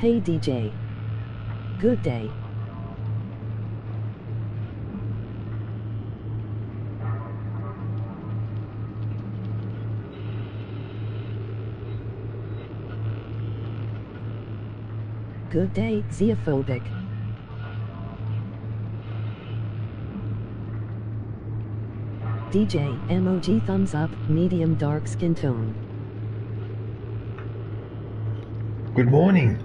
Hey DJ. Good day. Good day, xenophobic. DJ, emoji thumbs up, medium dark skin tone. Good morning.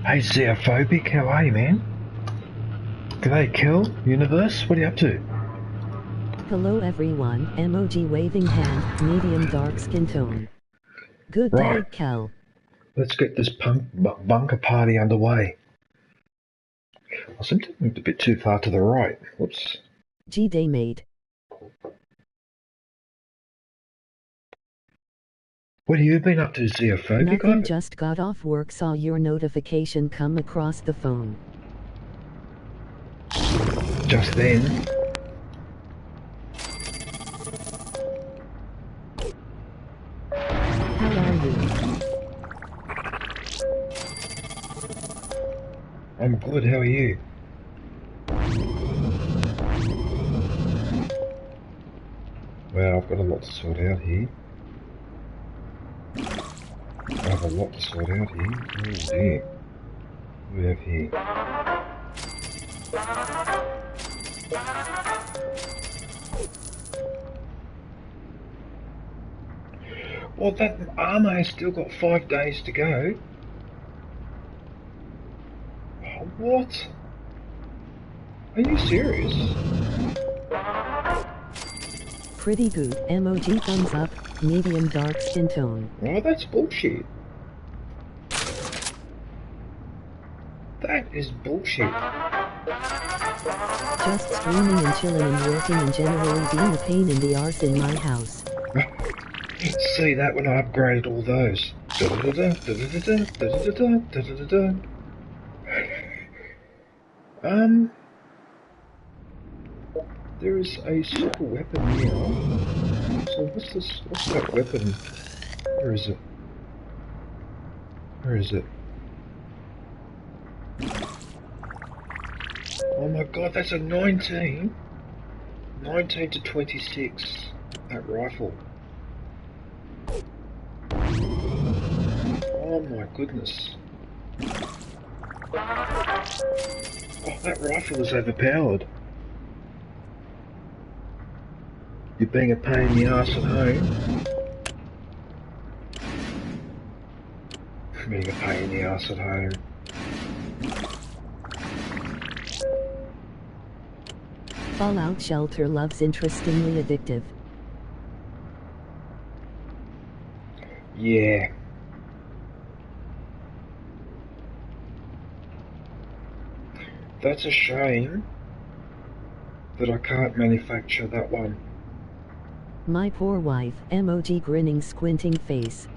Hey xenophobic, how are you, man? G'day, Kel, Universe, what are you up to? Hello everyone, emoji waving hand, medium dark skin tone. Good Right. day, Kel. Let's get this bunker party underway. I seem to have moved a bit too far to the right. Whoops. G-Day made. What have you been up to, xenophobic? Nothing, just got off work, saw your notification come across the phone. Just then. How are you? I'm good, how are you? Well, I've got a lot to sort out here. I have a lot to sort out here. Oh dear. What do we have here? Well, that armor has still got 5 days to go. Oh, what? Are you serious? Pretty good, emoji thumbs up, medium dark skin tone. Oh, that's bullshit. That is bullshit. Just streaming and chilling and working and generally being a pain in the arse in my house. See that when I upgraded all those. There is a super weapon now. So what's this? What's that weapon? Where is it? Where is it? Oh my god, that's a 19! 19 to 26. That rifle. Oh my goodness. Oh, that rifle is overpowered. You're being a pain in the arse at home. Being a pain in the arse at home. Fallout Shelter loves interestingly addictive. Yeah. That's a shame that I can't manufacture that one. My poor wife, emoji grinning squinting face.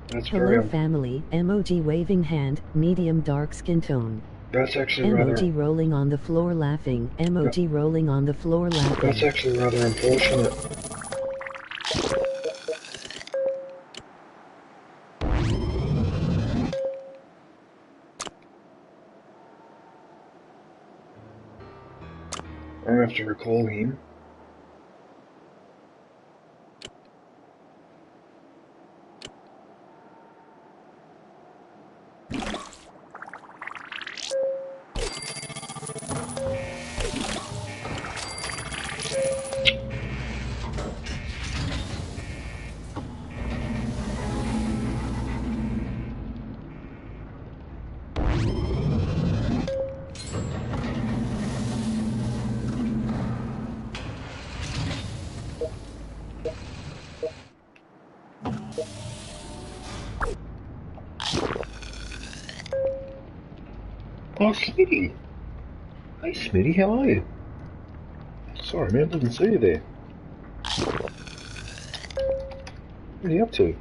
That's Hello family, emoji waving hand, medium dark skin tone. That's actually emoji rolling on the floor laughing, emoji rolling on the floor laughing. That's actually rather unfortunate. I have to recall him. Oh, Smitty! Hey, Smitty, how are you? Sorry, man, didn't see you there. What are you up to?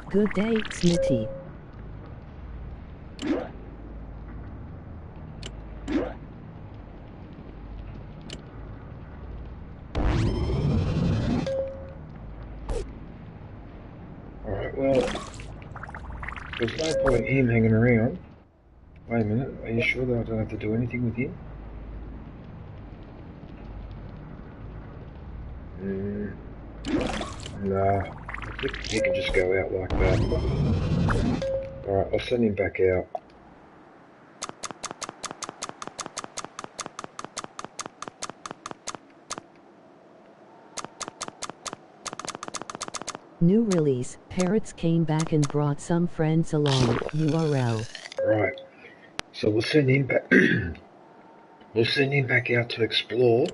Good day, Smitty. Alright, well, There's no point in him hanging around. Wait a minute, are you sure that I don't have to do anything with him? Nah, I think he can just go out like that. Alright, I'll send him back out. New release, Parrots came back and brought some friends along, URL. Right, so we'll send him back. We'll send him back out to explore.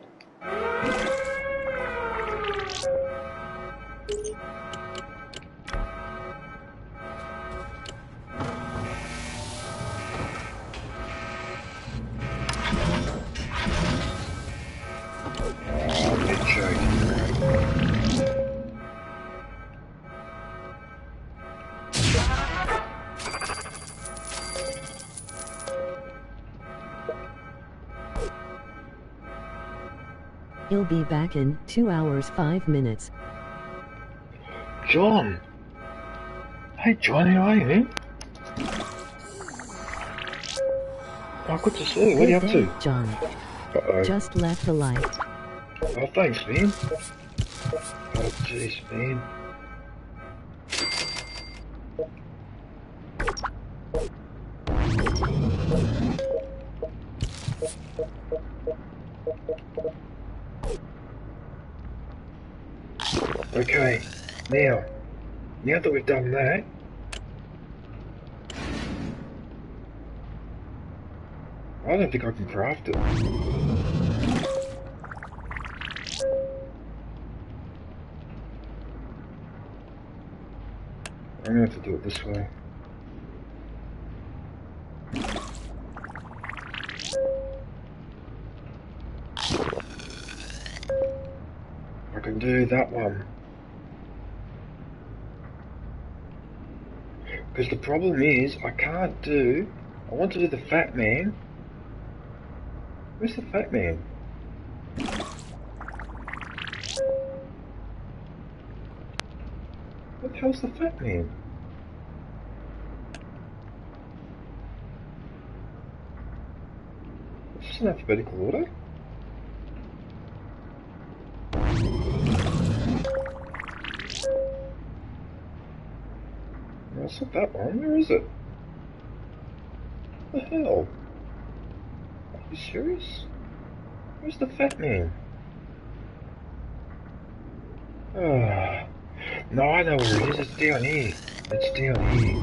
He'll be back in 2 hours 5 minutes. John! Hey John, how are you, man? Oh, good to see you. What are you up to? John. Uh-oh. Just left the light. Oh, thanks, man. Oh, jeez, man. Okay, now that we've done that, I don't think I can craft it. I'm gonna have to do it this way. I can do that one. Because the problem is, I want to do the fat man. Where's the fat man? What the hell's the fat man? Is this in alphabetical order? No, it's not that one. Where is it? What the hell? Are you serious? Where's the fat man? Ah. No, I know where it is. It's down here. It's down here.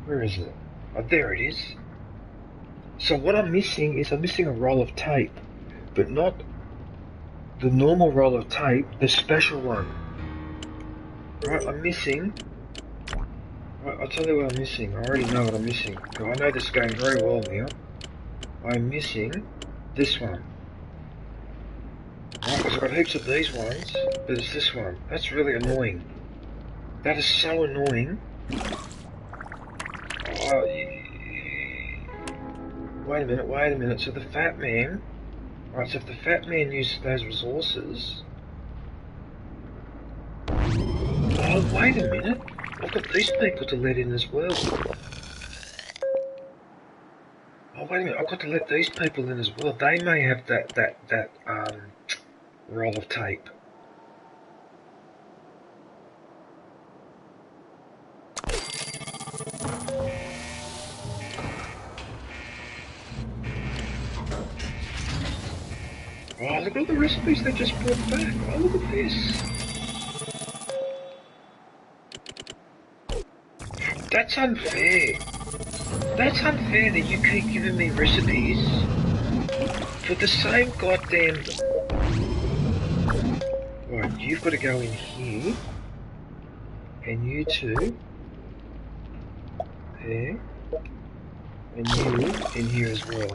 Where is it? Oh, there it is. So what I'm missing is I'm missing a roll of tape, but not the normal roll of tape, the special one. Right, I'm missing. Right, I'll tell you what I'm missing. I already know what I'm missing. I know this game very well now. I'm missing this one. Right, because I've got heaps of these ones, but it's this one. That's really annoying. That is so annoying. Oh, wait a minute. So the fat man... Right, so if the fat man uses those resources... Oh, wait a minute. I've got these people to let in as well. Oh, wait a minute. I've got to let these people in as well. They may have that roll of tape. Oh, look at all the recipes they just brought back. Oh, look at this. That's unfair. That's unfair that you keep giving me recipes for the same goddamn... Right, you've got to go in here. And you two. There. And you in here as well.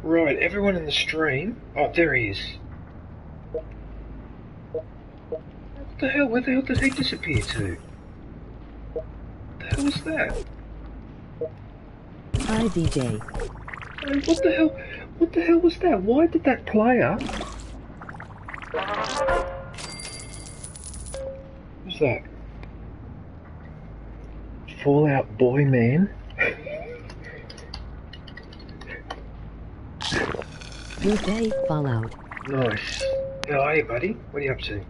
Right, everyone in the stream... Oh, there he is. the hell? Where the hell did he disappear to? What the hell was that? Hi DJ. Hey, what the hell? What the hell was that? Why did that player? What's that? Fallout Boy Man? Good day, Fallout. Nice. How are you, buddy? What are you up to?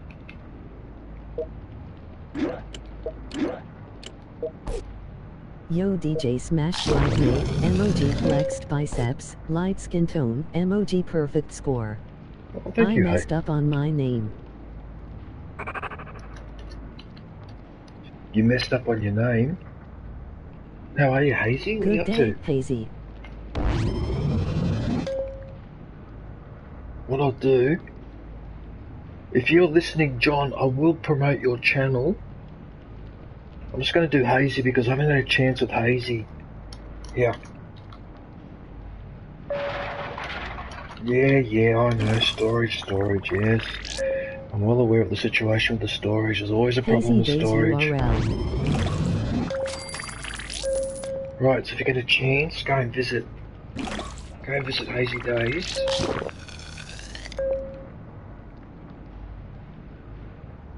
Yo DJ smash like mate, emoji flexed biceps, light skin tone, emoji perfect score. Oh, thank I you, messed up on my name. You messed up on your name? How are you, Hazy? What are you Good up day, to? Hazy. What I'll do, if you're listening, John, I will promote your channel. I'm just going to do Hazy because I haven't had a chance with Hazy. Yeah. Yeah, I know. Storage, yes. I'm well aware of the situation with the storage. There's always a problem with Hazy Days storage. URL. Right, so if you get a chance, go and visit Hazy Days.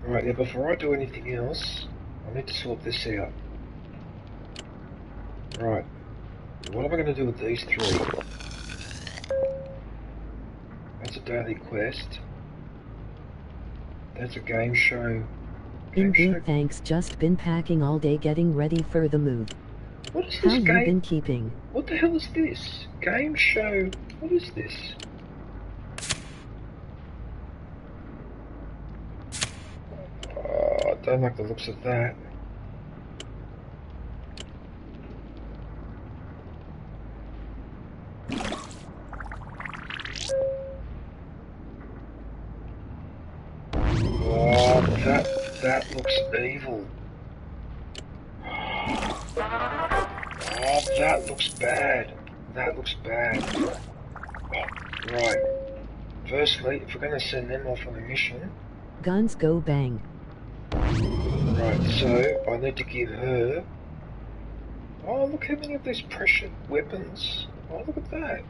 Right, now before I do anything else, I need to sort this out. Right, what am I going to do with these three? That's a daily quest. That's a game show. In good thanks, just been packing all day getting ready for the move. What is How this you game? been keeping? What the hell is this? Game show? What is this? Oh, I don't like the looks of that. Oh, that looks evil. Oh, that looks bad. That looks bad. Oh, right. Firstly, if we're going to send them off on a mission... Guns go bang. Right, so I need to give her... Oh, look how many of these precious weapons. Oh, look at that.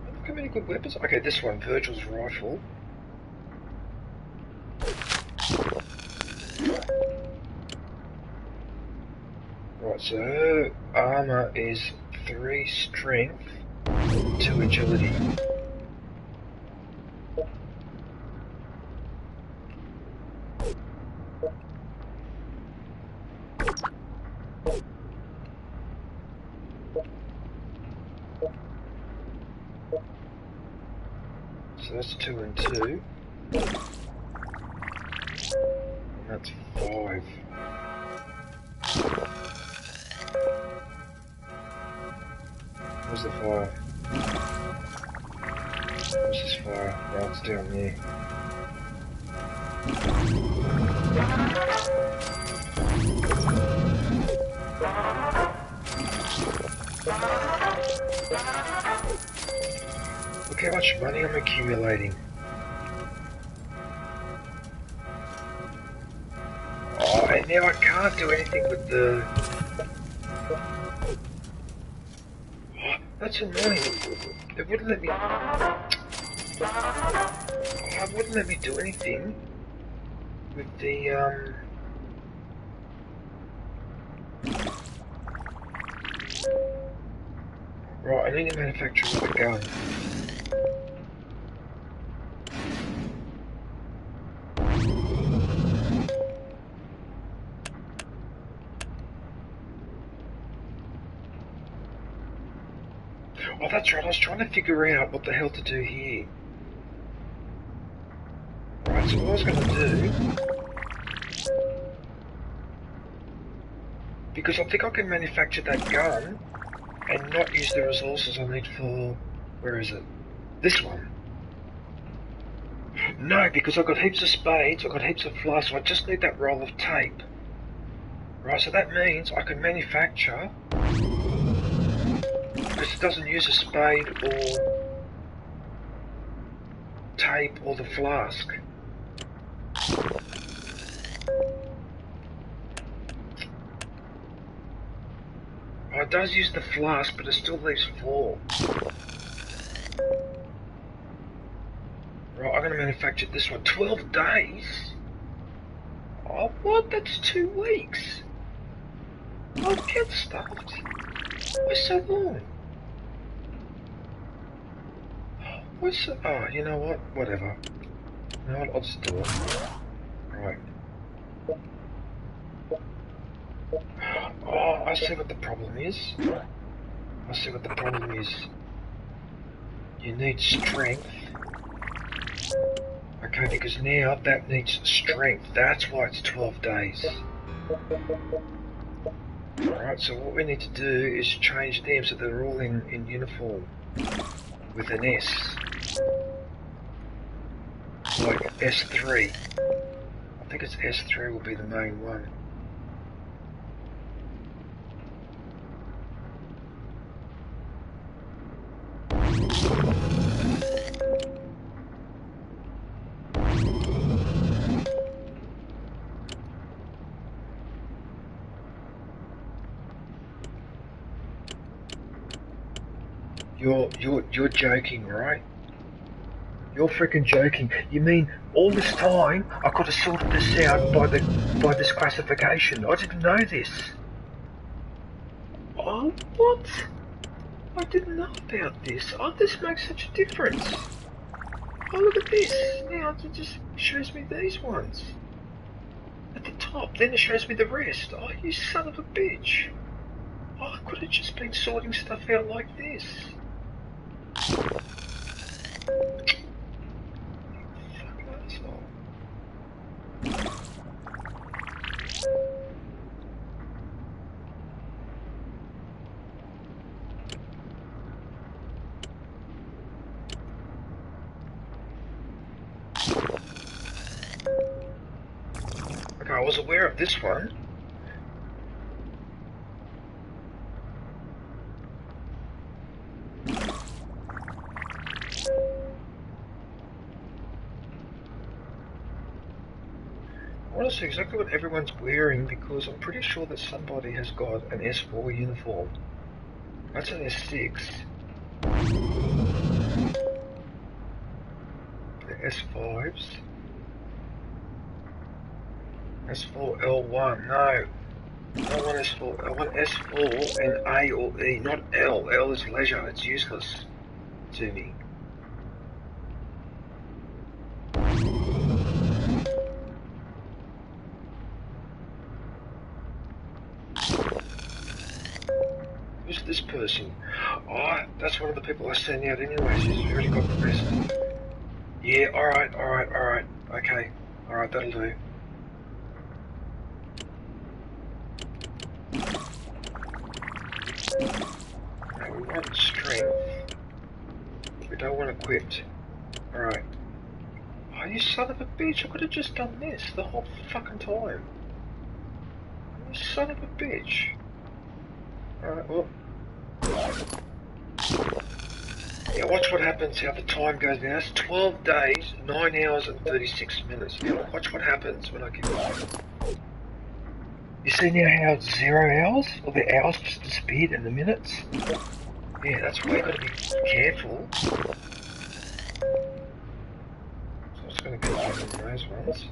Look how many good weapons. Okay, this one, Virgil's rifle. Right, so her armor is 3 strength, 2 agility. So that's 2 and 2. And that's 5. Where's the fire? Where's this fire? Oh, it's down there. Look how much money I'm accumulating. Oh, and now I can't do anything with the... Oh, that's annoying. It wouldn't let me... Oh, it wouldn't let me do anything with the, Right, I need to manufacture another gun. Oh, that's right, I was trying to figure out what the hell to do here. Right, so what I was going to do... Because I think I can manufacture that gun and not use the resources I need for... Where is it? This one. No, because I've got heaps of spades, I've got heaps of flasks, so I just need that roll of tape. Right, so that means I can manufacture... Because it doesn't use a spade or tape or the flask. Oh, it does use the flask, but it still leaves 4. Right, I'm going to manufacture this one. 12 days? Oh, what? That's 2 weeks. I'll get stuffed. Why so long? What's so... Oh, you know what? Whatever. You know what? I'll just do it. Right. Oh, I see what the problem is. I see what the problem is. You need strength. Okay, because now that needs strength. That's why it's 12 days. Alright, so what we need to do is change them so they're all in uniform. With an S. Like S3. I think it's S3 will be the main one. You're joking, right? You're freaking joking. You mean all this time I could have sorted this out by this classification? I didn't know this. Oh, what? I didn't know about this. Oh, this makes such a difference. Oh, look at this. Now it just shows me these ones at the top. Then it shows me the rest. Oh, you son of a bitch. Oh, I could have just been sorting stuff out like this. Okay, I was aware of this one. I want to see exactly what everyone's wearing because I'm pretty sure that somebody has got an S4 uniform. That's an S6. The S5s. S4 L1, no. I want S4, I want S4 and A or E, not L. L is leisure, it's useless to me. Who's this person? Oh, that's one of the people I sent out anyway, she's already got the rest. Yeah, alright, okay. Alright, that'll do. Now we want strength. We don't want equipped. Alright. Oh, you son of a bitch, I could have just done this the whole fucking time. You son of a bitch. Alright, well. Yeah, watch what happens, how the time goes now. That's 12 days, 9 hours and 36 minutes. Now watch what happens when I give it. You see now how it's 0 hours? Or the hours just disappeared in the minutes? Yeah, that's why you gotta be careful. So I'm just gonna go through those ones.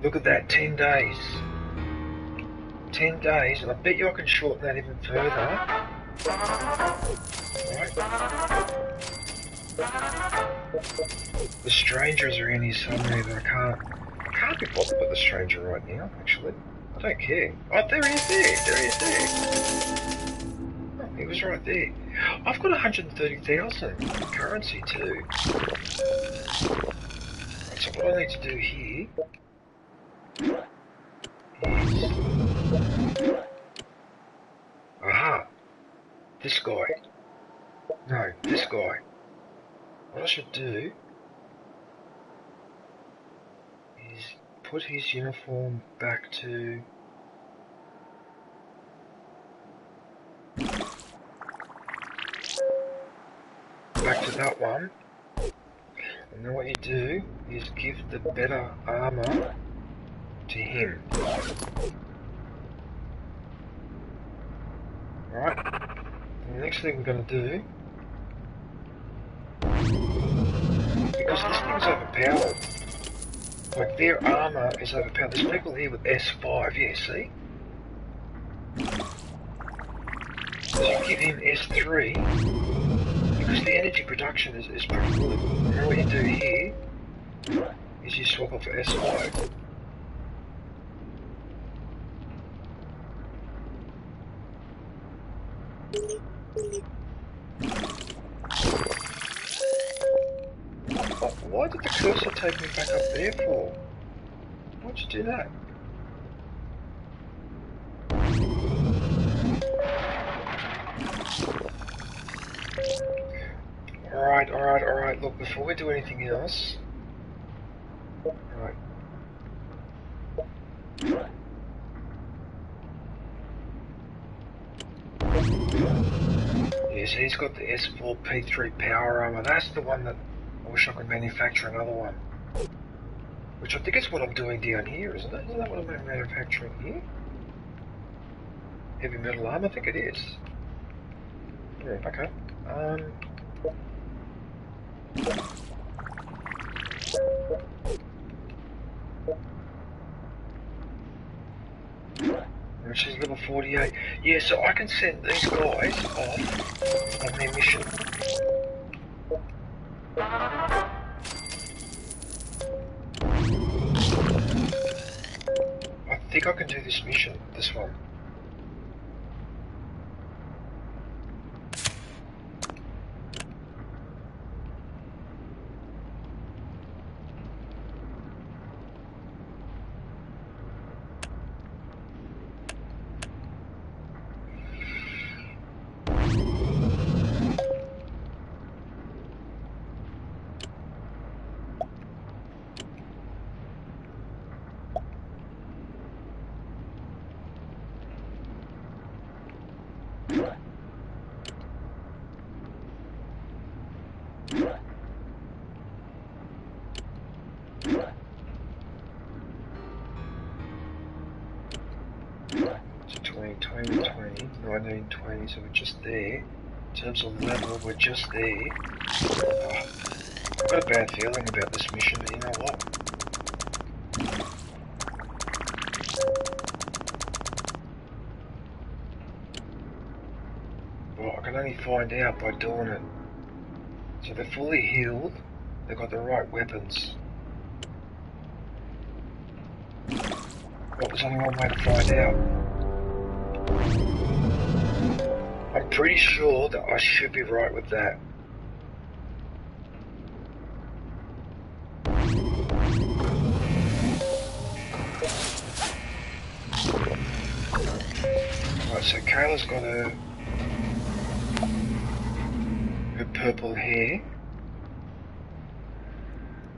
Look at that, 10 days. 10 days, and I bet you I can shorten that even further. Right. The strangers are in here somewhere, but I can't be bothered with the stranger right now, actually. I don't care. Oh, there he is there. There he is there. Oh, he was right there. I've got 130,000 currency too. Right, so what I need to do here is... Aha! This guy. No, this guy. What I should do is put his uniform back to... that one. And then what you do is give the better armor to him. Alright? The next thing we're going to do, because this thing's overpowered, like their armor is overpowered. There's people here with S5, yeah, see? So you give him S3, because the energy production is pretty good. And what you do here is you swap it for S5. Oh, why did the cursor take me back up there for? Why'd you do that? Alright, look, before we do anything else... Right. Yeah, so he's got the S4 P3 power armor. That's the one that I wish I could manufacture another one. Which I think is what I'm doing down here, isn't it? Isn't that what I'm manufacturing here? Heavy metal armor? I think it is. Yeah, okay. Which is level 48. Yeah, so I can send these guys off on their mission. I think I can do this mission, this one. So 20, 20, so we're just there. In terms of level, we're just there. Oh, I've got a bad feeling about this mission, but you know what? Well, I can only find out by doing it. So they're fully healed, they've got the right weapons. Well, there's only one way to find out. I'm pretty sure that I should be right with that. Right, so Kayla's got her purple hair.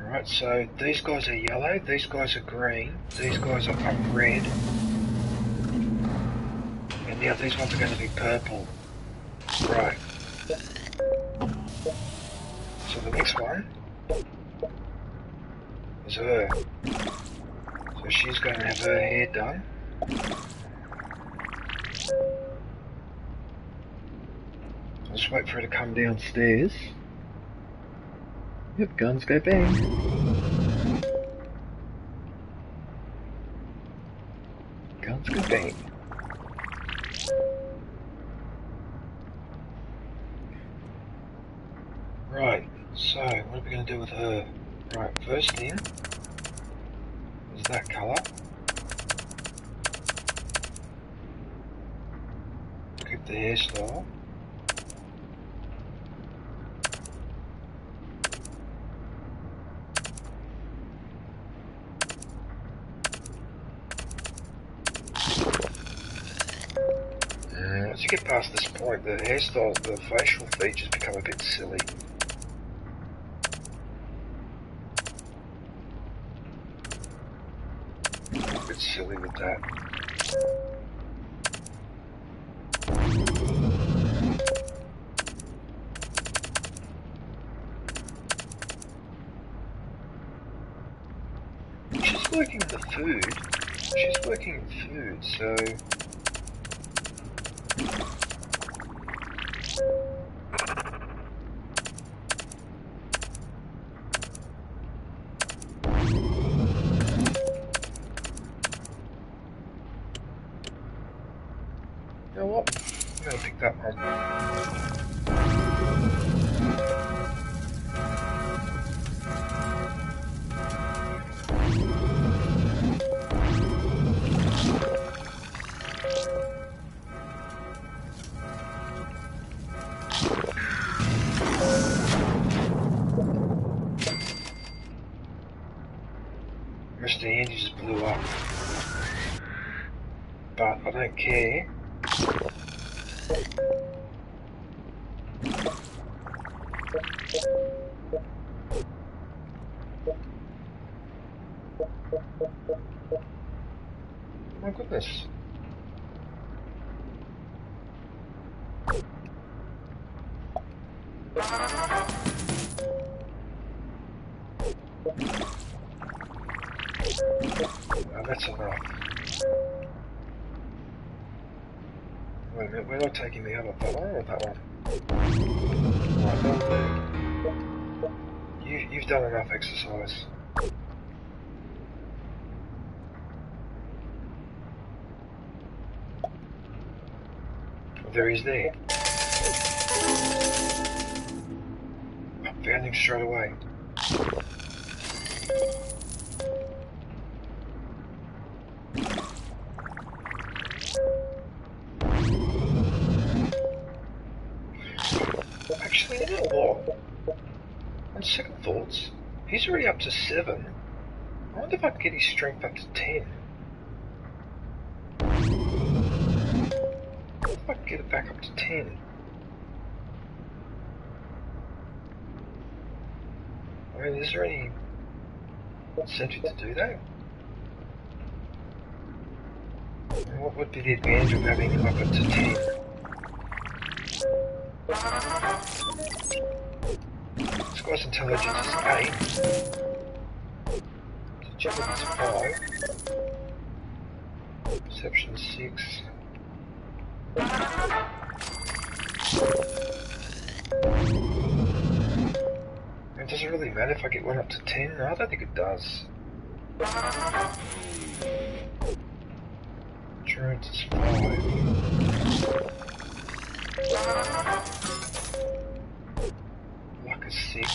Alright, so these guys are yellow, these guys are green, these guys are red. And now these ones are going to be purple. Right. So the next one is her. So she's going to have her hair done. I'll just wait for her to come downstairs. Yep, guns go bang. Guns go bang. Right, so what are we going to do with her? Right, first thing is that colour. Keep the hairstyle. Once you get past this point, the hairstyles, the facial features become a bit silly. bit silly with that. She's working with the food. She's working with food, so... You know what? I'm gonna pick that one. Mr. Andy just blew up. But I don't care. My goodness. Oh, that's enough. Wait a minute, where are they taking me out of that one or that one? Right, you've done enough exercise. Oh, there he is there. I found him straight away. Actually, you know what? On second thoughts, he's already up to 7. I wonder if I can get his strength up to 10. I wonder if I can get it back up to 10. I mean, is there any incentive to do that? And what would be the advantage of having him up to 10? This guy's intelligence is 8. Agility is 5. Perception 6. And does it really matter if I get one up to 10? No, I don't think it does. Endurance is 5. Luck is 6.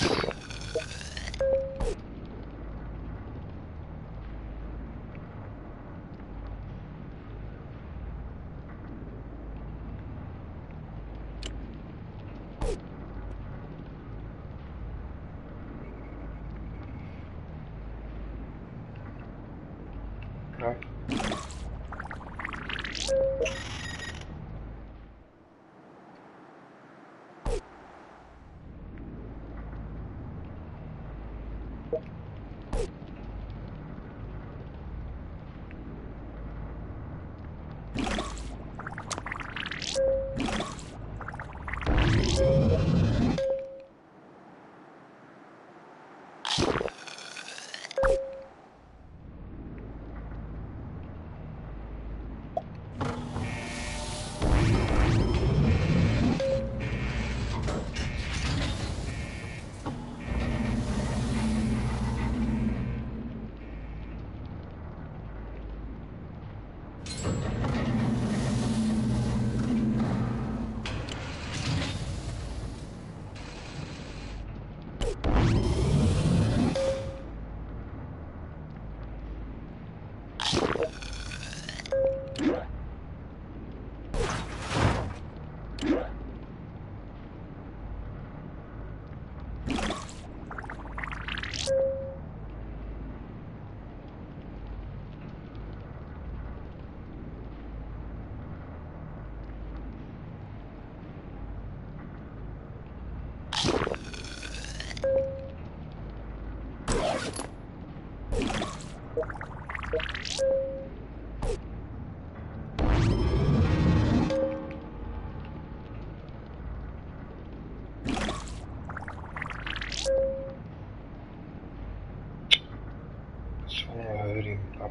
No.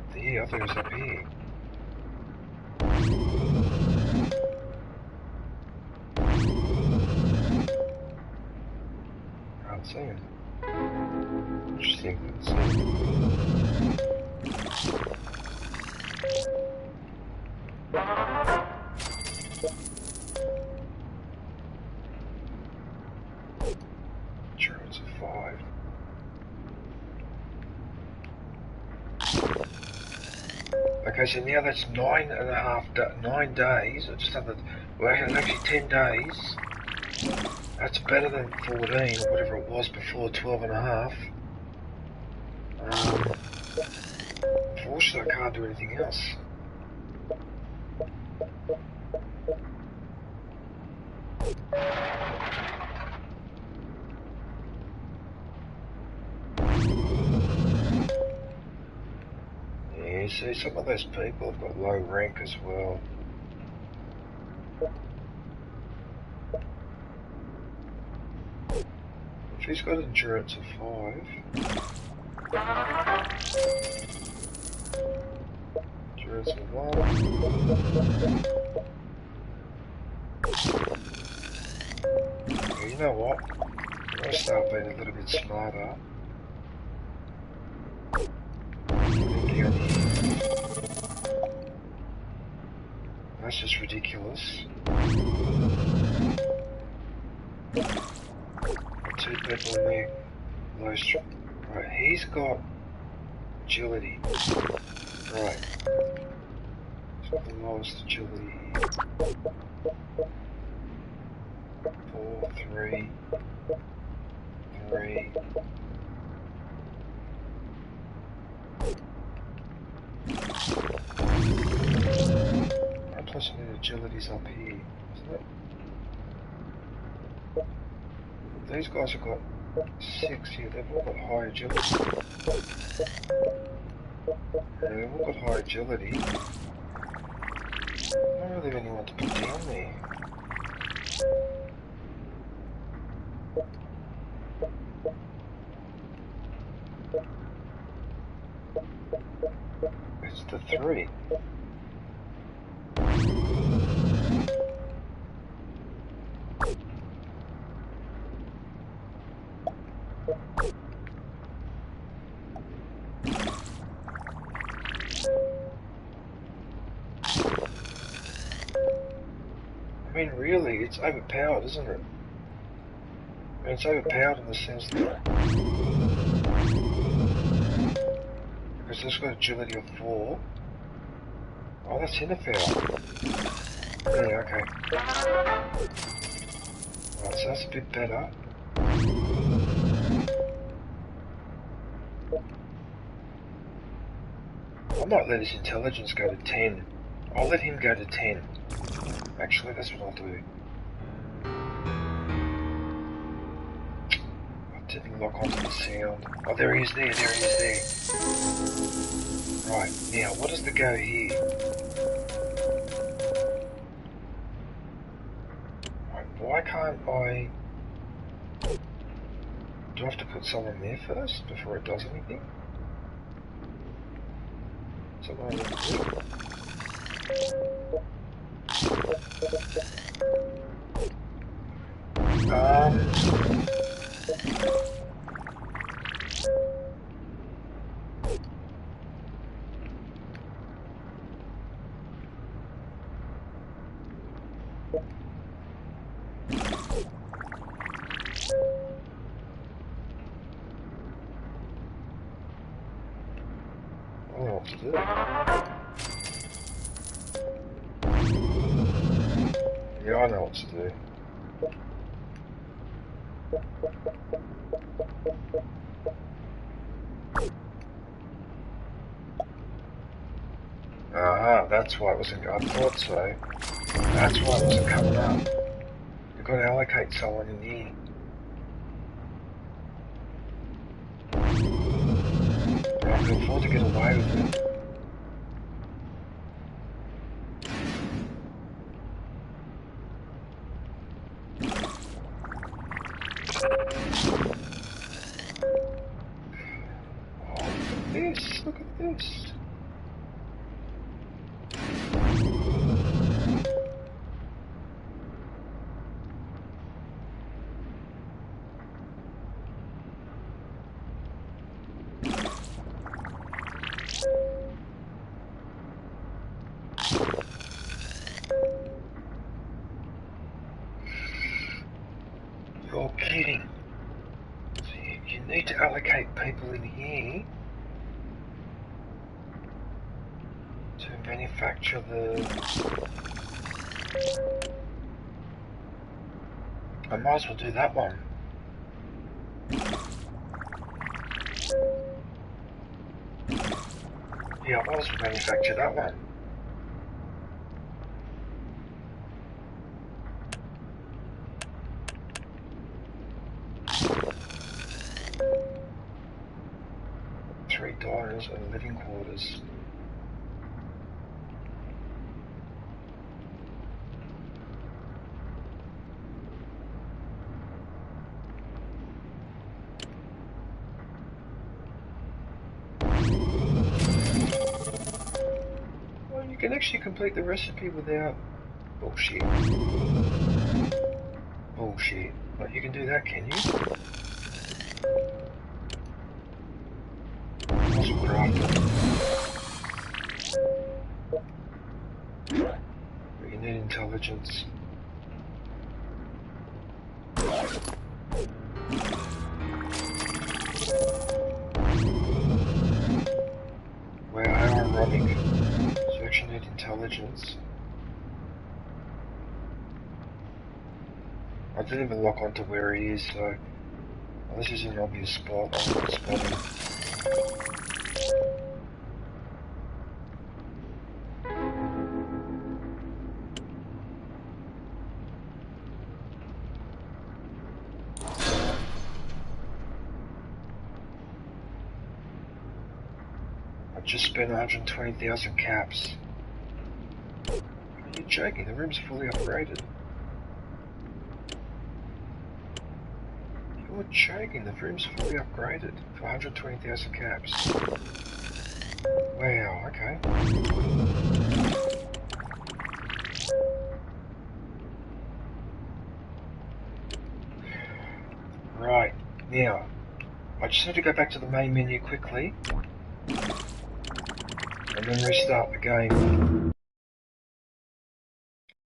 up there, I thought it was up here. Can't see him. Interesting, let's see. Insurance of 5. Okay, so now that's 9 days, or just under, well actually 10 days. That's better than 14, or whatever it was before, 12 and a half. Unfortunately I can't do anything else. Yeah, see, some of those people have got low rank as well. If he's got endurance of 5, endurance of 1. Yeah, you know what? I'm going to start being a little bit smarter. That's just ridiculous. 2 people in there. Low strength. Right, he's got agility. Right. He's got the lowest agility here. 4, 3, 3. And plus the agility's up here, isn't it? These guys have got 6 here, they've all got high agility. Yeah, they've all got high agility. I don't really have anyone to put down there. It's the 3. I mean, really, it's overpowered, isn't it? I mean, it's overpowered in the sense that because it's got agility of 4. Oh, that's Hinterfell. Yeah, okay. Right, so that's a bit better. I might let his intelligence go to 10. I'll let him go to 10. Actually, that's what I'll do. I didn't lock onto the sound. Oh, there he is there, there he is there. Right, now, what does the go here? Right, why can't I... Do I have to put someone there first, before it does anything? Is that what I need to do? I don't know what to do. Yeah, I know what to do. Aha, that's why it wasn't. I thought so. That's why it wasn't coming up. You've got to allocate someone in here. I can afford to get away with it. Oh, look at this, look at this. allocate people in here to manufacture the... I might as well do that one. Yeah, I might as well manufacture that one. $3 and living quarters. Well, you can actually complete the recipe without bullshit. Bullshit. Like, you can do that, can you? Muscle crafting. But you need intelligence. Wow, how ironic. So you actually need intelligence. I didn't even lock onto where he is, so... Well, this is an obvious spot. I'm not spotting. I just spent 120,000 caps. Are you joking? The room's fully upgraded. You're joking, the room's fully upgraded for 120,000 caps. Wow, okay. Right, now, I just need to go back to the main menu quickly. And then restart the game.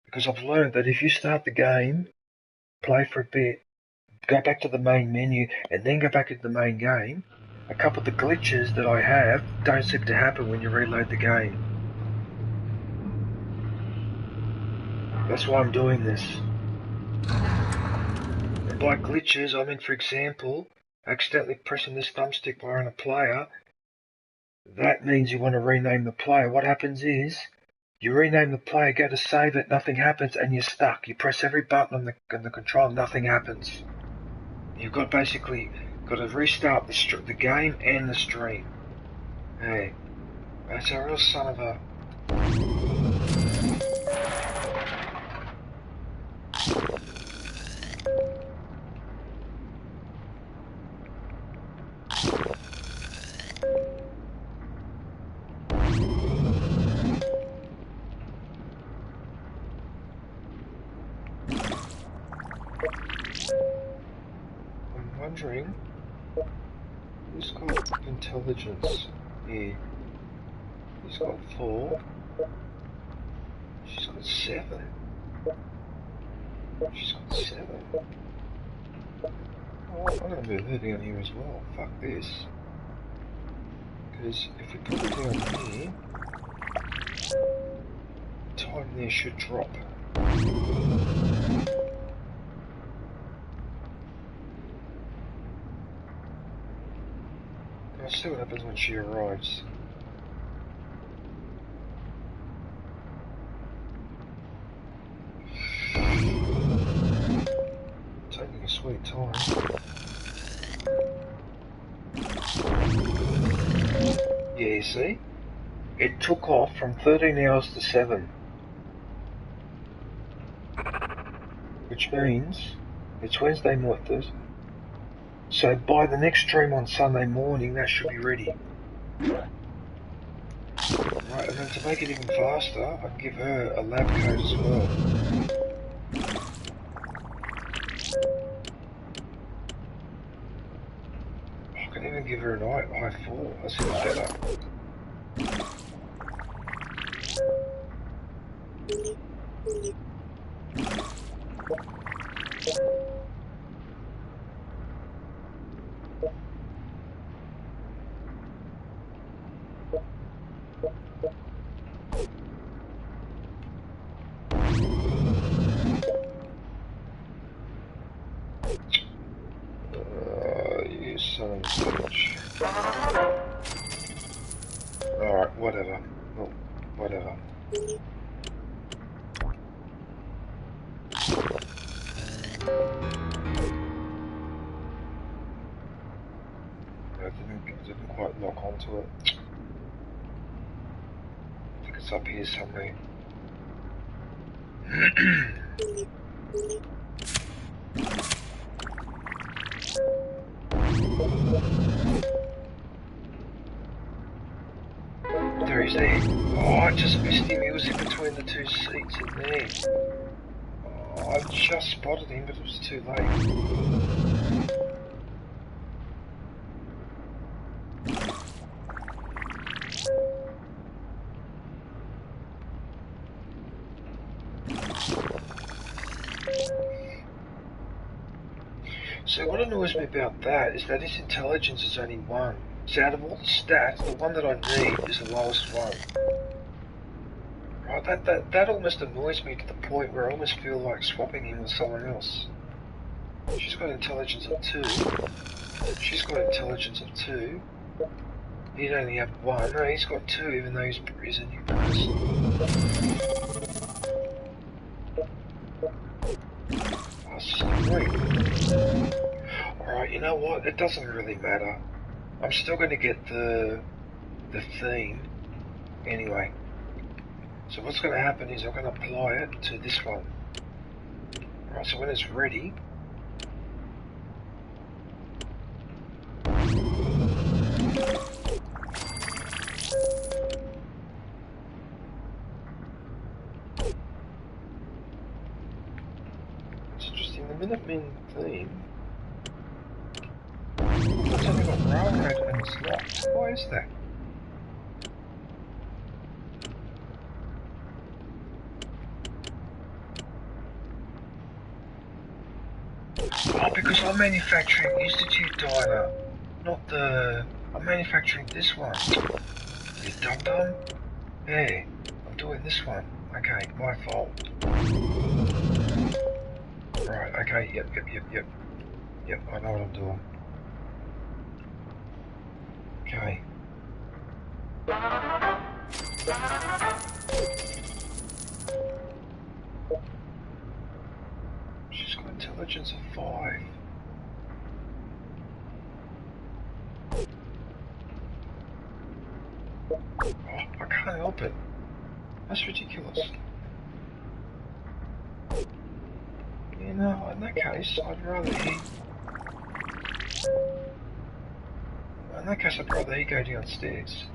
Because I've learned that if you start the game, play for a bit, go back to the main menu, and then go back into the main game, a couple of the glitches that I have don't seem to happen when you reload the game. That's why I'm doing this. And by glitches, I mean, for example, accidentally pressing this thumbstick while on a player. That means you want to rename the player. What happens is, you rename the player, go to save it, nothing happens, and you're stuck. You press every button on the control, nothing happens. You've got basically got to restart the game and the stream. Hey, that's a real son of a... I'm wondering, who's got intelligence here? He's got 4. She's got 7. She's got 7. Oh, I'm gonna move her down here as well. Fuck this. Because if we put it down here, time there should drop. I'll see what happens when she arrives. Taking a sweet time. Yeah, you see? It took off from 13 hours to 7. Which means it's Wednesday morning. So by the next stream on Sunday morning, that should be ready. Right, and then to make it even faster, I can give her a lab coat as well. I can even give her an i4, that's even better. whatever. Well, whatever. I didn't quite lock onto it. I think it's up here somewhere. There he's there. Oh, I just missed him. He was in between the two seats in there. Oh, I just spotted him, but it was too late. So what annoys me about that is that his intelligence is only 1. So out of all the stats, the one that I need is the lowest one. Right, that almost annoys me to the point where I almost feel like swapping him with someone else. She's got intelligence of 2. She's got intelligence of 2. He'd only have 1. No, he's got 2 even though he's a new person. Oh, it's just annoying. Alright, you know what? It doesn't really matter. I'm still going to get the theme anyway. So what's going to happen is I'm going to apply it to this one. Alright, so when it's ready, it's interesting, the Minutemen theme, it's only got Railroad and it's locked. Why is that? Oh, because I'm manufacturing Institute Diner, not the... I'm manufacturing this one. You dum-dum? Yeah, I'm doing this one. Okay, my fault. Right, okay, yep. Yep, I know what I'm doing. Okay. She's got intelligence of 5. Oh, I can't help it. That's ridiculous. You know, in that case, I'd rather he... In that case, I'd rather he go downstairs.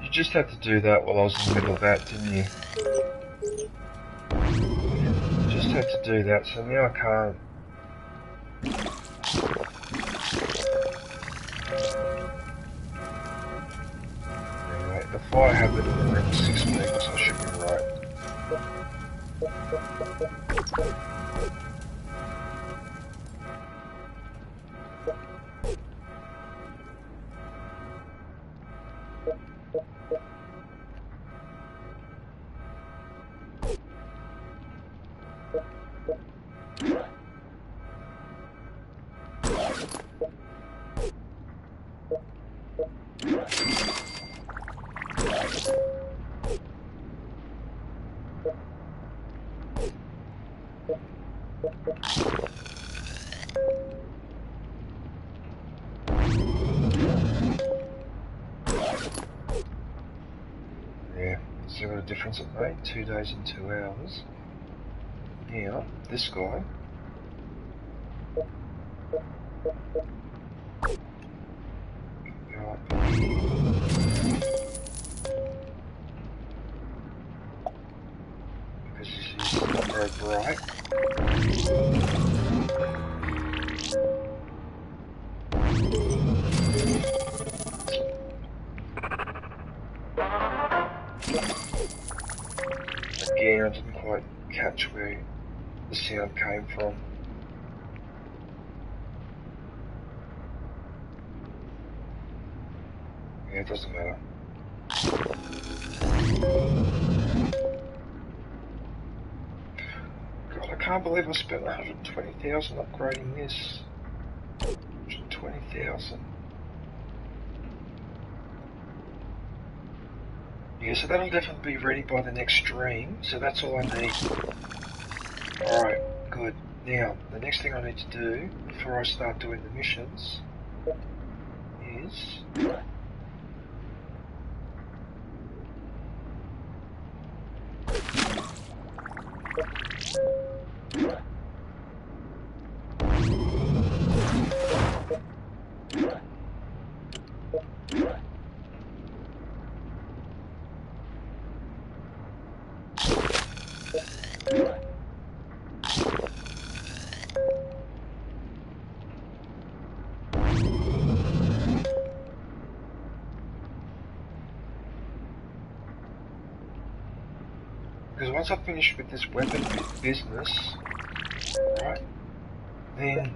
You just had to do that while I was in the middle of that, didn't you? Just had to do that, so now I can't. Anyway, the fire habit of around 6 meters, I should be right. Yeah, see what a difference it made? 2 days and 2 hours. Now, this guy. Go up here. Because this is not very bright. Again, I didn't quite catch where the sound came from. Yeah, it doesn't matter. God, I can't believe I spent 120,000 upgrading this. 120,000. Yeah, so that'll definitely be ready by the next stream, so that's all I need. Alright, good. Now, the next thing I need to do, before I start doing the missions, is... because once I finish with this weapon business, right, then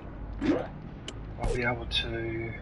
I'll be able to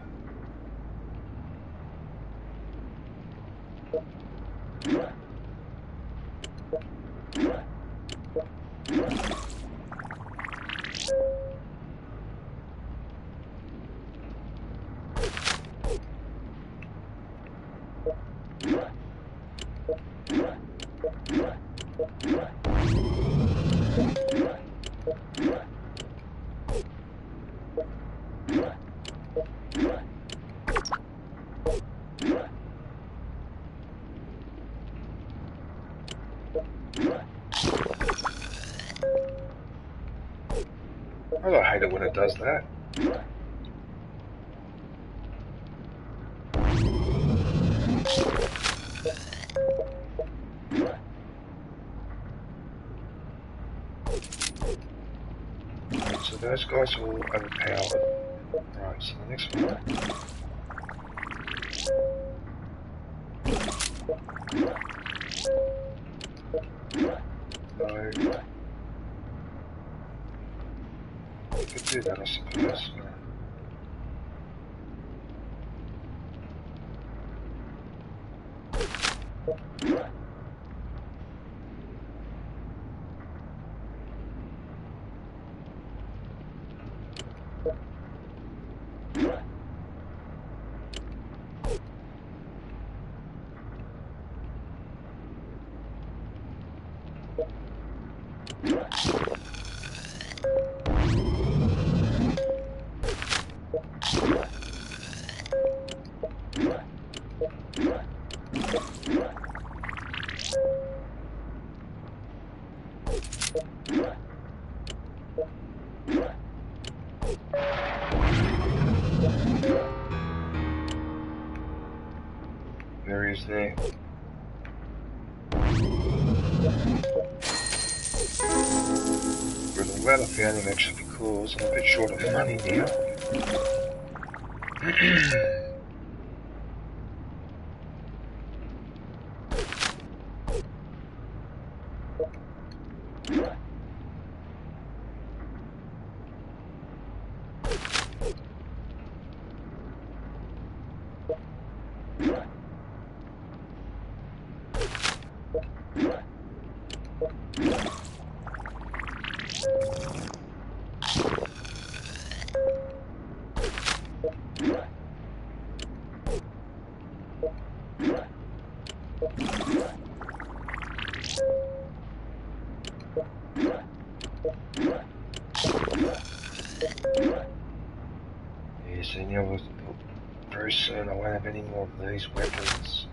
I hate it when it does that. Right, so those guys are all overpowered. Right, so the next one. No. I could do that, I suppose. No. There he is there. Well, I'm glad I found him actually because I'm a bit short of money now. Yes, and you very soon I won't have any more of these weapons.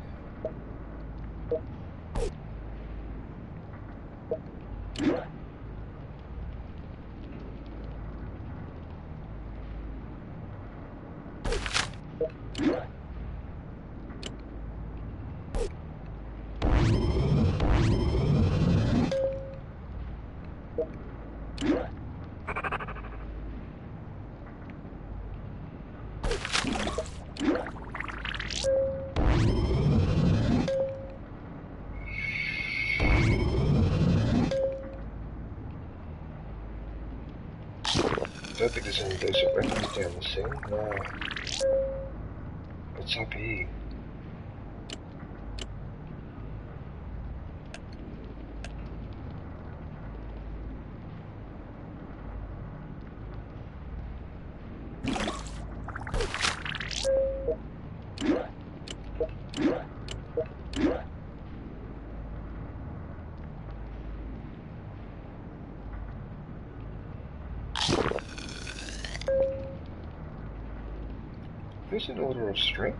I don't think there's any decent weapons down the thing, no. It's up here. There's an order of strength.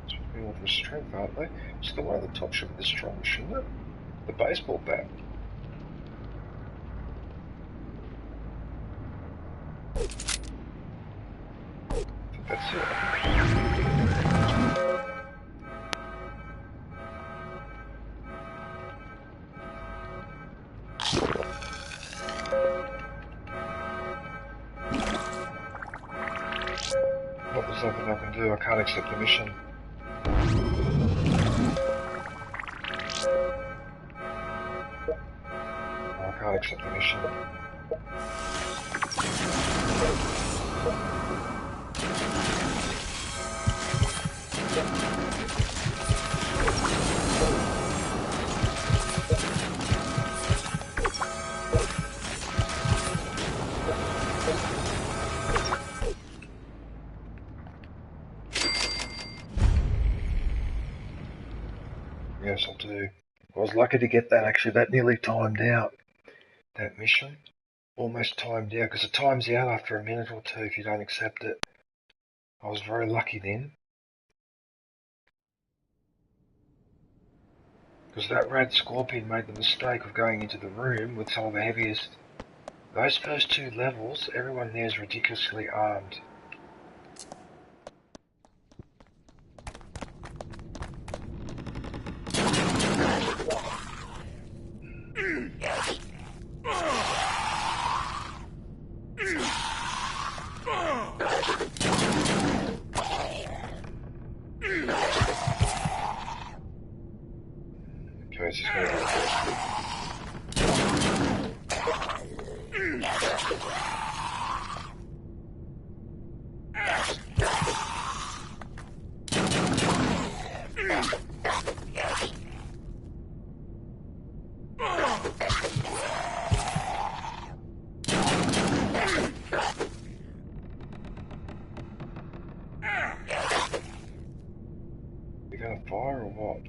It's an order of strength, aren't they? So the one at the top should be the strong, shouldn't it? The baseball bat. I think that's it. There's nothing I can do, I can't accept the mission. I can't accept the mission. Yes, I do. I was lucky to get that actually, that nearly timed out. That mission. Almost timed out, because it times out after a minute or two if you don't accept it. I was very lucky then. Because that rad scorpion made the mistake of going into the room with some of the heaviest. Those first two levels, everyone there is ridiculously armed. Okay, this is going to be interesting. You gonna fire or what?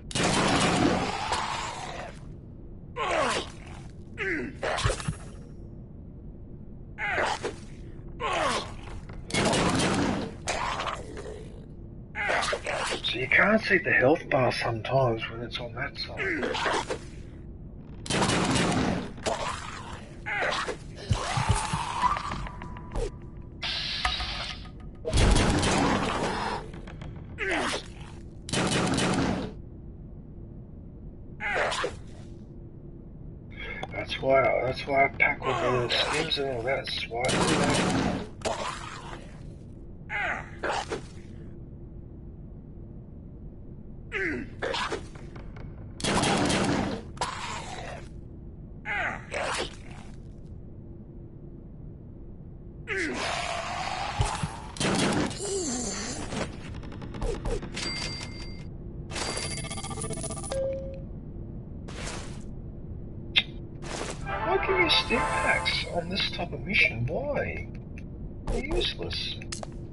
So you can't see the health bar sometimes when it's on that side. That's why I pack all the skins and all that. That's why I do that. Why give you stim packs on this type of mission? Why? They're useless.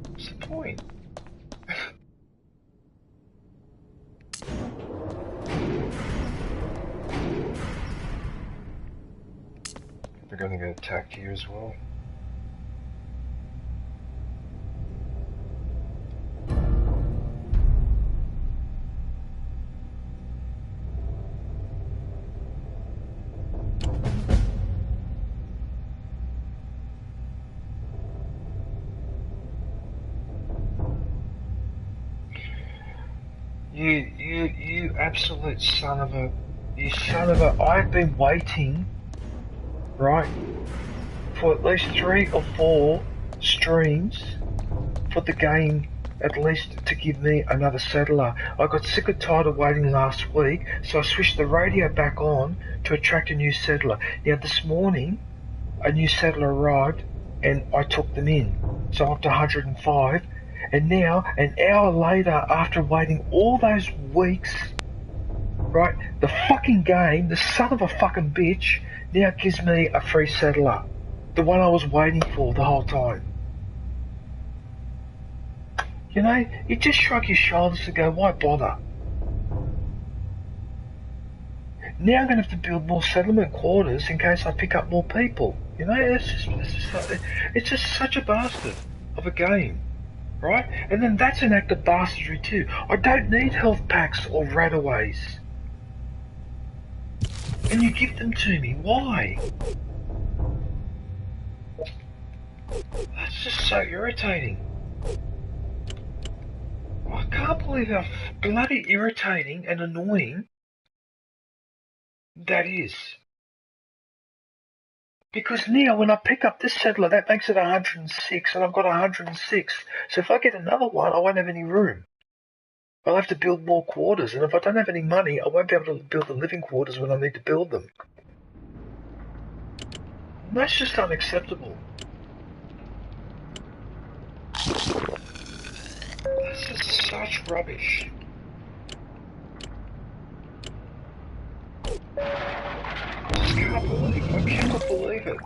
What's the point? They're gonna get attacked here as well. You absolute son of a, I've been waiting, right, for at least 3 or 4 streams for the game at least to give me another settler. I got sick and tired of waiting last week, so I switched the radio back on to attract a new settler. Now this morning, a new settler arrived and I took them in. So I'm up to 105. And now, an hour later, after waiting all those weeks, right, the fucking game, the son of a fucking bitch, now gives me a free settler. The one I was waiting for the whole time. You know, you just shrug your shoulders and go, why bother? Now I'm going to have to build more settlement quarters in case I pick up more people. You know, it's just such a bastard of a game. right? And then that's an act of bastardry too. I don't need health packs or rataways. And you give them to me, why? That's just so irritating. I can't believe how bloody irritating and annoying that is. Because now when I pick up this settler, that makes it 106, and I've got 106. So if I get another one, I won't have any room. I'll have to build more quarters, and if I don't have any money, I won't be able to build the living quarters when I need to build them. And that's just unacceptable. This is such rubbish. I cannot believe it.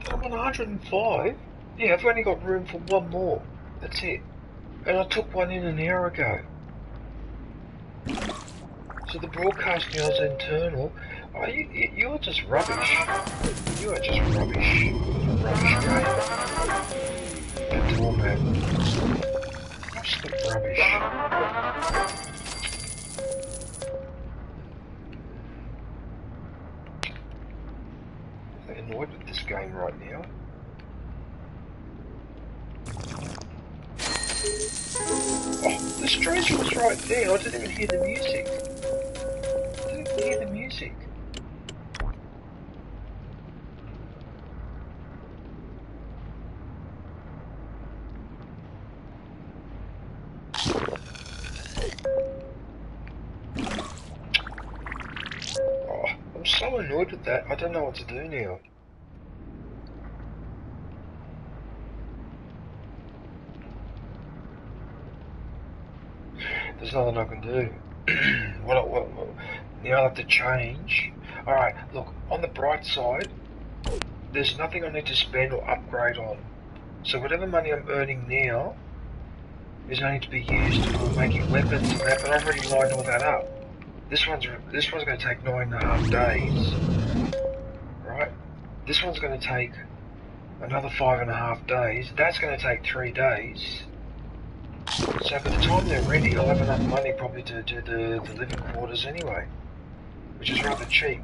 I'm on 105. Yeah, I've only got room for one more. That's it. And I took one in an hour ago. So the broadcast now is internal. Oh, you're just rubbish. You are just rubbish. You're rubbish, mate. The doormat. Absolute rubbish. I'm annoyed with this game right now. Oh, the stranger was right there. I didn't even hear the music. I didn't even hear the music. Oh, I'm so annoyed with that. I don't know what to do now. There's nothing I can do. What, now I have to change. Alright, look, on the bright side, there's nothing I need to spend or upgrade on. So whatever money I'm earning now is only to be used for making weapons and that, but I've already lined all that up. This one's going to take 9.5 days. Right? This one's going to take another 5.5 days. That's going to take 3 days. So by the time they're ready, I'll have enough money probably to do the living quarters anyway, which is rather cheap.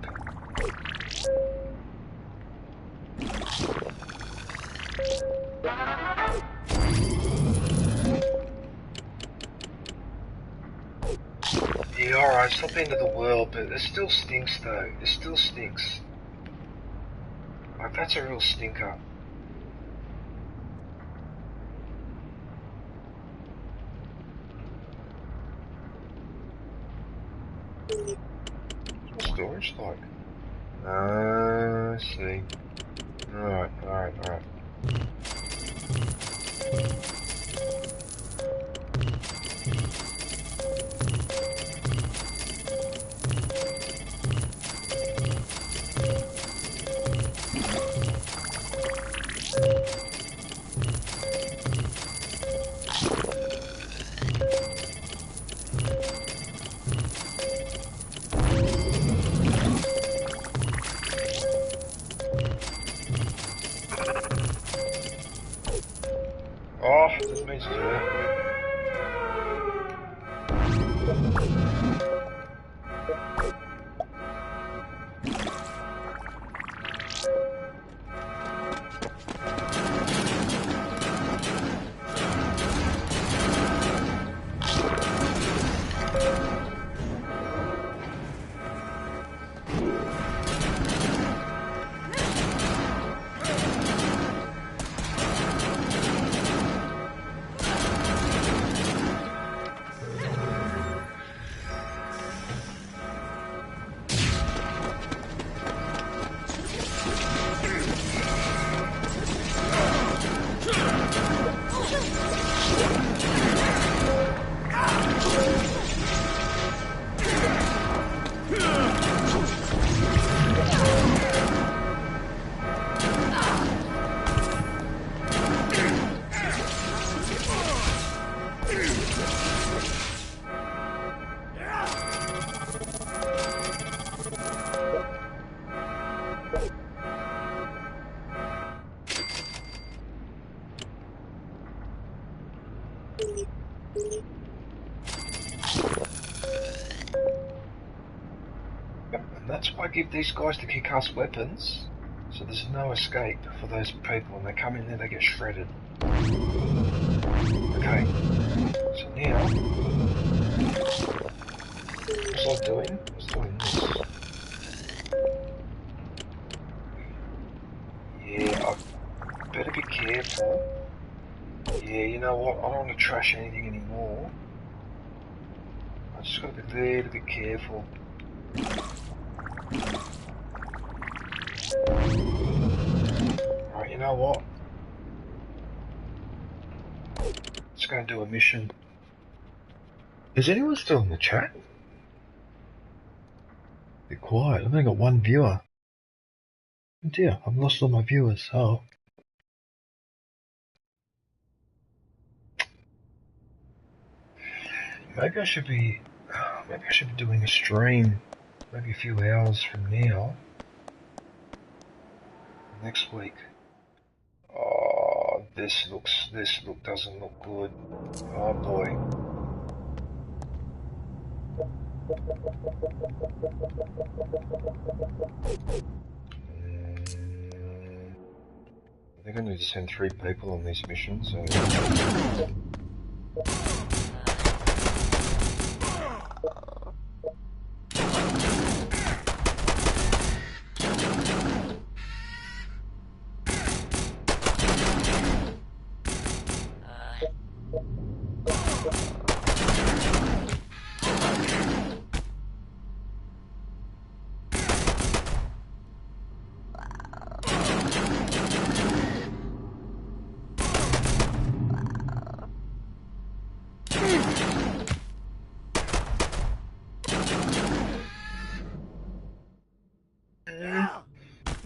Yeah, alright, it's not the end of the world, but it still stinks though. It still stinks. Like, that's a real stinker. What's storage like? I see. Alright. Oh, give these guys the kick-ass weapons, so there's no escape for those people. When they come in there, they get shredded. Okay, so now, what was I doing? I was doing this. Yeah, I better be careful. Yeah, you know what? I don't want to trash anything anymore. I just got to be a little bit careful. Right, you know what? Just going to do a mission. Is anyone still in the chat? Be quiet. I've only got one viewer. Oh dear, I've lost all my viewers. Oh. Maybe I should be doing a stream, maybe a few hours from now, next week. Oh, this doesn't look good. Oh boy. I think I need to send 3 people on this mission, so...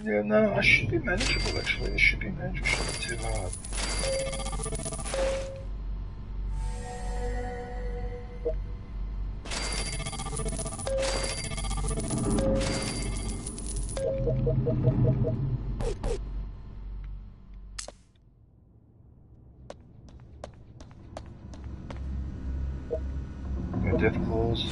Yeah, no, I should be manageable actually. It should be manageable, shouldn't be too hard. No death claws, no.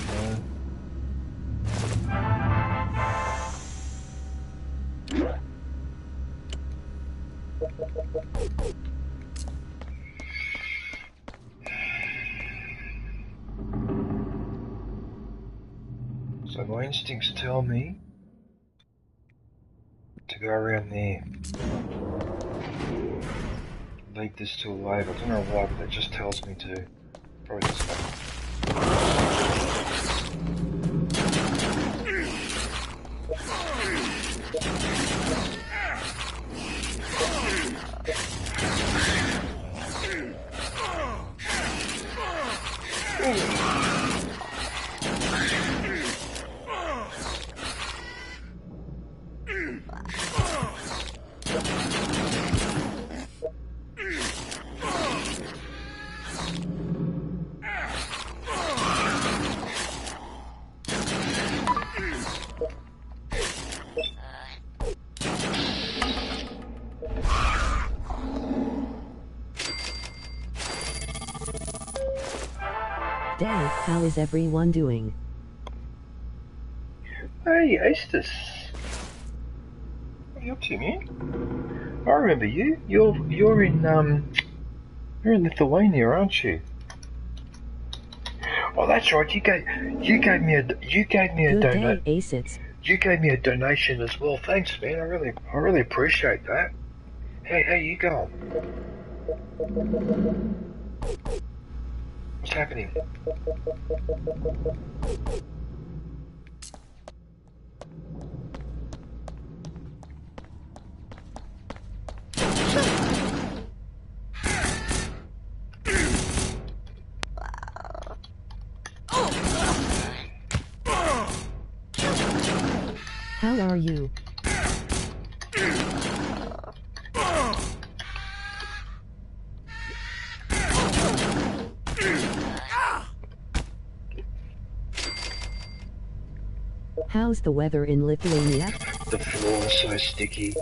So my instincts tell me to go around there. Leave this till later. I don't know why, but it just tells me to. Probably this way. Dave, how is everyone doing? Hey, Astus. What are you up to, man? I remember you. You're in Lithuania, aren't you? Oh, that's right. You gave me a donation. You gave me a donation as well. Thanks, man. I really appreciate that. Hey, how you going? What's happening? How are you? How's the weather in Lithuania? The floor is so sticky.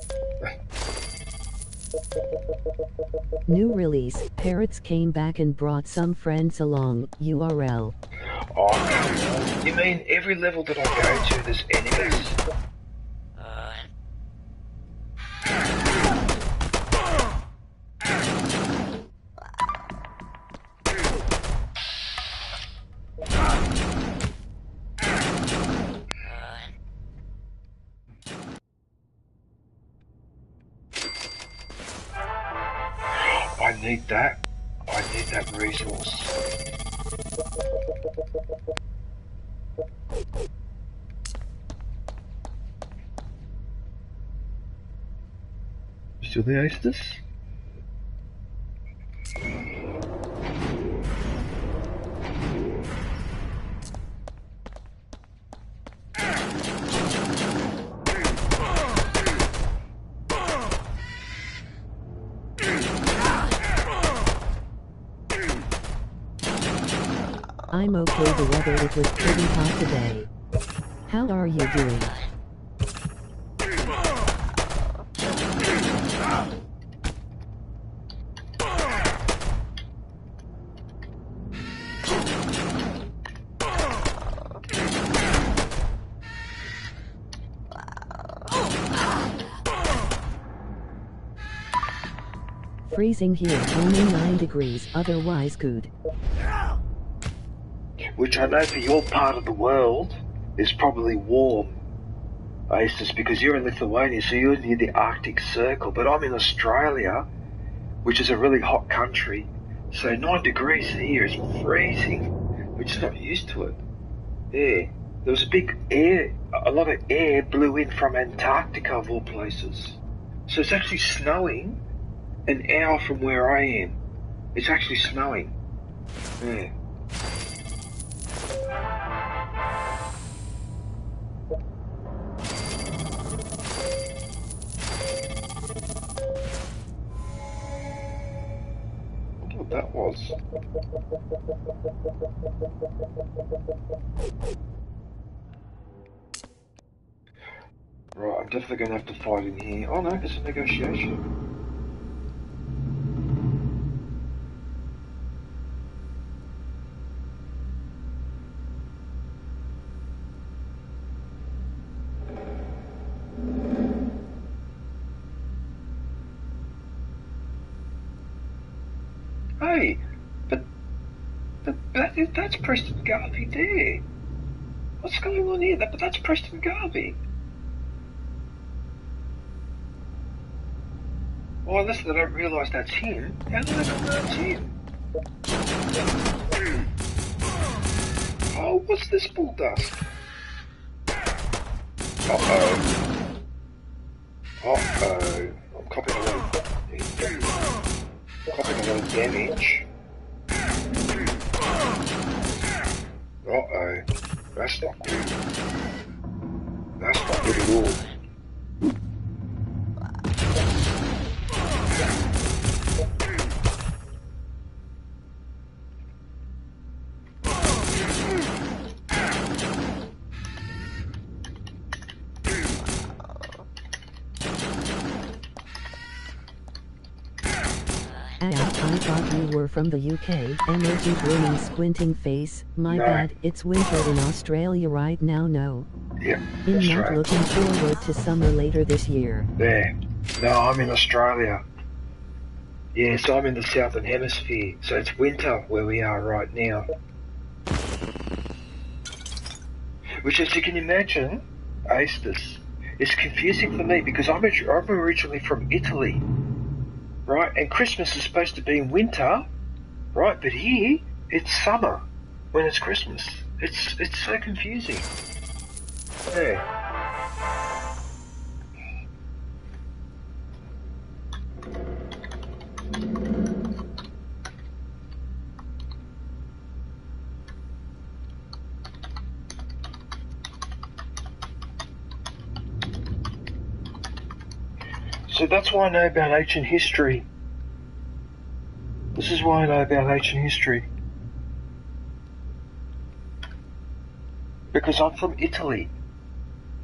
New release, Parrots came back and brought some friends along, URL. Oh, come on. You mean every level that I go to there's enemies? need that. I need that resource. Still the Aestus? I'm okay, the weather it was pretty hot today. How are you doing? Freezing here, only 9 degrees, otherwise good. Which I know for your part of the world is probably warm, Aces, because you're in Lithuania, so you're near the Arctic Circle, but I'm in Australia, which is a really hot country, so 9 degrees here is freezing. We're just not used to it. Yeah, there was a lot of air blew in from Antarctica of all places. So it's actually snowing an hour from where I am. It's actually snowing. Yeah. What that was. Right, I'm definitely going to have to fight in here. Oh no, there's a negotiation. Hey, but that's Preston Garvey there. What's going on here? But that's Preston Garvey. Well, unless they don't realise that's him, how do they know that's him? Oh, what's this bull dust? Uh-oh. Uh-oh. I'm copying a lot of damage. Uh-oh. That's not good. That's not good at all. I thought you were from the UK, emoji grinning squinting face, my bad, it's winter in Australia right now, no. Yeah, I'm that's not right. looking forward to summer later this year. There. No, I'm in Australia. Yeah, so I'm in the southern hemisphere, so it's winter where we are right now. Which, as you can imagine, Aestus, is confusing for me because I'm originally from Italy. Right, and Christmas is supposed to be in winter, right? But here, it's summer when it's Christmas. It's so confusing. Yeah. So that's why I know about ancient history. This is why I know about ancient history. Because I'm from Italy.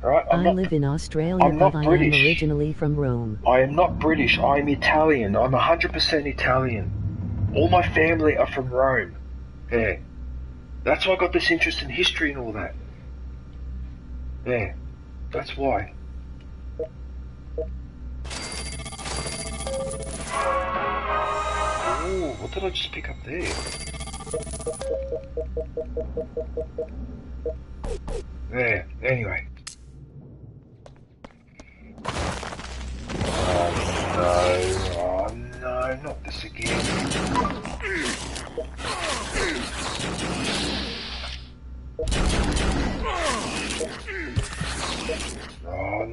Right? I live in Australia, but I am originally from Rome. I am not British. I am Italian. I'm 100% Italian. All my family are from Rome. Yeah. That's why I got this interest in history and all that. Yeah. That's why. Ooh, what did I just pick up there? There, anyway. Oh no, not this again.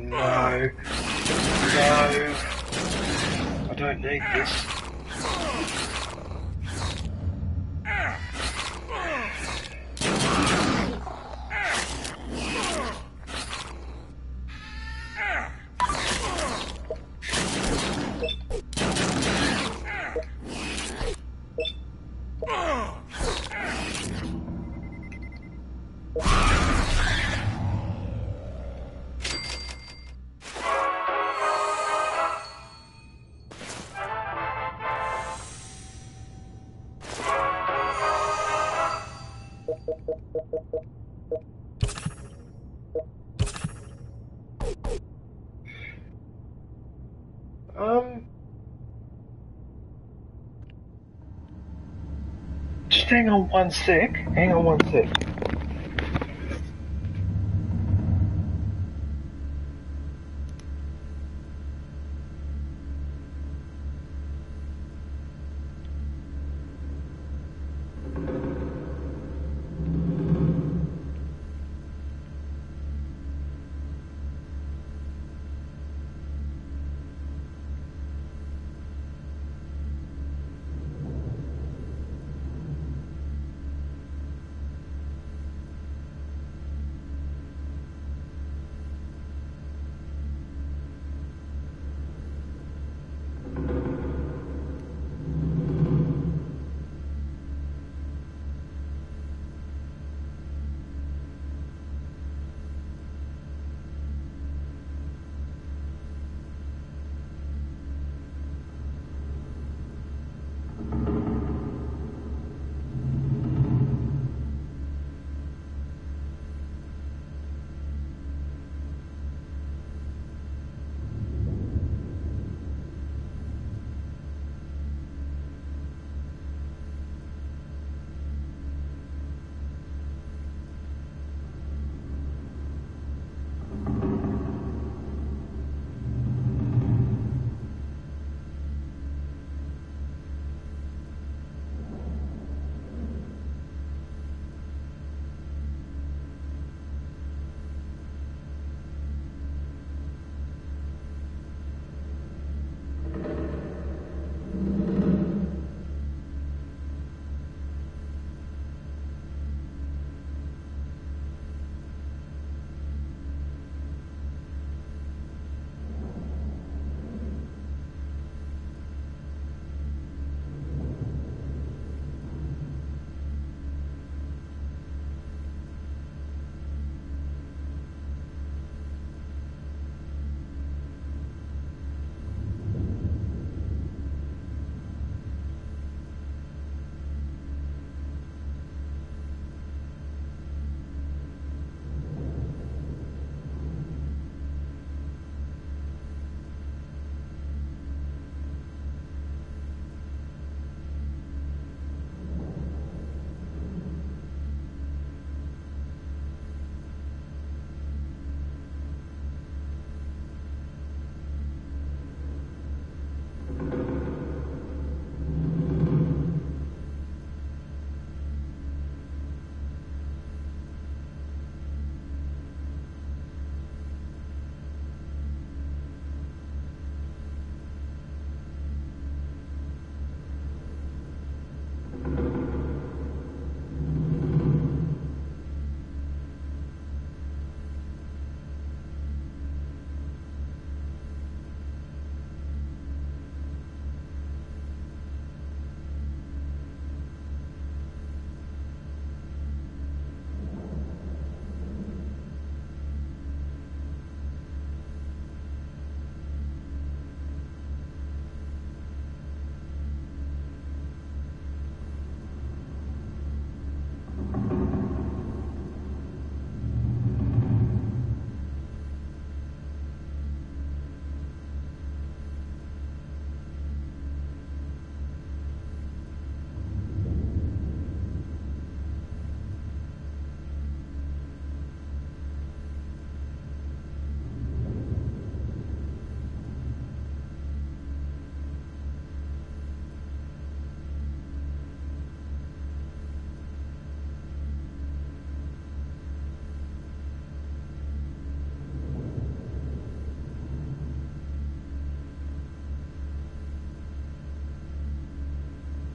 no. No. I don't need this. Just hang on one sec. Hang on one sec.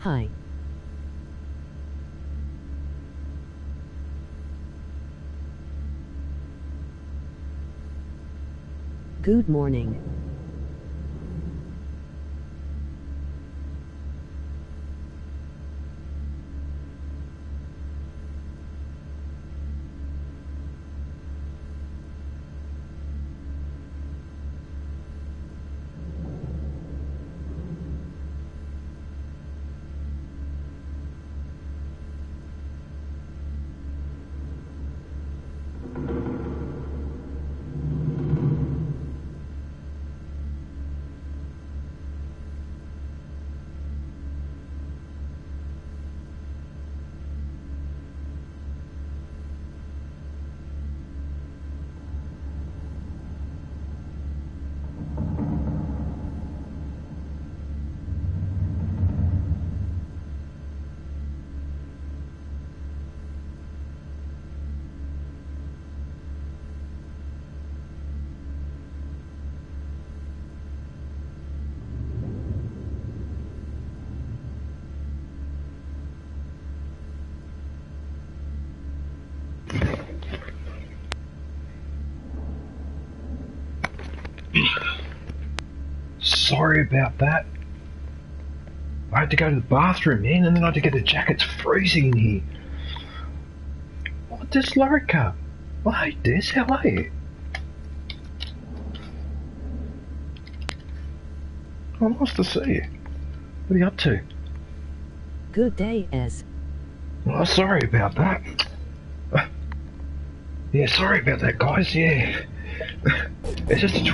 Hi. Good morning. Sorry about that. I had to go to the bathroom, man, and then I had to get a jacket. It's freezing in here. What does Lorica? Well, hey, Des, how are you? Oh, nice to see you. What are you up to? Good day, Es. Oh, sorry about that. Yeah, sorry about that, guys. Yeah, it's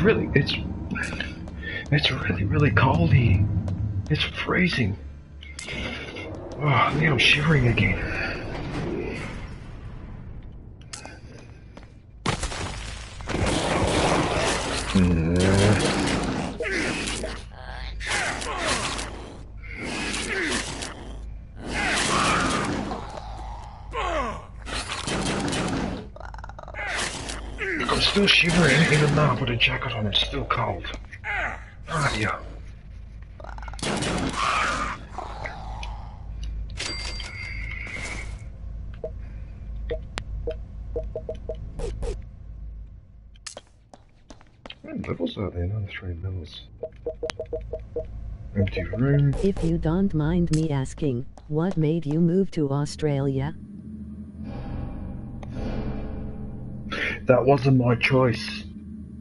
really cold here. It's freezing. Oh, now I'm shivering again. I'm still shivering, even though I put a jacket on. It's still cold. Oh dear. What levels are there? Another 3 levels. Empty room. If you don't mind me asking, what made you move to Australia? That wasn't my choice.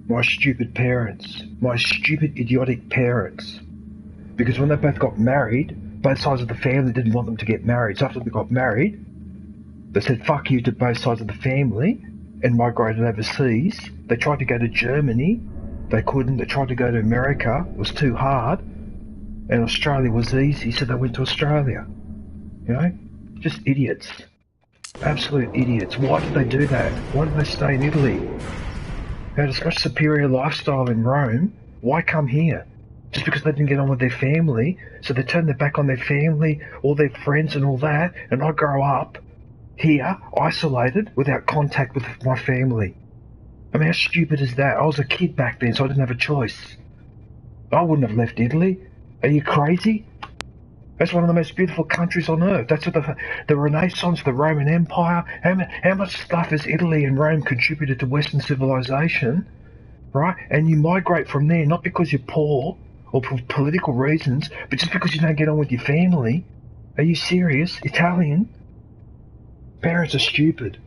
My stupid parents. My stupid, idiotic parents. Because when they both got married, both sides of the family didn't want them to get married. So after they got married, they said fuck you to both sides of the family and migrated overseas. They tried to go to Germany. They couldn't. They tried to go to America. It was too hard. And Australia was easy, so they went to Australia. You know? Just idiots. Absolute idiots. Why did they do that? Why did they stay in Italy? They had such superior lifestyle in Rome. Why come here? Just because they didn't get on with their family, so they turned their back on their family, all their friends and all that, and I grow up here, isolated, without contact with my family. I mean, how stupid is that? I was a kid back then, so I didn't have a choice. I wouldn't have left Italy. Are you crazy? That's one of the most beautiful countries on earth. That's what the Renaissance, the Roman Empire. How much stuff has Italy and Rome contributed to Western civilization, right? And you migrate from there, not because you're poor or for political reasons, but just because you don't get on with your family. Are you serious? Italian? Parents are stupid.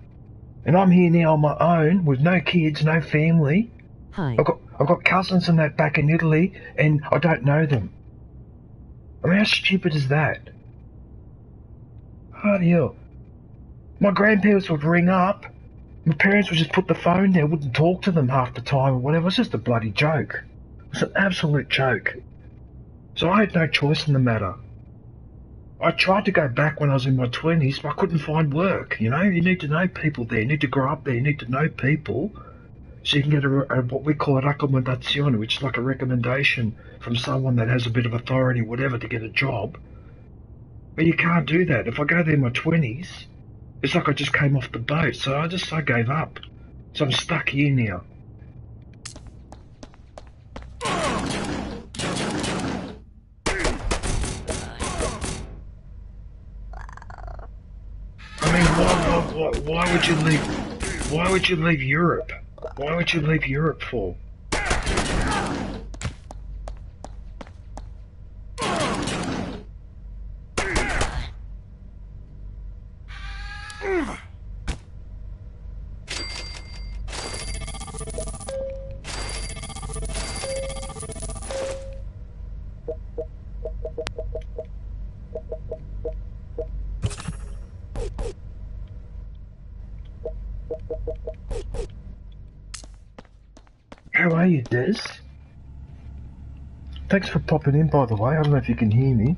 And I'm here now on my own with no kids, no family. Hi. I've got cousins and that back in Italy, and I don't know them. I mean, how stupid is that? Bloody hell. My grandparents would ring up. My parents would just put the phone down, wouldn't talk to them half the time or whatever. It was just a bloody joke. It was an absolute joke. So I had no choice in the matter. I tried to go back when I was in my 20s, but I couldn't find work, you know? You need to know people there. You need to grow up there. You need to know people so you can get what we call a raccomandazione, which is like a recommendation from someone that has a bit of authority, whatever, to get a job. But you can't do that. If I go there in my 20s, it's like I just came off the boat, so I gave up. So I'm stuck here now. Why would you leave? Why would you leave Europe? Why would you leave Europe for? How are you, Des? Thanks for popping in, by the way. I don't know if you can hear me.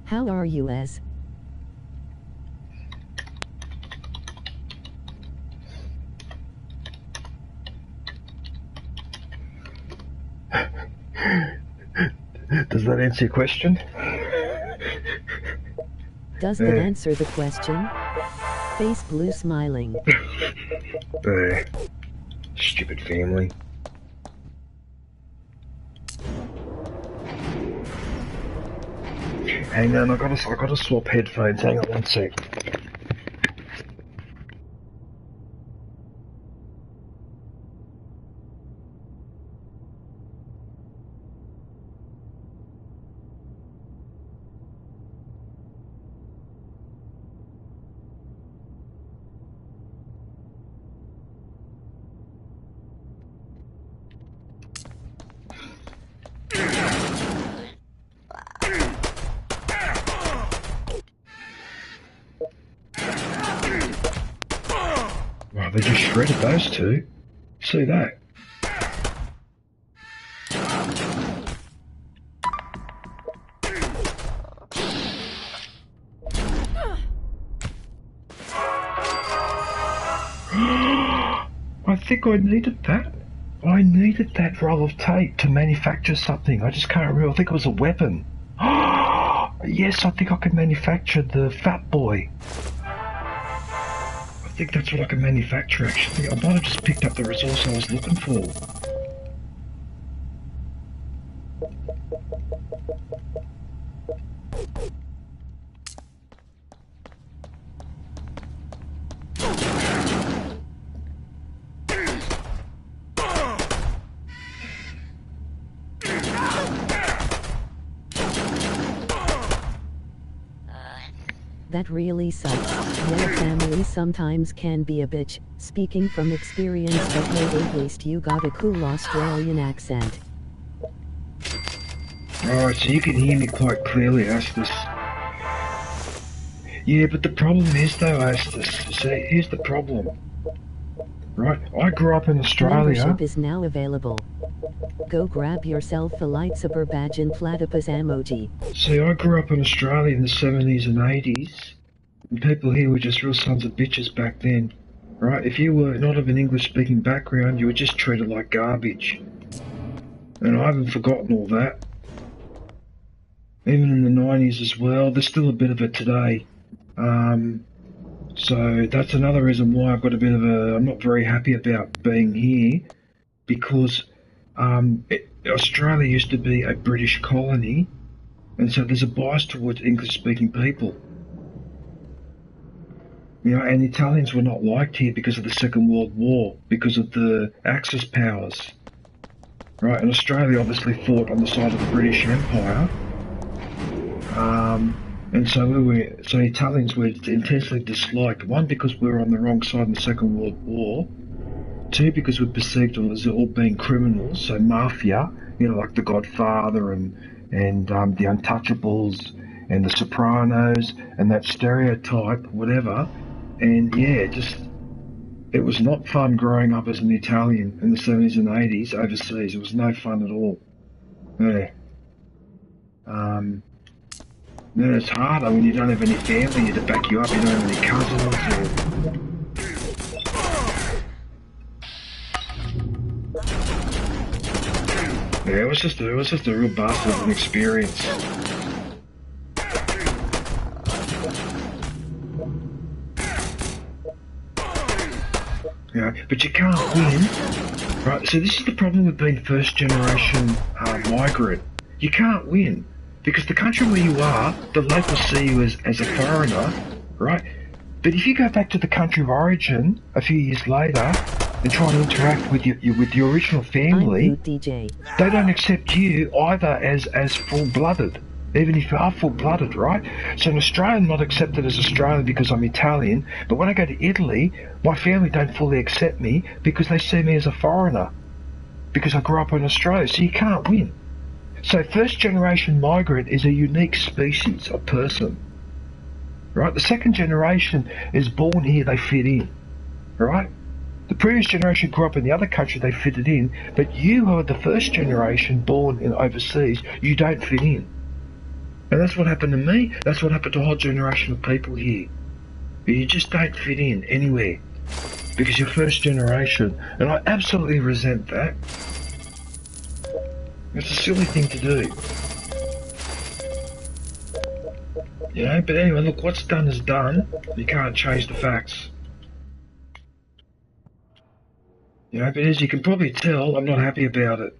How are you, Ez? Does that answer your question? Does that answer the question? Face blue smiling. Stupid family. Hang on, I gotta swap headphones. Hang on one sec. Wow, they just shredded those two. See that? I think I needed that. I needed that roll of tape to manufacture something. I just can't remember. I think it was a weapon. Yes, I think I can manufacture the Fat Boy. I think that's what I can manufacture, actually. I might have just picked up the resource I was looking for. That really sucks. Your family sometimes can be a bitch. Speaking from experience, but hey, at least you got a cool Australian accent. Alright, so you can hear me quite clearly, Astus. Yeah, but the problem is though, Astus, see, here's the problem. Right, I grew up in Australia. Membership is now available. Go grab yourself a lightsaber badge and platypus emoji. See, I grew up in Australia in the 70s and 80s, and people here were just real sons of bitches back then. Right, if you were not of an English-speaking background, you were just treated like garbage. And I haven't forgotten all that. Even in the 90s as well, there's still a bit of it today. So that's another reason why I've got a bit of I'm not very happy about being here, because Australia used to be a British colony, and so there's a bias towards English-speaking people. You know, and Italians were not liked here because of the Second World War, because of the Axis powers. Right, and Australia obviously fought on the side of the British Empire. And so Italians were intensely disliked. One, because we were on the wrong side in the Second World War. Two, because we're perceived as all being criminals, so mafia, you know, like The Godfather and The Untouchables and The Sopranos and that stereotype, whatever. And yeah, it was not fun growing up as an Italian in the 70s and 80s overseas. It was no fun at all. Yeah. Then it's harder when you don't have any family to back you up, you don't have any cousins Yeah, it was just a real bastard of an experience. Yeah, but you can't win. Right, so this is the problem with being first generation migrant. You can't win. Because the country where you are, the locals see you as a foreigner, right? But if you go back to the country of origin a few years later and try and interact with your original family, DJ. They don't accept you either as full-blooded, even if you are full-blooded, right? So an Australian not accepted as Australian because I'm Italian, but when I go to Italy, my family don't fully accept me because they see me as a foreigner, because I grew up in Australia, so you can't win. So first-generation migrant is a unique species of person, right? The second generation is born here, they fit in, right? The previous generation grew up in the other country, they fitted in, but you who are the first generation born in overseas, you don't fit in. And that's what happened to me, that's what happened to a whole generation of people here. You just don't fit in anywhere, because you're first generation, and I absolutely resent that. It's a silly thing to do. You know, but anyway, look, what's done is done. You can't change the facts. You know, but as you can probably tell, I'm not happy about it.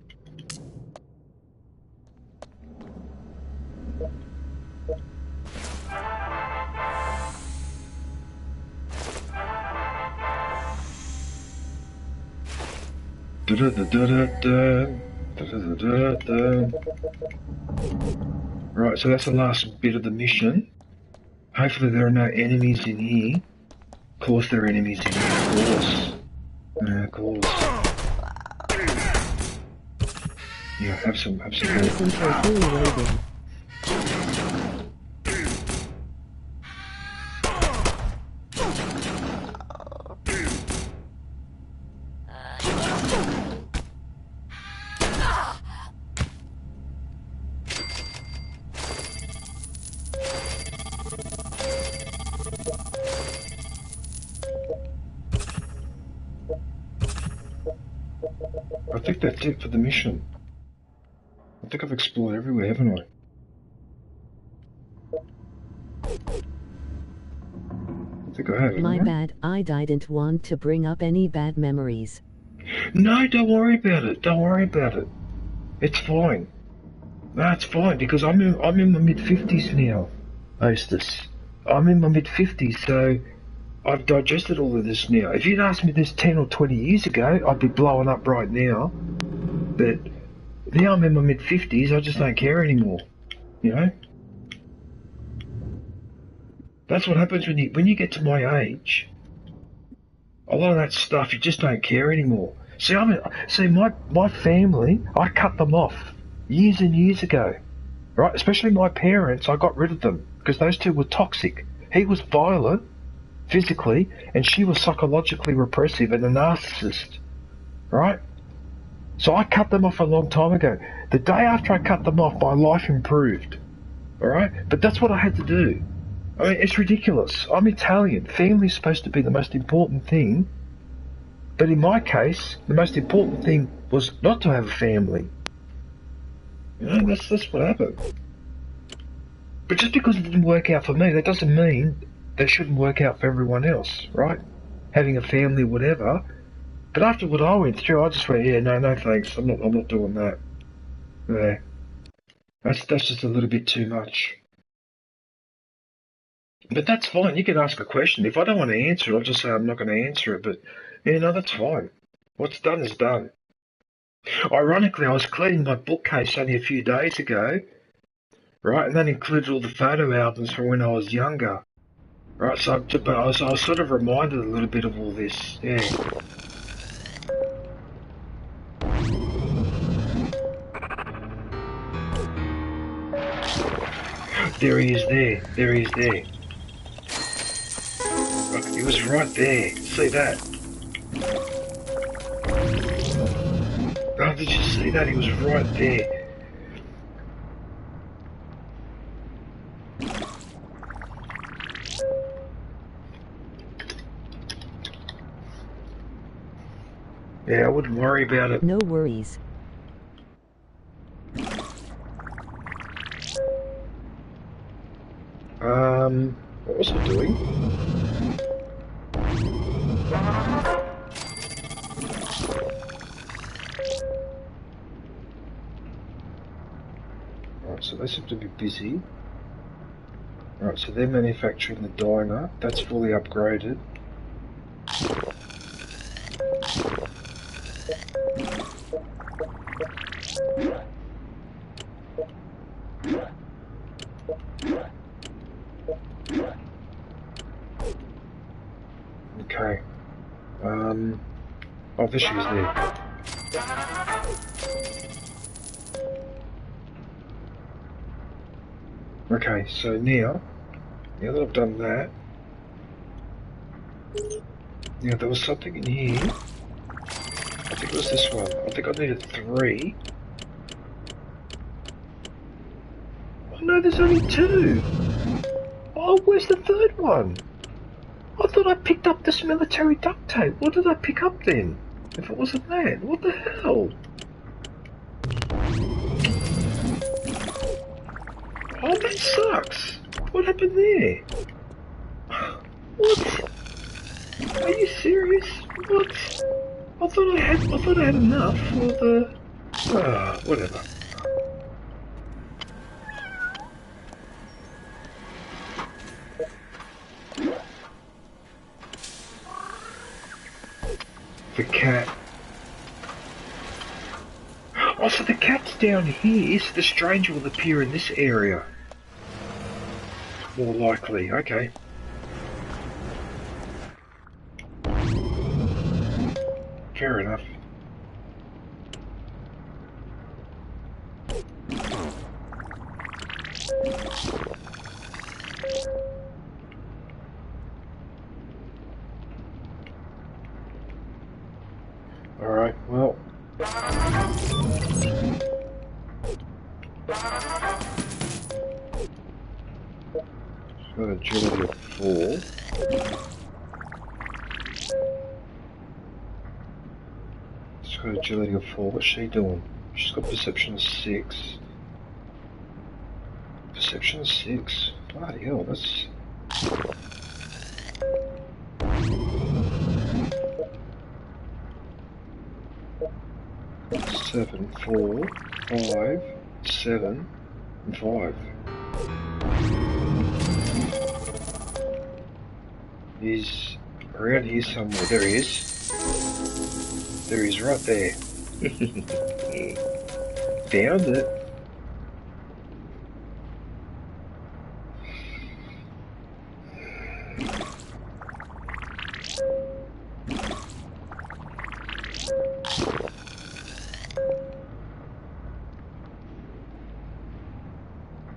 Right, so that's the last bit of the mission. Hopefully there are no enemies in here. Of course there are enemies in here, of course. Of course. Yeah, have some Listen for Huey waiting. I think that's it for the mission. I think I've explored everywhere, haven't I? I think I have. My bad, I didn't want to bring up any bad memories. No, don't worry about it. Don't worry about it. It's fine. No, it's fine because I'm in my mid-50s now, Hostess. I'm in my mid-50s, so I've digested all of this now. If you'd asked me this 10 or 20 years ago, I'd be blowing up right now. But now I'm in my mid-50s, I just don't care anymore. You know? That's what happens when you get to my age. A lot of that stuff, you just don't care anymore. See, my family, I cut them off years and years ago. Right? Especially my parents, I got rid of them because those two were toxic. He was violent physically, and she was psychologically repressive and a narcissist. Right? So I cut them off a long time ago. The day after I cut them off, my life improved. Alright? But that's what I had to do. I mean, it's ridiculous. I'm Italian. Family's supposed to be the most important thing. But in my case, the most important thing was not to have a family. You know, that's what happened. But just because it didn't work out for me, that doesn't mean that shouldn't work out for everyone else, right? Having a family, whatever. But after what I went through, I just went, yeah, no thanks. I'm not doing that. Yeah. That's just a little bit too much. But that's fine. You can ask a question. If I don't want to answer it, I'll just say I'm not going to answer it. But, yeah, no, that's fine. What's done is done. Ironically, I was cleaning my bookcase only a few days ago, right? And that included all the photo albums from when I was younger. Right, so I was sort of reminded a little bit of all this. Yeah. There he is there. There he is there. He was right there. See that? Oh, did you see that? He was right there. Yeah, I wouldn't worry about it. No worries. What was I doing? so they seem to be busy. Alright, so they're manufacturing the diner. That's fully upgraded. Okay. Oh, there she is there. Okay, so now that I've done that, now there was something in here. I think it was this one. I think I needed 3. Oh no, there's only 2! Oh, where's the 3rd one? I thought I picked up this military duct tape. What did I pick up then? If it wasn't that, what the hell? Oh, that sucks. What happened there? What? Are you serious? What? I thought I had enough for the. Whatever. The cat. Oh, so the cat's down here, so the stranger will appear in this area. More likely, okay. Fair enough. Alright, well. Got agility of 4. She's got agility of 4. What's she doing? She's got perception of 6. Perception of 6? Bloody hell, that's... Seven, 4, 5, 7, and 5. He's around here somewhere. There he is. There he is, right there. Found it.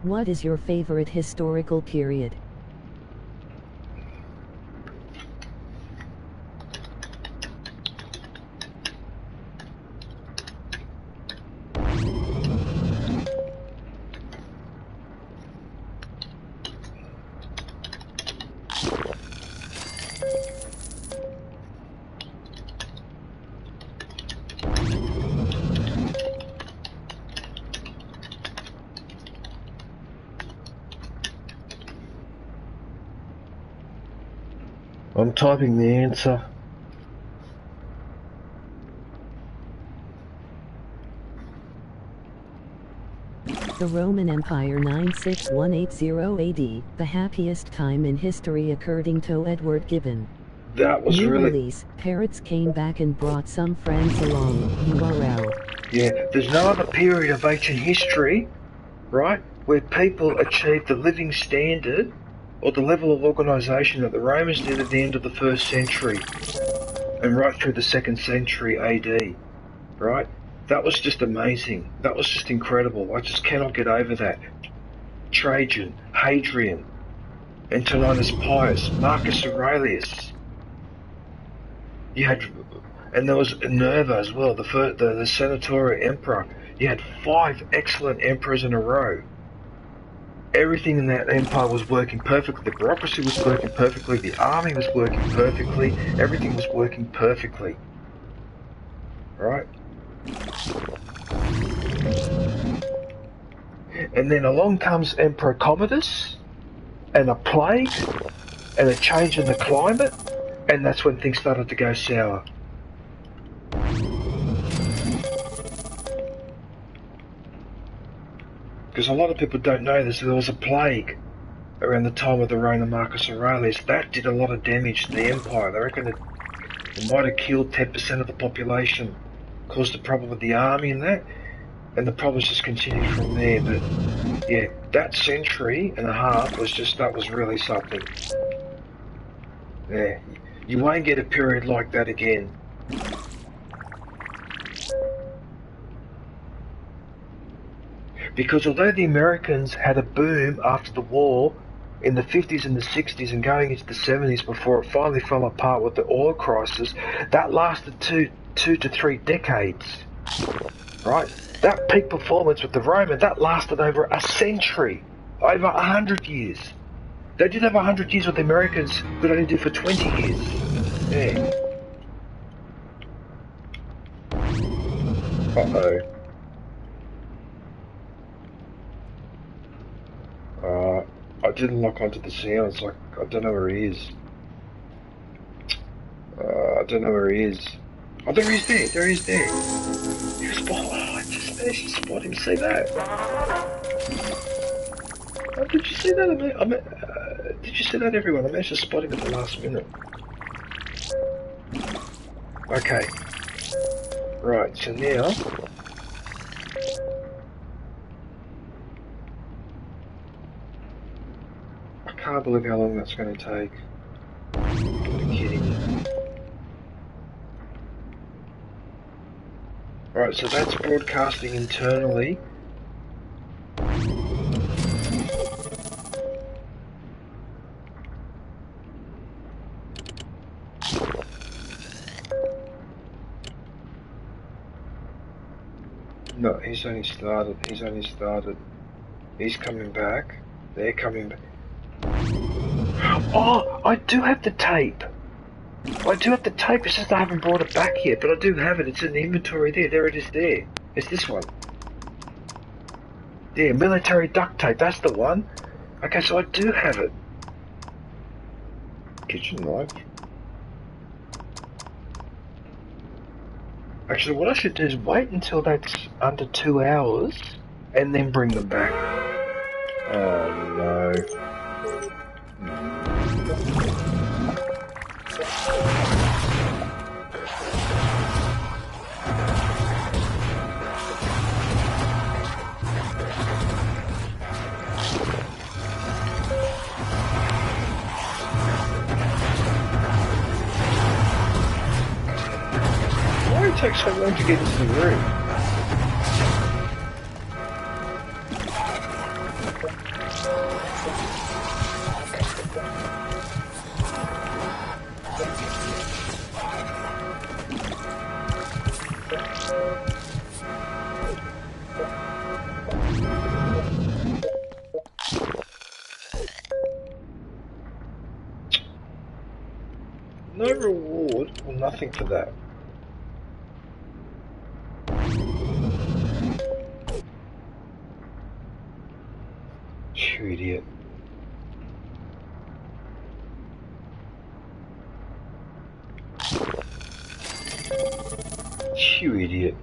What is your favorite historical period? I'm typing the answer. The Roman Empire 96180 AD, the happiest time in history according to Edward Gibbon. That was New really... release, parrots came back and brought some friends along, URL. Yeah, there's no other period of ancient history, right, where people achieved the living standard or the level of organisation that the Romans did at the end of the 1st century and right through the 2nd century AD, right? That was just amazing. That was just incredible. I just cannot get over that. Trajan, Hadrian, Antoninus Pius, Marcus Aurelius. You had, and there was Nerva as well, the senatorial emperor. You had 5 excellent emperors in a row. Everything in that empire was working perfectly. The bureaucracy was working perfectly. The army was working perfectly. Everything was working perfectly. Right? And then along comes Emperor Commodus, and a plague, and a change in the climate, and that's when things started to go sour. Because because a lot of people don't know this, there was a plague around the time of the reign of Marcus Aurelius. That did a lot of damage to the empire. They reckon it might have killed 10% of the population, caused a problem with the army and that, and the problems just continued from there. But yeah, that century and a half was that was really something. Yeah, you won't get a period like that again. Because although the Americans had a boom after the war in the 50s and the 60s and going into the 70s before it finally fell apart with the oil crisis, that lasted two to 3 decades, right? That peak performance with the Roman, that lasted over a century, over 100 years. They did have 100 years with the Americans, but only did for 20 years. Yeah. Uh-oh. I didn't lock onto the sounds, like, I don't know where he is. I don't know where he is. Oh, there he is there, there he is there. He was behind, I just managed to spot him, see that? Oh, did you see that? Did you see that, everyone? I managed to spot him at the last minute. Okay. Right, so now... I can't believe how long that's going to take. You're kidding me. Alright, so that's broadcasting internally. No, he's only started. He's coming back. They're coming back. Oh, I do have the tape. It's just I haven't brought it back yet, but I do have it. It's in the inventory there. There it is there. It's this one. Yeah, military duct tape. That's the one. Okay, so I do have it. Kitchen knife. Actually, what I should do is wait until that's under 2 hours and then bring them back. Oh no. Why did it take so long to get into the room? No reward or nothing for that. You idiot. You idiot.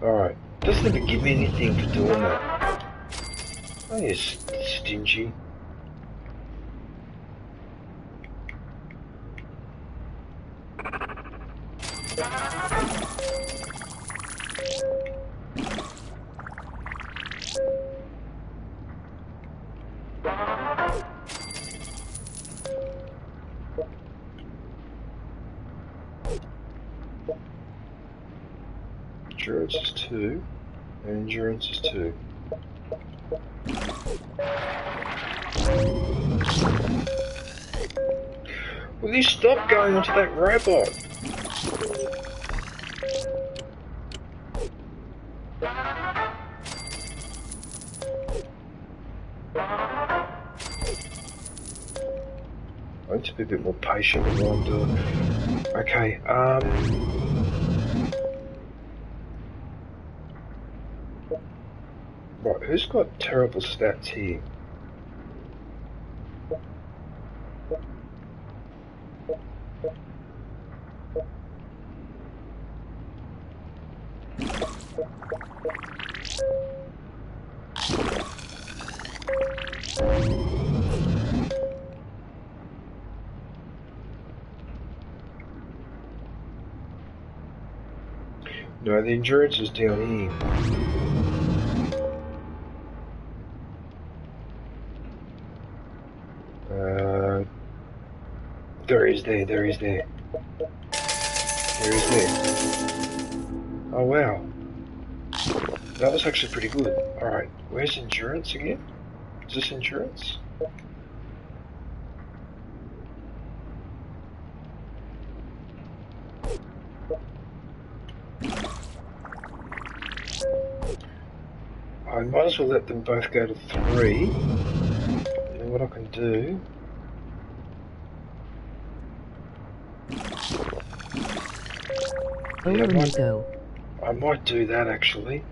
Alright. Doesn't even give me anything for doing that. Oh, you're stingy. Endurance is 2, and endurance is 2. Will you stop going onto that robot? I need to be a bit more patient with what I'm doing. Okay, right, who's got terrible stats here? No, the endurance is down here. There is there. There is there. Oh wow. That was actually pretty good. Alright, where's endurance again? Is this endurance? I might as well let them both go to 3. And then what I can do... I might do that actually.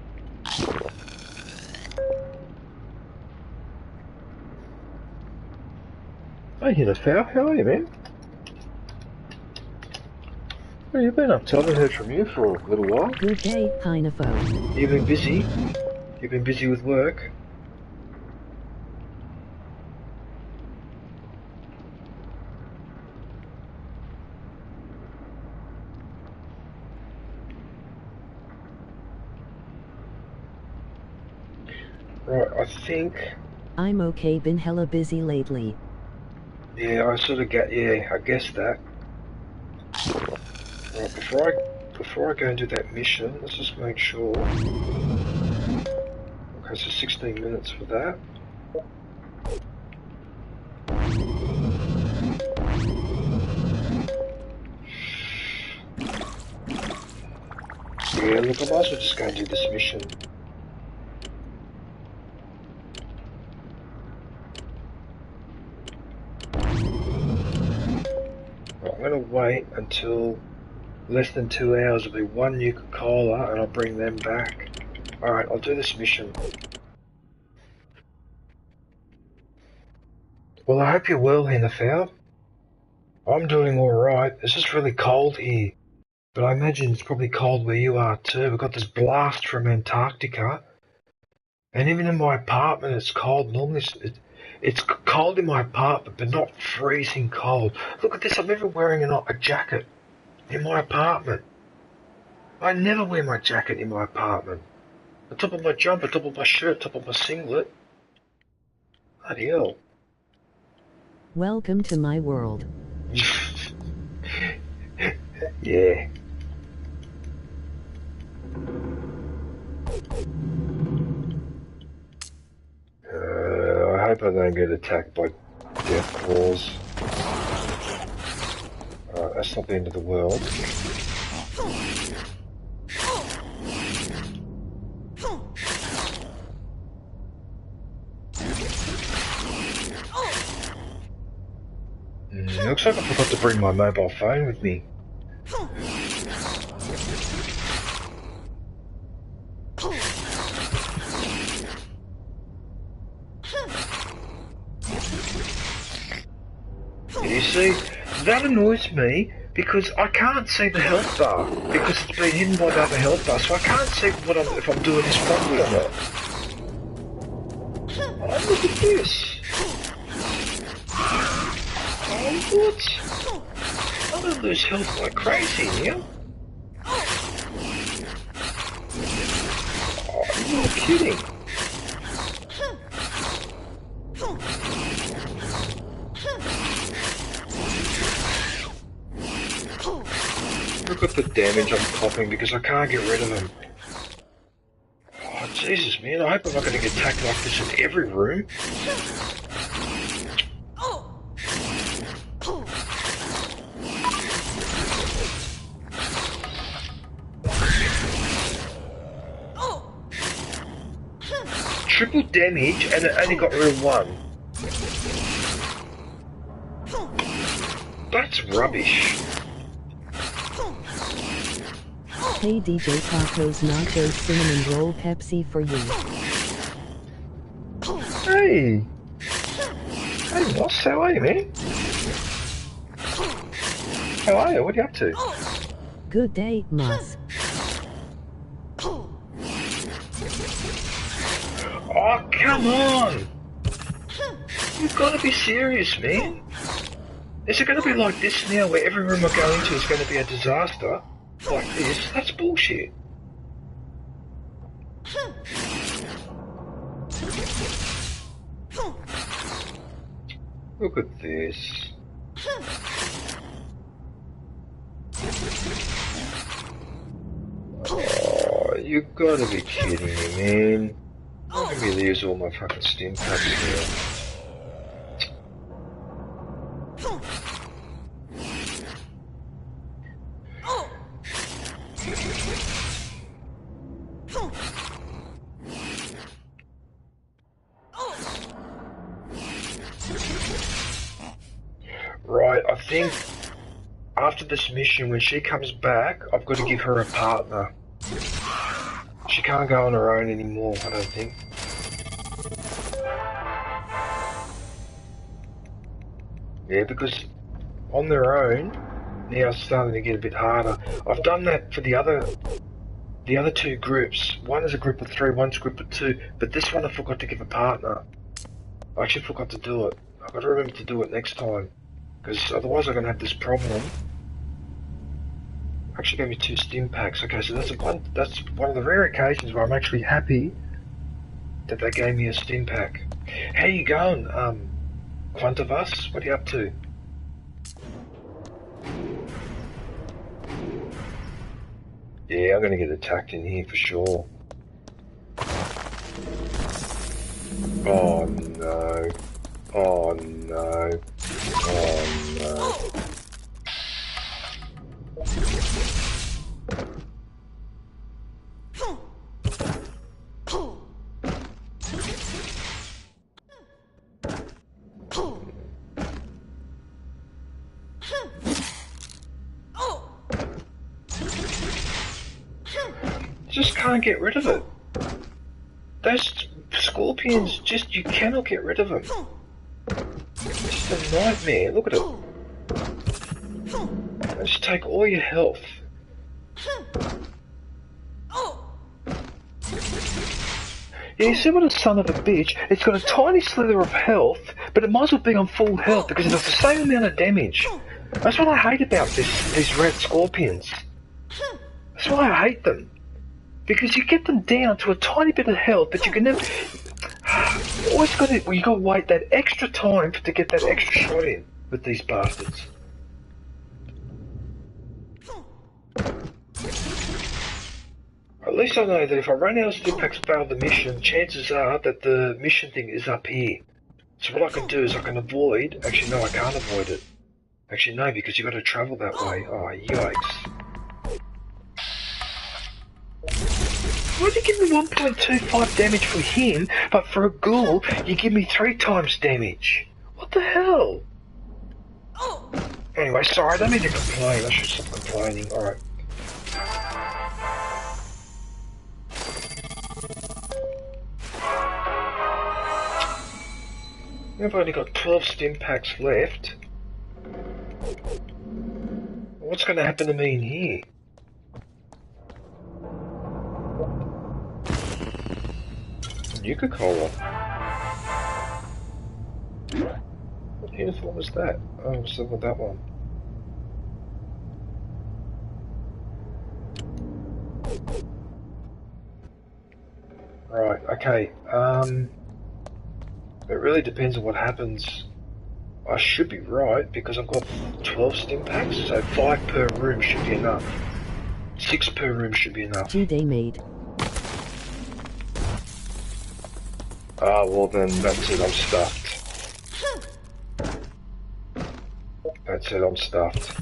Hey Hinafau, how are you, man? What have you been up to? I haven't heard from you for a little while. Good day, Hinafau. You've been busy? You've been busy with work? Right, I think... I'm okay, been hella busy lately. Yeah, I sort of get, yeah, I guess that. Right, before I go and do that mission, let's just make sure. Okay, so 16 minutes for that. Yeah, look, I might as well just go and do this mission. I'm going to wait until less than 2 hours. It'll be 1 Nuka-Cola and I'll bring them back. Alright, I'll do this mission. Well, I hope you're well, Hinafau. I'm doing alright. It's just really cold here. But I imagine it's probably cold where you are too. We've got this blast from Antarctica. And even in my apartment it's cold. Normally it's cold in my apartment, but not freezing cold. Look at this, I'm even wearing a jacket in my apartment. I never wear my jacket in my apartment. On top of my jumper, top of my shirt, top of my singlet. Bloody hell. Welcome to my world. Yeah. I hope I don't get attacked by death claws. That's not the end of the world. Looks like I forgot to bring my mobile phone with me. You see, that annoys me because I can't see the health bar because it's been hidden by the other health bar, so I can't see if I'm doing this properly or not. Oh, look at this. Oh, what? I'm gonna lose health like crazy here. Oh, you're not kidding. Look at the damage I'm popping because I can't get rid of them. Oh, Jesus, man, I hope I'm not going to get attacked like this in every room. Triple damage and it only got rid of 1. That's rubbish. Hey DJ Tacos Nachos Cinnamon Roll Pepsi for you. Hey! Hey Moss, how are you, man? How are you? What are you up to? Good day, Moss. Oh, come on! You've got to be serious, man. Is it going to be like this now, where every room I go into is going to be a disaster? Like this? That's bullshit. Look at this. Oh, you gotta be kidding me, man. I'm gonna be lose all my fucking stim packs here. Right, I think after this mission, when she comes back, I've got to give her a partner. She can't go on her own anymore, I don't think. Yeah, because on their own, now it's starting to get a bit harder. I've done that for the other two groups. One is a group of 3, one's a group of 2, but this one I forgot to give a partner. I actually forgot to do it. I've got to remember to do it next time, because otherwise I'm going to have this problem. Actually gave me 2 stim packs. Okay, so that's one of the rare occasions where I'm actually happy that they gave me a stim pack. How you going, Quantivus? What are you up to? Yeah, I'm gonna get attacked in here for sure. Oh no. Oh no. Oh no. Just can't get rid of it. Those scorpions, just, you cannot get rid of them. It's just a nightmare. Look at it. They just take all your health. Yeah, you see what a son of a bitch? It's got a tiny slither of health, but it might as well be on full health because it does the same amount of damage. That's what I hate about these red scorpions. That's why I hate them. Because you get them down to a tiny bit of health, but you can never... you got to wait that extra time to get that extra shot in with these bastards. At least I know that if I run out of stim packs and fail the mission, chances are that the mission thing is up here. So what I can do is I can avoid... Actually, no, I can't avoid it. Actually, no, because you've got to travel that way. Oh, yikes. Why do you give me 1.25 damage for him, but for a ghoul, you give me 3 times damage? What the hell? Anyway, sorry, I don't mean to complain. I should stop complaining. Alright. I've only got 12 stim packs left. What's going to happen to me in here? Nuka-Cola. What uniform was that? Oh, I'm still with that one. Right, okay. It really depends on what happens. I should be right because I've got 12 stim packs, so 5 per room should be enough. 6 per room should be enough. Day made. Ah, well then, that's it, I'm stuffed. That's it, I'm stuffed.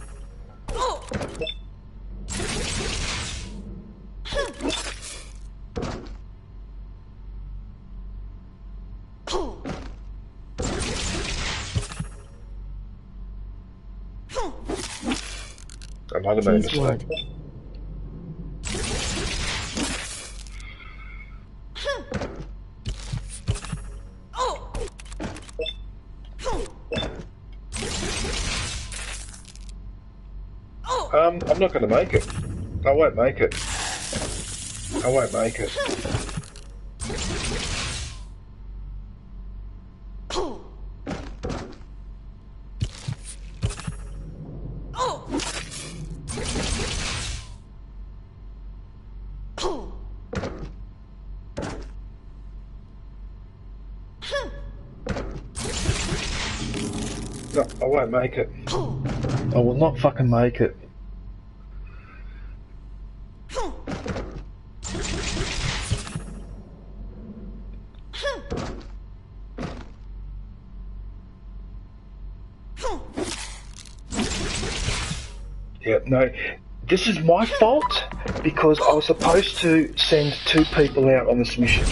I might have made a mistake. I'm not going to make it. I won't make it. I won't make it. No, I won't make it. I will not fucking make it. Yeah, no, this is my fault because I was supposed to send 2 people out on this mission.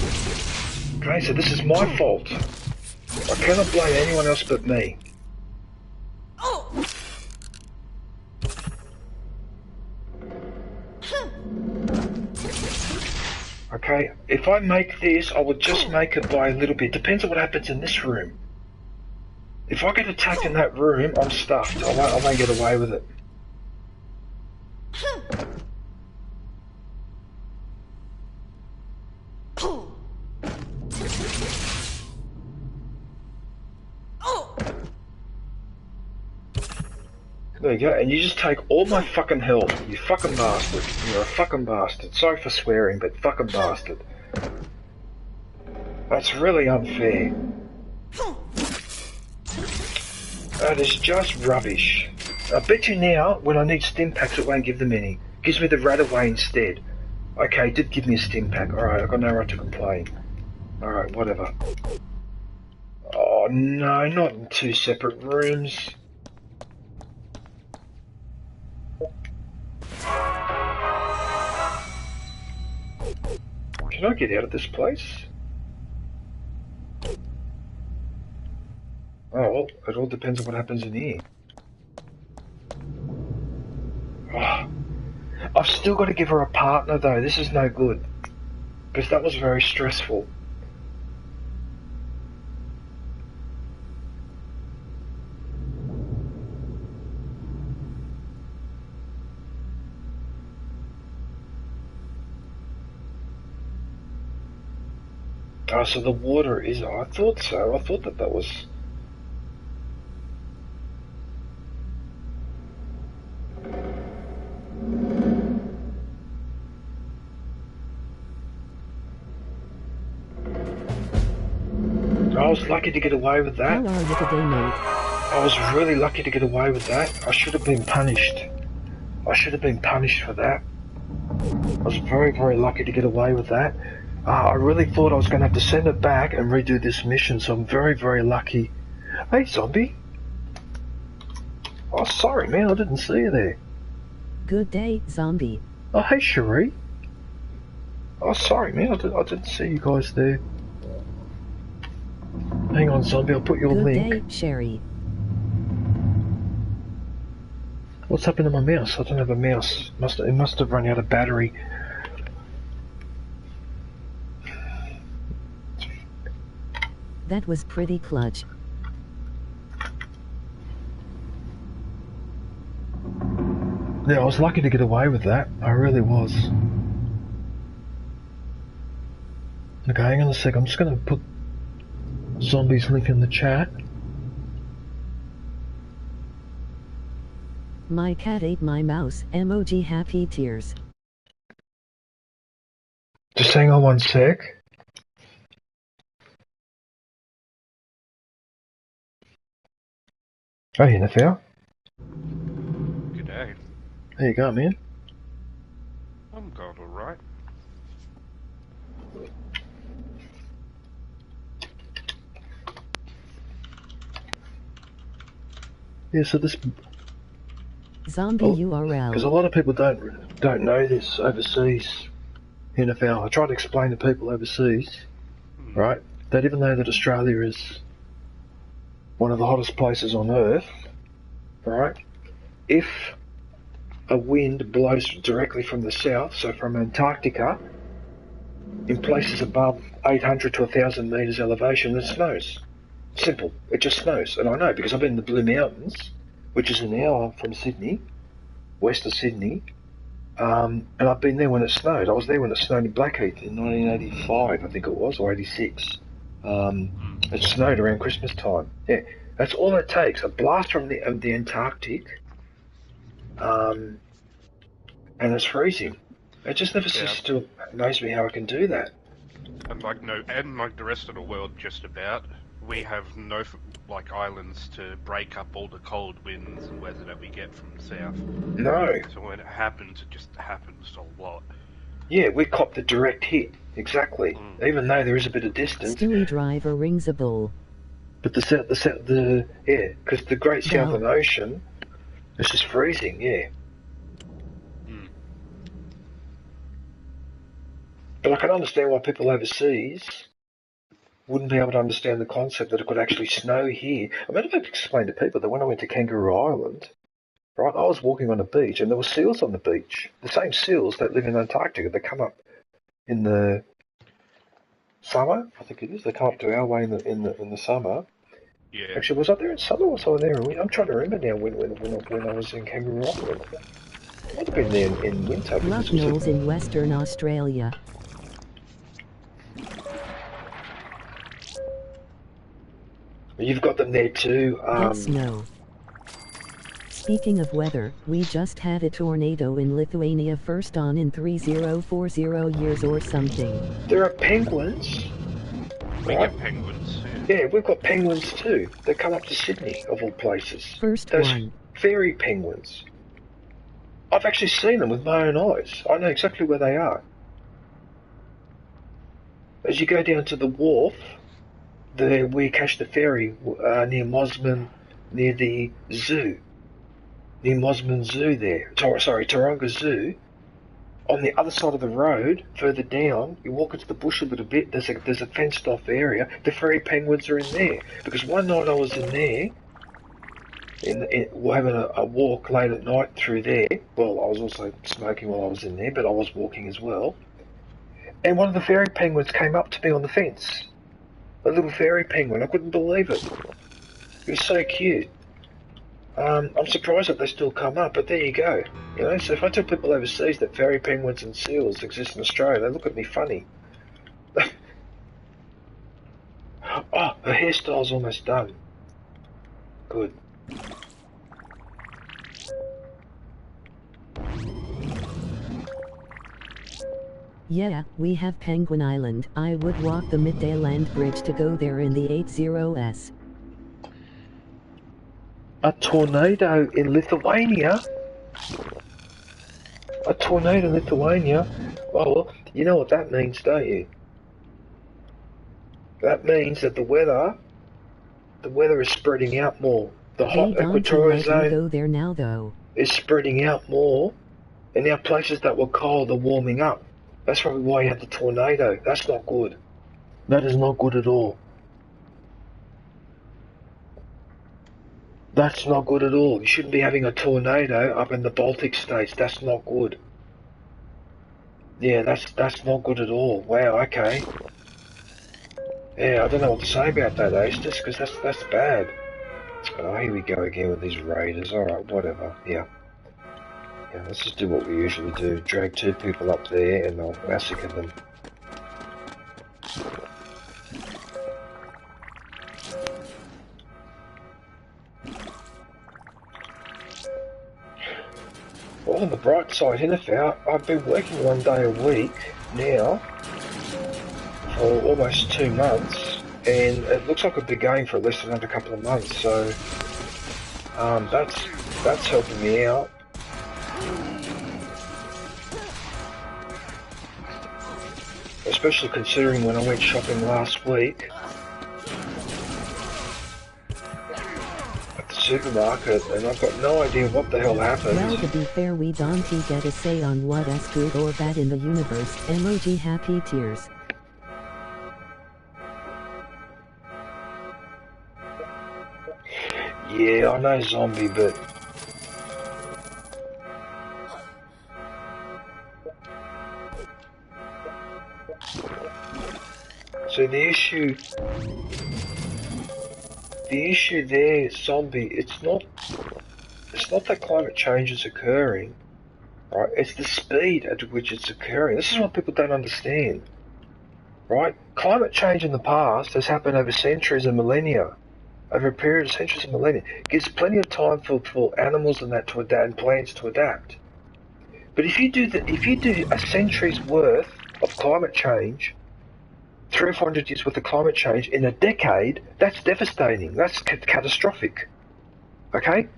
Okay, so this is my fault. I cannot blame anyone else but me. Okay, if I make this, I will just make it by a little bit. Depends on what happens in this room. If I get attacked in that room, I'm stuffed. I won't get away with it. There you go, and you just take all my fucking health, you fucking bastard. You're a fucking bastard. Sorry for swearing, but fucking bastard. That's really unfair. That is just rubbish. I bet you now, when I need stim packs, it won't give them any. It gives me the Radaway instead. Okay, it did give me a stim pack. Alright, I've got no right to complain. Alright, whatever. Oh no, not in 2 separate rooms. Can I get out of this place? Oh, well, it all depends on what happens in here. Oh, I've still got to give her a partner though, this is no good. Because that was very stressful. Oh, so the water is... I thought so. I thought that was... I was lucky to get away with that. How are you today, mate? I was really lucky to get away with that. I should have been punished. I should have been punished for that. I was very, very lucky to get away with that. I really thought I was going to have to send it back and redo this mission, so I'm very, very lucky. Hey, zombie. Oh, sorry, man, I didn't see you there. Good day, zombie. Oh, hey, Cherie. Oh, sorry, man, I didn't see you guys there. Hang on, zombie, I'll put your Good link. day, Sherry. What's happened to my mouse? I don't have a mouse. It must have run out of battery. That was pretty clutch. Yeah, I was lucky to get away with that. I really was. Okay, hang on a sec. I'm just going to put Zombie's link in the chat. My cat ate my mouse. Emoji happy tears. Just hang on one sec. Hey, NFL. G'day. How you going, man? I'm going alright. Yeah, so this... Zombie URL. Because a lot of people don't know this overseas. NFL. I try to explain to people overseas, right, that even though that Australia is one of the hottest places on Earth, right, if a wind blows directly from the south, so from Antarctica, in places above 800 to 1,000 metres elevation, it snows. Simple. It just snows. And I know because I've been in the Blue Mountains, which is an hour from Sydney, west of Sydney, and I've been there when it snowed. I was there when it snowed in Blackheath in 1985, I think it was, or 86. It snowed around Christmas time. Yeah, that's all it takes. A blast from the Antarctic, and it's freezing. It just never ceases to amaze me how I can do that. And like the rest of the world, just about we have no like islands to break up all the cold winds and weather that we get from the south. No. So when it happens, it just happens a lot. Yeah, we copped the direct hit. Exactly. Even though there is a bit of distance. Stewie Driver rings a bell. But yeah, because the Great Southern Ocean is just freezing, yeah. But I can understand why people overseas wouldn't be able to understand the concept that it could actually snow here. I mean, I've explained to people that when I went to Kangaroo Island, right, I was walking on a beach and there were seals on the beach. The same seals that live in Antarctica. They come up in the summer, I think it is. They come up to our way in the summer. Yeah. Actually, was I there in summer or was I there in winter? I'm trying to remember now when I was in Kangaroo Island. I might have been there in winter. Bluff Knolls in Western Australia. You've got them there too. Get snow. Speaking of weather, we just had a tornado in Lithuania, first on in 3040 years or something. There are penguins. We get penguins. Yeah, we've got penguins too. They come up to Sydney, of all places. Those fairy penguins. I've actually seen them with my own eyes. I know exactly where they are. As you go down to the wharf, where you catch the ferry near Mosman, near the zoo. Near Mosman Zoo there. Sorry, Taronga Zoo. On the other side of the road, further down, you walk into the bush a little bit, there's a fenced off area. The fairy penguins are in there. Because one night I was in there, we're having a walk late at night through there. Well, I was also smoking while I was in there, but I was walking as well. And one of the fairy penguins came up to me on the fence. A little fairy penguin. I couldn't believe it. It was so cute. I'm surprised that they still come up, but there you go. You know, so if I tell people overseas that fairy penguins and seals exist in Australia, they look at me funny. Oh, her hairstyle's almost done. Good. Yeah, we have Penguin Island. I would walk the Midday Land Bridge to go there in the 80s. A tornado in Lithuania? A tornado in Lithuania? Oh, well, you know what that means, don't you? That means that the weather is spreading out more. The hot equatorial zone go there now, though. Is spreading out more, and now places that were cold are warming up. That's probably why you had the tornado. That's not good. That is not good at all. That's not good at all. You shouldn't be having a tornado up in the Baltic states. That's not good. Yeah, that's not good at all. Wow, okay. Yeah, I don't know what to say about that, Aces, because that's bad. Oh, here we go again with these raiders. Alright, whatever. Yeah. Yeah, let's just do what we usually do. Drag two people up there and I'll massacre them. Well, on the bright side, Hinafau, I've been working 1 day a week now for almost 2 months, and it looks like I'll be going for at least another couple of months, so that's helping me out. Especially considering when I went shopping last week at the supermarket and I've got no idea what the hell happened. Well, to be fair, we don't get a say on what is good or bad in the universe. Emoji happy tears. Yeah, I know, Zombie, but so the issue there, Zombie, it's not that climate change is occurring, right? It's the speed at which it's occurring. This is what people don't understand, right? Climate change in the past has happened over centuries and millennia, over a period of centuries and millennia. It gives plenty of time for animals and that to adapt, and plants to adapt. But if you do a century's worth of climate change 300 or 400 years worth of climate change in a decade, that's devastating. That's catastrophic. Okay?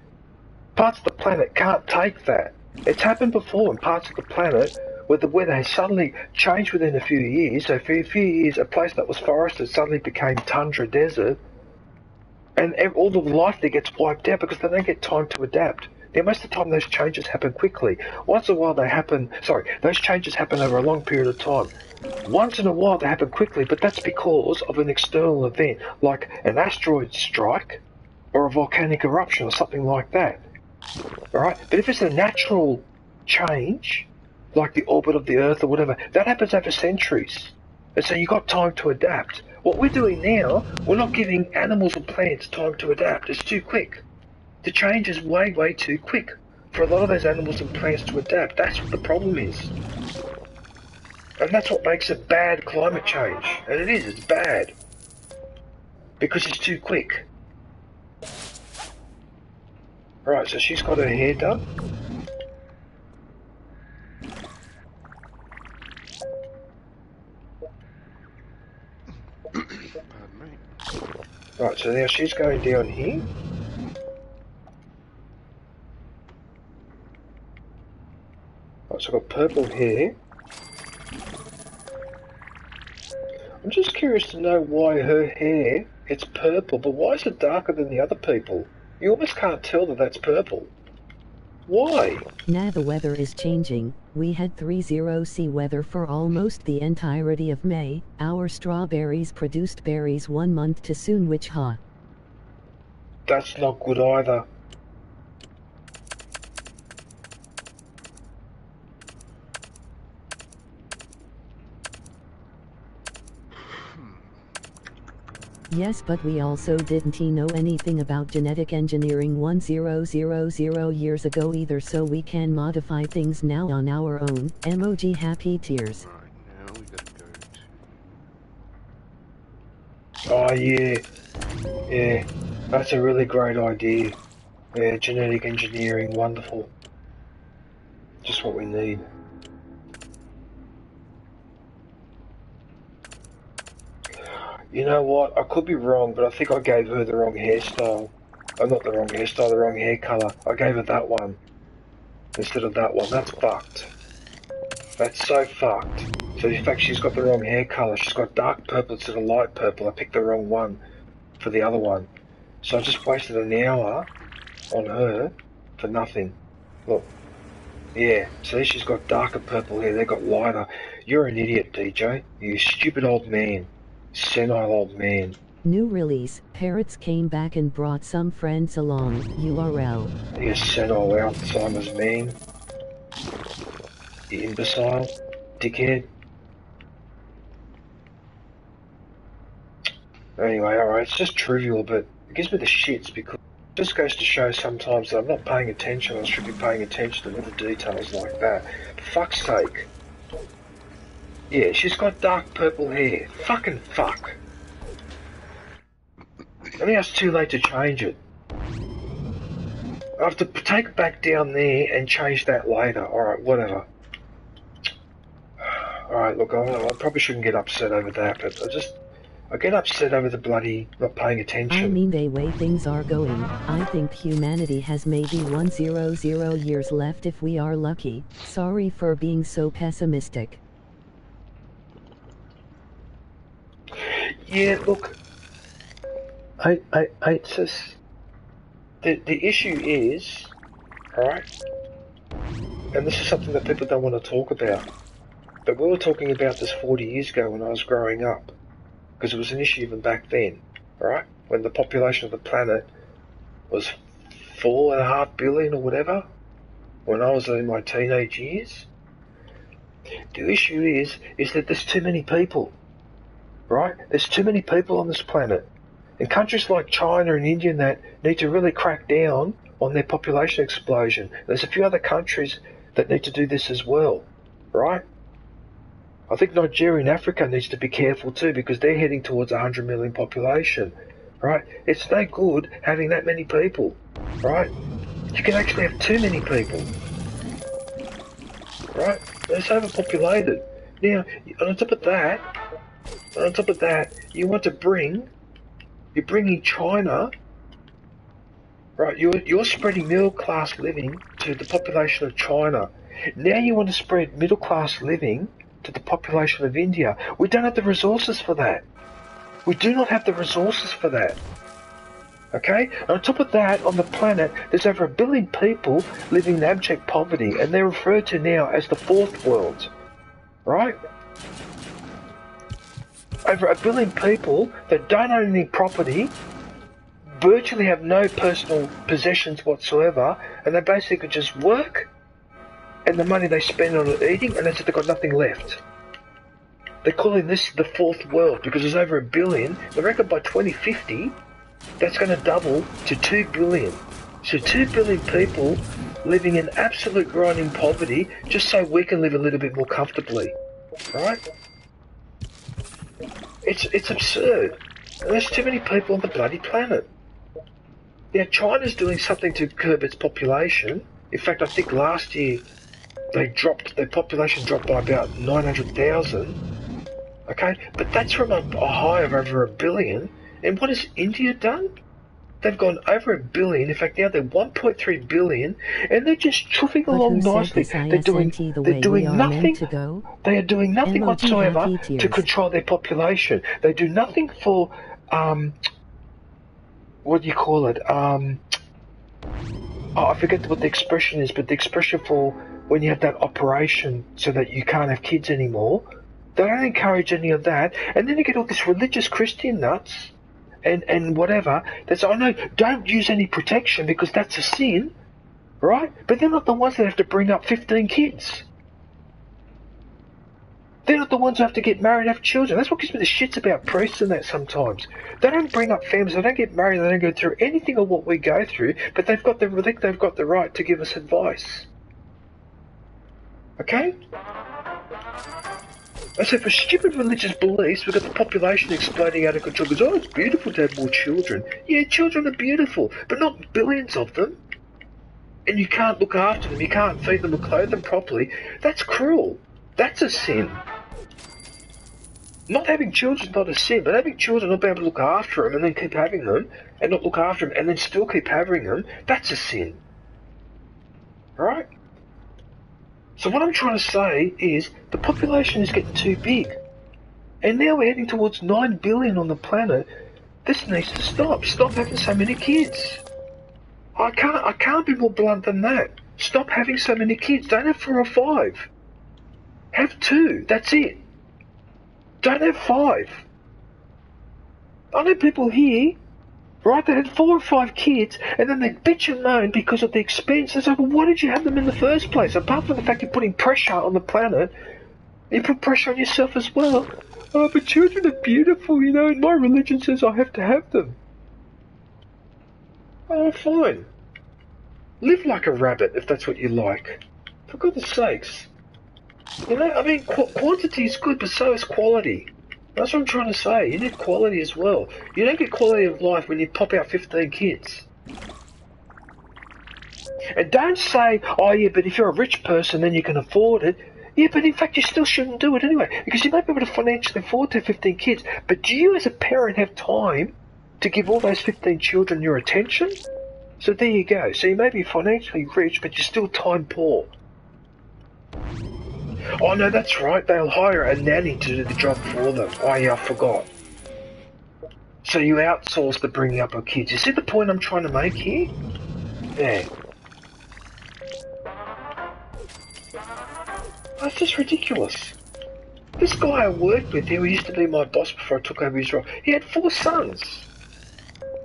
Parts of the planet can't take that. It's happened before in parts of the planet where the weather has suddenly changed within a few years. So for a few years, a place that was forested suddenly became tundra desert, and all the life there gets wiped out because they don't get time to adapt. Now, most of the time, those changes happen quickly. Once in a while, those changes happen over a long period of time. Once in a while, they happen quickly, but that's because of an external event, like an asteroid strike or a volcanic eruption or something like that. Alright? But if it's a natural change, like the orbit of the Earth or whatever, that happens over centuries. And so you've got time to adapt. What we're doing now, we're not giving animals and plants time to adapt. It's too quick. The change is way, way too quick for a lot of those animals and plants to adapt. That's what the problem is. And that's what makes it bad climate change. And it is, it's bad. Because it's too quick. Right, so she's got her hair done. Pardon me. Right, so now she's going down here. Right, so I've got purple hair. I'm just curious to know why her hair, it's purple, but why is it darker than the other people? You almost can't tell that that's purple. Why? Now the weather is changing. We had 30°C weather for almost the entirety of May. Our strawberries produced berries 1 month too soon, which That's not good either. Yes, but we also didn't know anything about genetic engineering 1000 years ago either, so we can modify things now on our own. Emoji happy tears. Right, now we gotta go to... Oh yeah. Yeah. That's a really great idea. Yeah, genetic engineering, wonderful. Just what we need. You know what? I could be wrong, but I think I gave her the wrong hairstyle. Oh, not the wrong hairstyle, the wrong hair colour. I gave her that one instead of that one. That's fucked. That's so fucked. So in fact, she's got the wrong hair colour. She's got dark purple instead of light purple. I picked the wrong one for the other one. So I just wasted an hour on her for nothing. Look. Yeah, see, she's got darker purple hair. They got lighter. You're an idiot, DJ. You stupid old man. Senile old man. New release. Parrots came back and brought some friends along. URL. You senile Alzheimer's man. You imbecile. Dickhead. Anyway, alright, it's just trivial, but it gives me the shits because it just goes to show sometimes that I'm not paying attention. I should be paying attention to little details like that. For fuck's sake. Yeah, she's got dark purple hair. Fucking fuck. I think it's too late to change it. I have to take it back down there and change that later. Alright, whatever. Alright, look, I probably shouldn't get upset over that, but I get upset over the bloody not paying attention. I mean, the way things are going, I think humanity has maybe 100 years left if we are lucky. Sorry for being so pessimistic. Yeah, look, it's just, the issue is, alright, and this is something that people don't want to talk about, but we were talking about this 40 years ago when I was growing up, because it was an issue even back then, alright, when the population of the planet was 4.5 billion or whatever, when I was in my teenage years. The issue is that there's too many people. Right? There's too many people on this planet. And countries like China and India and that need to really crack down on their population explosion. There's a few other countries that need to do this as well. Right? I think Nigeria and Africa needs to be careful too because they're heading towards 100 million population. Right? It's no good having that many people. Right? You can actually have too many people. Right? It's overpopulated. Now, on top of that, And on top of that, you're bringing China, right? You're spreading middle class living to the population of China. Now you want to spread middle class living to the population of India. We don't have the resources for that. We do not have the resources for that. Okay? And on top of that, on the planet, there's over 1 billion people living in abject poverty, and they're referred to now as the fourth world. Right? Over 1 billion people that don't own any property, virtually have no personal possessions whatsoever, and they basically just work, and the money they spend on eating, and that's it, they've got nothing left. They're calling this the fourth world because there's over 1 billion. They reckon by 2050, that's going to double to 2 billion. So 2 billion people living in absolute grinding poverty just so we can live a little bit more comfortably. Right? It's absurd. And there's too many people on the bloody planet. Now China's doing something to curb its population. In fact, I think last year their population dropped by about 900,000. Okay, but that's from a high of over 1 billion. And what has India done? They've gone over 1 billion. In fact, now they're 1.3 billion, and they're just chuffing along nicely. They're doing nothing. They are doing nothing whatsoever to control their population. They do nothing for what do you call it? I forget what the expression is, but the expression for when you have that operation so that you can't have kids anymore. They don't encourage any of that, and then you get all this religious Christian nuts. And whatever, that's, oh no, don't use any protection because that's a sin, right? But they're not the ones that have to bring up 15 kids. They're not the ones who have to get married and have children. That's what gives me the shits about priests and that sometimes. They don't bring up families, they don't get married, they don't go through anything of what we go through, but they've got the right to give us advice. Okay? And so for stupid religious beliefs, we've got the population exploding out of control because, oh, it's beautiful to have more children. Yeah, children are beautiful, but not billions of them. And you can't look after them, you can't feed them or clothe them properly. That's cruel. That's a sin. Not having children is not a sin, but having children, not being able to look after them and then keep having them, and not look after them and then still keep having them, that's a sin. Right? So what I'm trying to say is the population is getting too big. And now we're heading towards 9 billion on the planet. This needs to stop. Stop having so many kids. I can't be more blunt than that. Stop having so many kids. Don't have 4 or 5. Have 2. That's it. Don't have 5. I know people here, right, they had 4 or 5 kids, and then they bitch and moan because of the expense. It's like, well, why did you have them in the first place? Apart from the fact you're putting pressure on the planet, you put pressure on yourself as well. Oh, but children are beautiful, you know, and my religion says I have to have them. Oh, fine. Live like a rabbit if that's what you like. For goodness sakes. You know, I mean, quantity is good, but so is quality. That's what I'm trying to say. You need quality as well. You don't get quality of life when you pop out 15 kids. And don't say, oh yeah, but if you're a rich person, then you can afford it. Yeah, but in fact, you still shouldn't do it anyway, because you might be able to financially afford to have 15 kids, but do you as a parent have time to give all those 15 children your attention? So there you go. So you may be financially rich, but you're still time poor. Oh no, that's right, they'll hire a nanny to do the job for them. Oh yeah, I forgot. So you outsource the bringing up of kids. You see the point I'm trying to make here? Yeah. That's just ridiculous. This guy I worked with, who used to be my boss before I took over his role, he had 4 sons.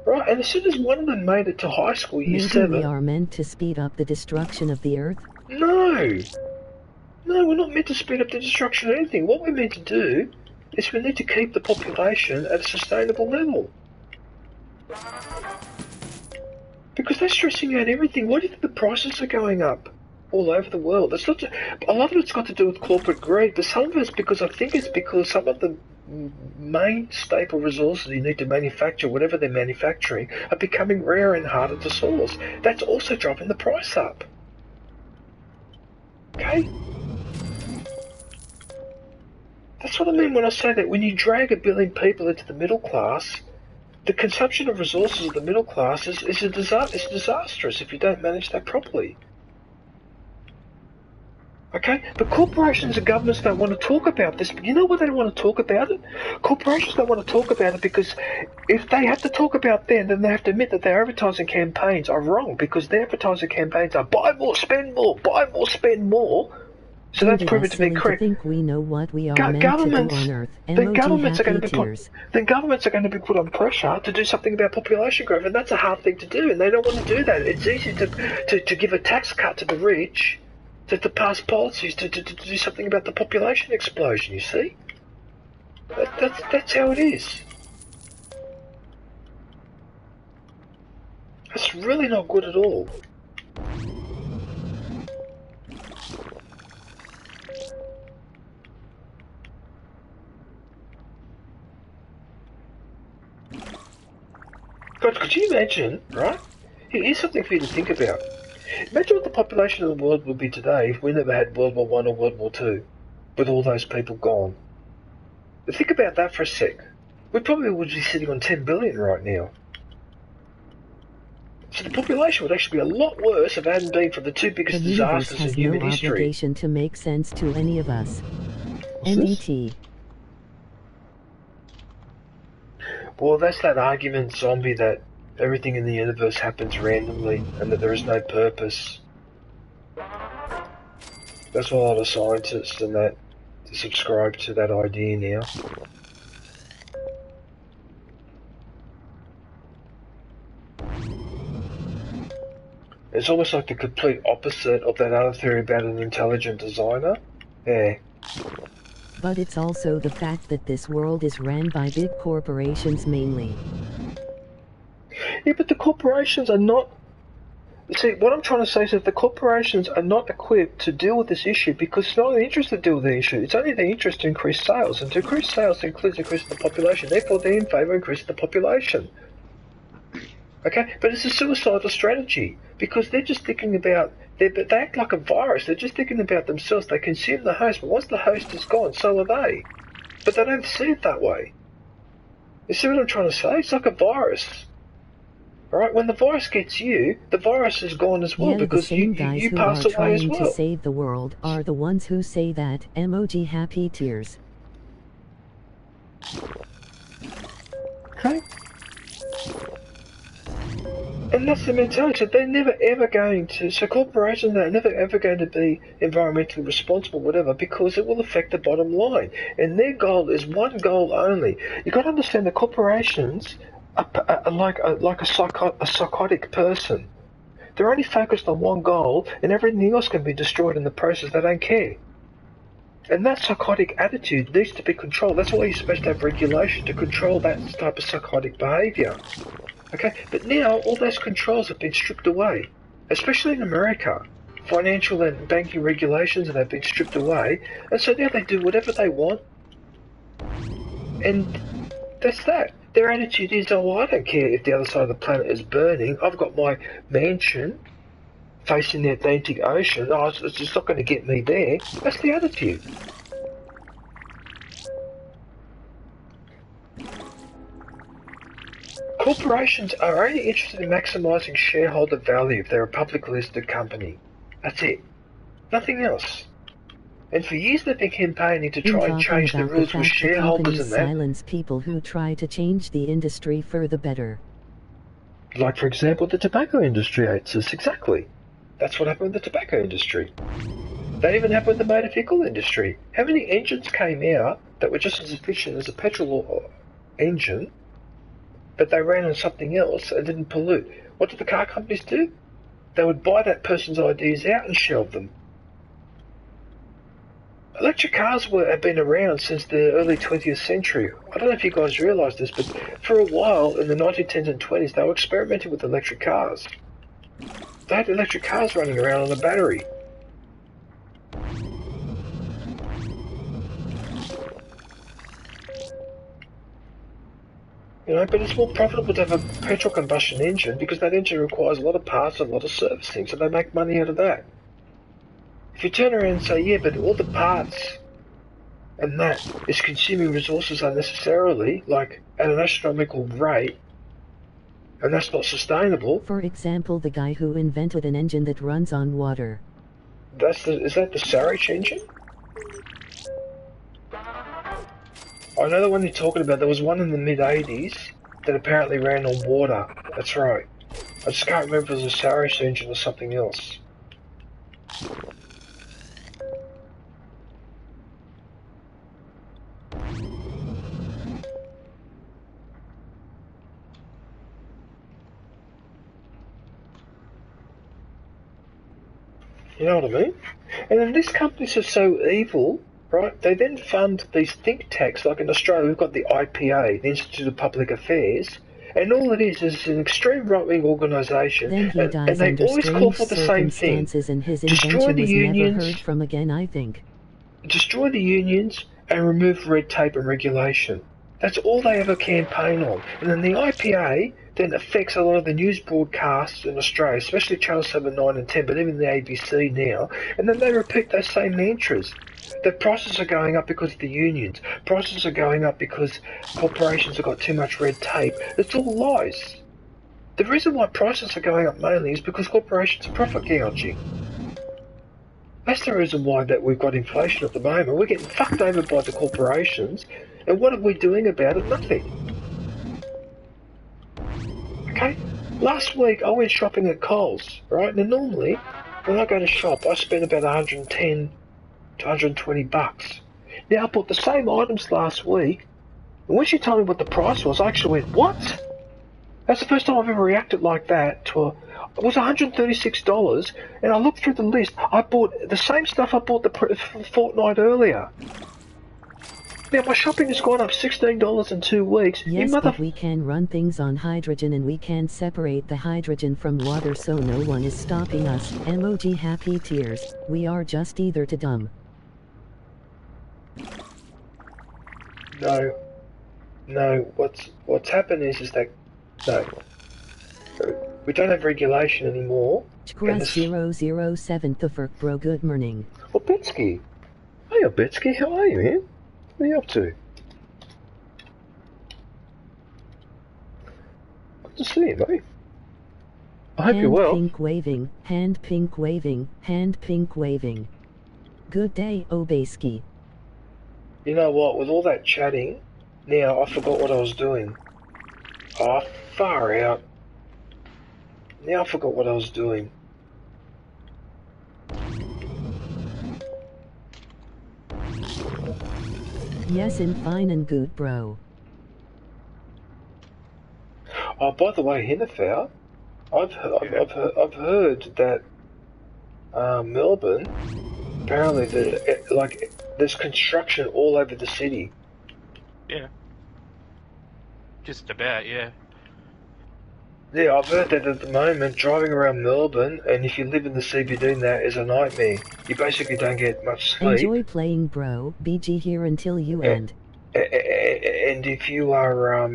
Right, and as soon as one of them made it to high school, year 7... Maybe we are meant to speed up the destruction of the Earth? No! No, we're not meant to speed up the destruction of anything. What we're meant to do is we need to keep the population at a sustainable level. Because they're stressing out everything. Why do you think the prices are going up all over the world? It's not a lot of it's got to do with corporate greed, but some of it's because I think it's because some of the main staple resources you need to manufacture, whatever they're manufacturing, are becoming rarer and harder to source. That's also dropping the price up. Okay? That's That's what I mean when I say that when you drag 1 billion people into the middle class, the consumption of resources of the middle class is disastrous if you don't manage that properly. Okay? But corporations and governments don't want to talk about this. But you know why they don't want to talk about it? Corporations don't want to talk about it because if they have to talk about them, then they have to admit that their advertising campaigns are wrong, because their advertising campaigns are buy more, spend more, buy more, spend more. So that's proven to be correct. Think we know what we are meant to do on Earth. Then governments are going to be put on pressure to do something about population growth, and that's a hard thing to do, and they don't want to do that. It's easy to give a tax cut to the rich, to pass policies to do something about the population explosion. You see, that's how it is. That's really not good at all. God, could you imagine, right? Here's something for you to think about. Imagine what the population of the world would be today if we never had World War I or World War II, with all those people gone. But think about that for a sec. We probably would be sitting on 10 billion right now. So the population would actually be a lot worse if it hadn't been for the two biggest disasters in human history. The universe has no obligation to make sense to any of us. NET. Well, that's that argument, zombie, that everything in the universe happens randomly and that there is no purpose. That's why a lot of scientists and that subscribe to that idea now. It's almost like the complete opposite of that other theory about an intelligent designer. Yeah. But it's also the fact that this world is ran by big corporations mainly. Yeah, but the corporations are not... See, what I'm trying to say is that the corporations are not equipped to deal with this issue because it's not their interest to deal with the issue. It's only their interest to increase sales, and to increase sales includes increasing the population. Therefore, they're in favour of increasing the population. Okay? But it's a suicidal strategy because they're just thinking about... They act like a virus. They're just thinking about themselves. They consume the host, but once the host is gone, so are they. But they don't see it that way. You see what I'm trying to say? It's like a virus. Alright, when the virus gets you, the virus is gone as well, because you pass away as well. The same guys who are trying to save the world are the ones who say that. Emoji happy tears. Okay? And that's the mentality. So they're never ever going to... So corporations are never ever going to be environmentally responsible, whatever, because it will affect the bottom line. And their goal is one goal only. You've got to understand that corporations are like a psychotic person. They're only focused on one goal, and everything else can be destroyed in the process. They don't care. And that psychotic attitude needs to be controlled. That's why you're supposed to have regulation to control that type of psychotic behaviour. Okay, but now all those controls have been stripped away, especially in America. Financial and banking regulations have been stripped away, and so now they do whatever they want. And that's that. Their attitude is, oh, I don't care if the other side of the planet is burning. I've got my mansion facing the Atlantic Ocean. Oh, it's just not going to get me there. That's the attitude. Corporations are only interested in maximising shareholder value if they're a publicly listed company. That's it. Nothing else. And for years they've been campaigning to try and change the rules with shareholders and that. Silence people who try to change the industry for the better. Like, for example, the tobacco industry hates us. Exactly. That's what happened with the tobacco industry. That even happened with the motor vehicle industry. How many engines came out that were just as efficient as a petrol engine, but they ran on something else and didn't pollute? What did the car companies do? They would buy that person's ideas out and shelve them. Electric cars have been around since the early 20th century. I don't know if you guys realise this, but for a while in the 1910s and 20s they were experimenting with electric cars. They had electric cars running around on a battery. You know, but it's more profitable to have a petrol combustion engine because that engine requires a lot of parts and a lot of servicing, so they make money out of that. If you turn around and say, yeah, but all the parts and that is consuming resources unnecessarily, like at an astronomical rate, and that's not sustainable. For example, the guy who invented an engine that runs on water. Is that the Sarich engine? I know the one you're talking about. There was one in the mid-80s that apparently ran on water. That's right. I just can't remember if it was a Sarich engine or something else. You know what I mean? And then these companies are so evil, right? They then fund these think tanks, like in Australia we've got the IPA, the Institute of Public Affairs, and all it is an extreme right-wing organisation, Then he dies and they under always call for the same thing. circumstances, and his Destroy invention the was unions, never heard from again, I think. Destroy the unions and remove red tape and regulation. That's all they ever campaign on. And then the IPA then affects a lot of the news broadcasts in Australia, especially Channel 7, 9 and 10, but even the ABC now. And then they repeat those same mantras. That prices are going up because of the unions. Prices are going up because corporations have got too much red tape. It's all lies. The reason why prices are going up mainly is because corporations are profit gouging. That's the reason why that we've got inflation at the moment. We're getting fucked over by the corporations, and what are we doing about it? Nothing. Okay? Last week I went shopping at Coles, right? Now normally, when I go to shop, I spend about 110 to 120 bucks. Now I bought the same items last week, and when she told me what the price was, I actually went, what? That's the first time I've ever reacted like that to it was $136, and I looked through the list. I bought the same stuff I bought the fortnight earlier. Now my shopping has gone up $16 in 2 weeks. Yes, but we can run things on hydrogen, and we can separate the hydrogen from water, so no one is stopping us. Emoji happy tears. We are just either too dumb. No. What's happened is that we don't have regulation anymore. Chkras 007 the Farc bro, good morning. Well, Betsky. Hey, Betsky, how are you, man? What are you up to? Good to see you, mate. I hope you're well. Hand pink waving, hand pink waving, hand pink waving. Good day, Obeski. You know what, with all that chatting, now I forgot what I was doing. Oh, far out. Now I forgot what I was doing. Yes, I'm fine and good, bro. Oh, by the way, Hinnerfau, I've heard that Melbourne, apparently there's construction all over the city. Yeah. Just about, yeah. Yeah, I've heard that at the moment, driving around Melbourne, and if you live in the CBD now, is a nightmare. You basically don't get much sleep. Enjoy playing, bro. BG here until you end. And if you are,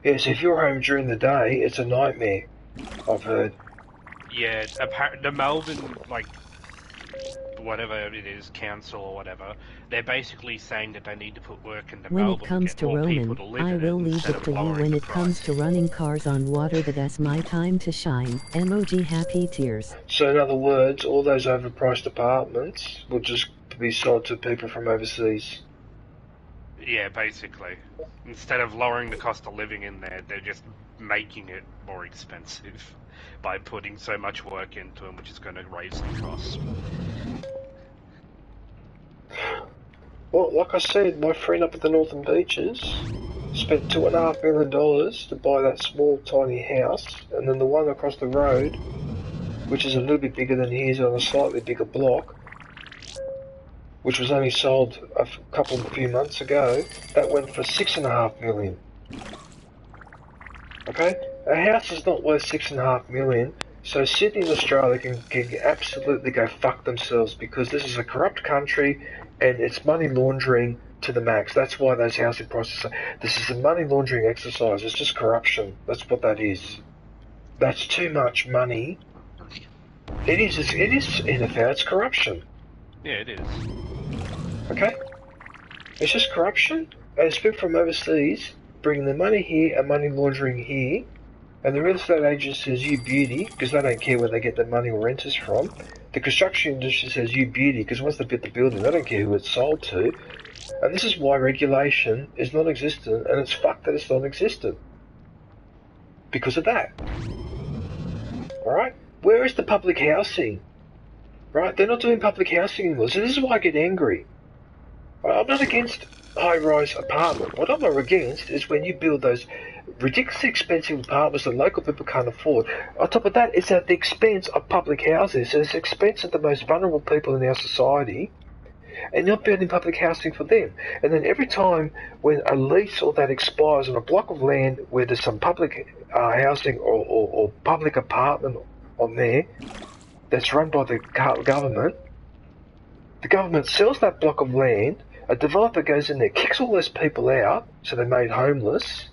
yes, if you're home during the day, it's a nightmare, I've heard. Yeah, the Melbourne, like, whatever it is, council or whatever, they're basically saying that they need to put work into When Melbourne it comes to Roman, I will leave it to you. When it comes to running cars on water, that's my time to shine. Emoji happy tears. So in other words, all those overpriced apartments will just be sold to people from overseas. Yeah, basically. Instead of lowering the cost of living in there, they're just making it more expensive by putting so much work into them, which is going to raise the cost. Well, like I said, my friend up at the Northern Beaches spent $2.5 million to buy that small, tiny house, and then the one across the road, which is a little bit bigger than his on a slightly bigger block, which was only sold a few months ago, that went for $6.5 million. Okay? A house is not worth $6.5 million, so Sydney and Australia can absolutely go fuck themselves, because this is a corrupt country and it's money laundering to the max. That's why those housing prices are... This is a money laundering exercise. It's just corruption. That's what that is. That's too much money. It is, in effect, it's corruption. Yeah, it is. Okay? It's just corruption, and it's people from overseas bringing the money here and money laundering here, and the real estate agent says you beauty, because they don't care where they get their money or renters from. The construction industry says you beauty, because once they build the building, they don't care who it's sold to. And this is why regulation is non-existent, and it's fucked that it's non-existent. Because of that. Alright? Where is the public housing? Right? They're not doing public housing anymore, so this is why I get angry. I'm not against high-rise apartment. What I'm against is when you build those ridiculously expensive apartments that local people can't afford. On top of that, it's at the expense of public houses. It's at the expense of the most vulnerable people in our society, and you're building public housing for them. And then every time when a lease or that expires on a block of land where there's some public housing or public apartment on there that's run by the government sells that block of land, a developer goes in there, kicks all those people out, so they're made homeless,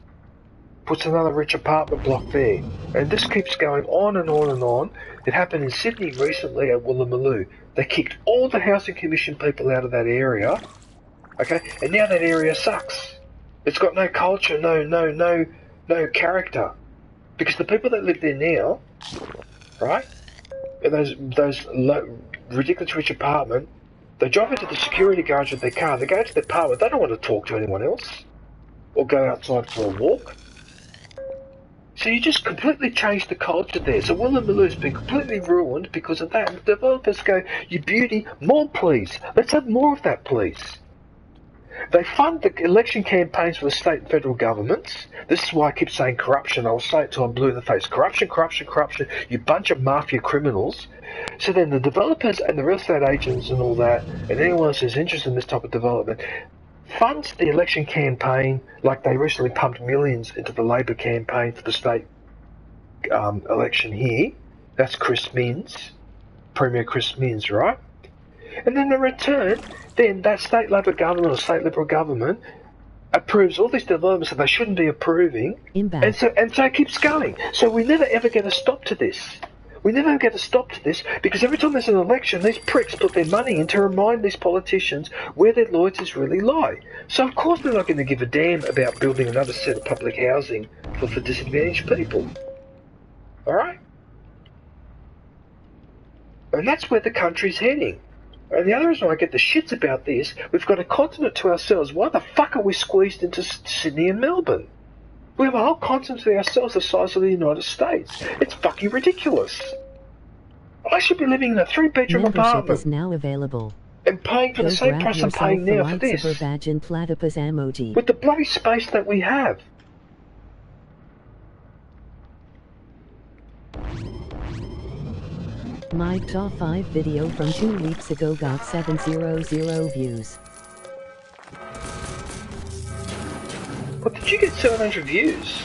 puts another rich apartment block there. And this keeps going on and on and on. It happened in Sydney recently at Woolloomooloo. They kicked all the Housing Commission people out of that area, okay, and now that area sucks. It's got no culture, no character. Because the people that live there now, right, in those ridiculous rich apartment, they drive into the security guards with their car, they go to the apartment, they don't want to talk to anyone else, or go outside for a walk. So you just completely changed the culture there. So Woolloomooloo's been completely ruined because of that. And the developers go, you beauty, more please. Let's have more of that, please. They fund the election campaigns for the state and federal governments. This is why I keep saying corruption. I'll say it till I'm blue in the face. Corruption, corruption, corruption. You bunch of mafia criminals. So then the developers and the real estate agents and all that, and anyone else who's interested in this type of development, funds the election campaign like they recently pumped millions into the Labor campaign for the state election here. That's Chris Minns, Premier Chris Minns, right? And then in return, then that state Labor government or state Liberal government approves all these developments that they shouldn't be approving, and so it keeps going. So we never ever get a stop to this. We never get a stop to this because every time there's an election, these pricks put their money in to remind these politicians where their loyalties really lie. So of course they're not going to give a damn about building another set of public housing for disadvantaged people. Alright? And that's where the country's heading. And the other reason I get the shits about this, we've got a continent to ourselves. Why the fuck are we squeezed into Sydney and Melbourne? We have a whole continent to ourselves the size of the United States. It's fucking ridiculous. I should be living in a 3-bedroom apartment. Is now available. And paying for the same price I'm paying now for this. Platypus emoji. With the bloody space that we have. My top 5 video from 2 weeks ago got 700 views. What, did you get 700 views?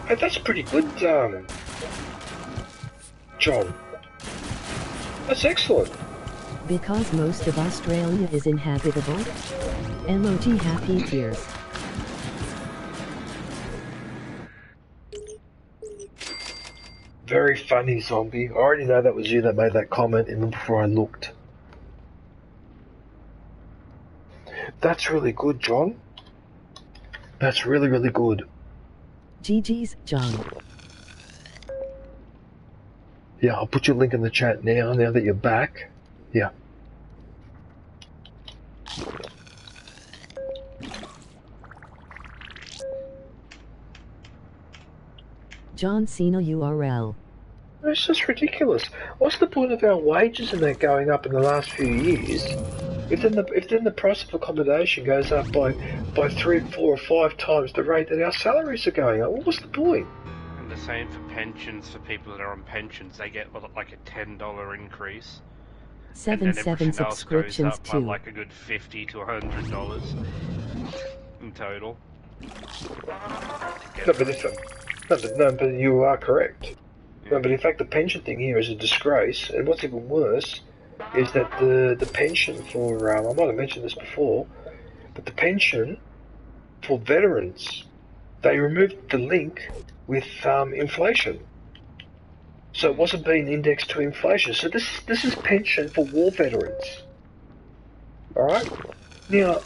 Hey, that's pretty good, John. That's excellent. Because most of Australia is inhabitable. Emoji happy tears. Very funny, zombie. I already know that was you that made that comment even before I looked. That's really good, John. That's really, really good. GG's, John. Yeah, I'll put your link in the chat now that you're back. Yeah. John Cena URL. It's just ridiculous. What's the point of our wages and that going up in the last few years? If then the price of accommodation goes up by 3, 4 or 5 times the rate that our salaries are going up, what's the point? And the same for pensions for people that are on pensions. They get like a $10 increase. 7 subscriptions too. Like a good $50 to $100 in total. No, but you are correct. Yeah. No, but in fact, the pension thing here is a disgrace. And what's even worse is that the pension for I might have mentioned this before, but the pension for veterans, they removed the link with inflation. So it wasn't being indexed to inflation. So this is pension for war veterans. Alright? Now,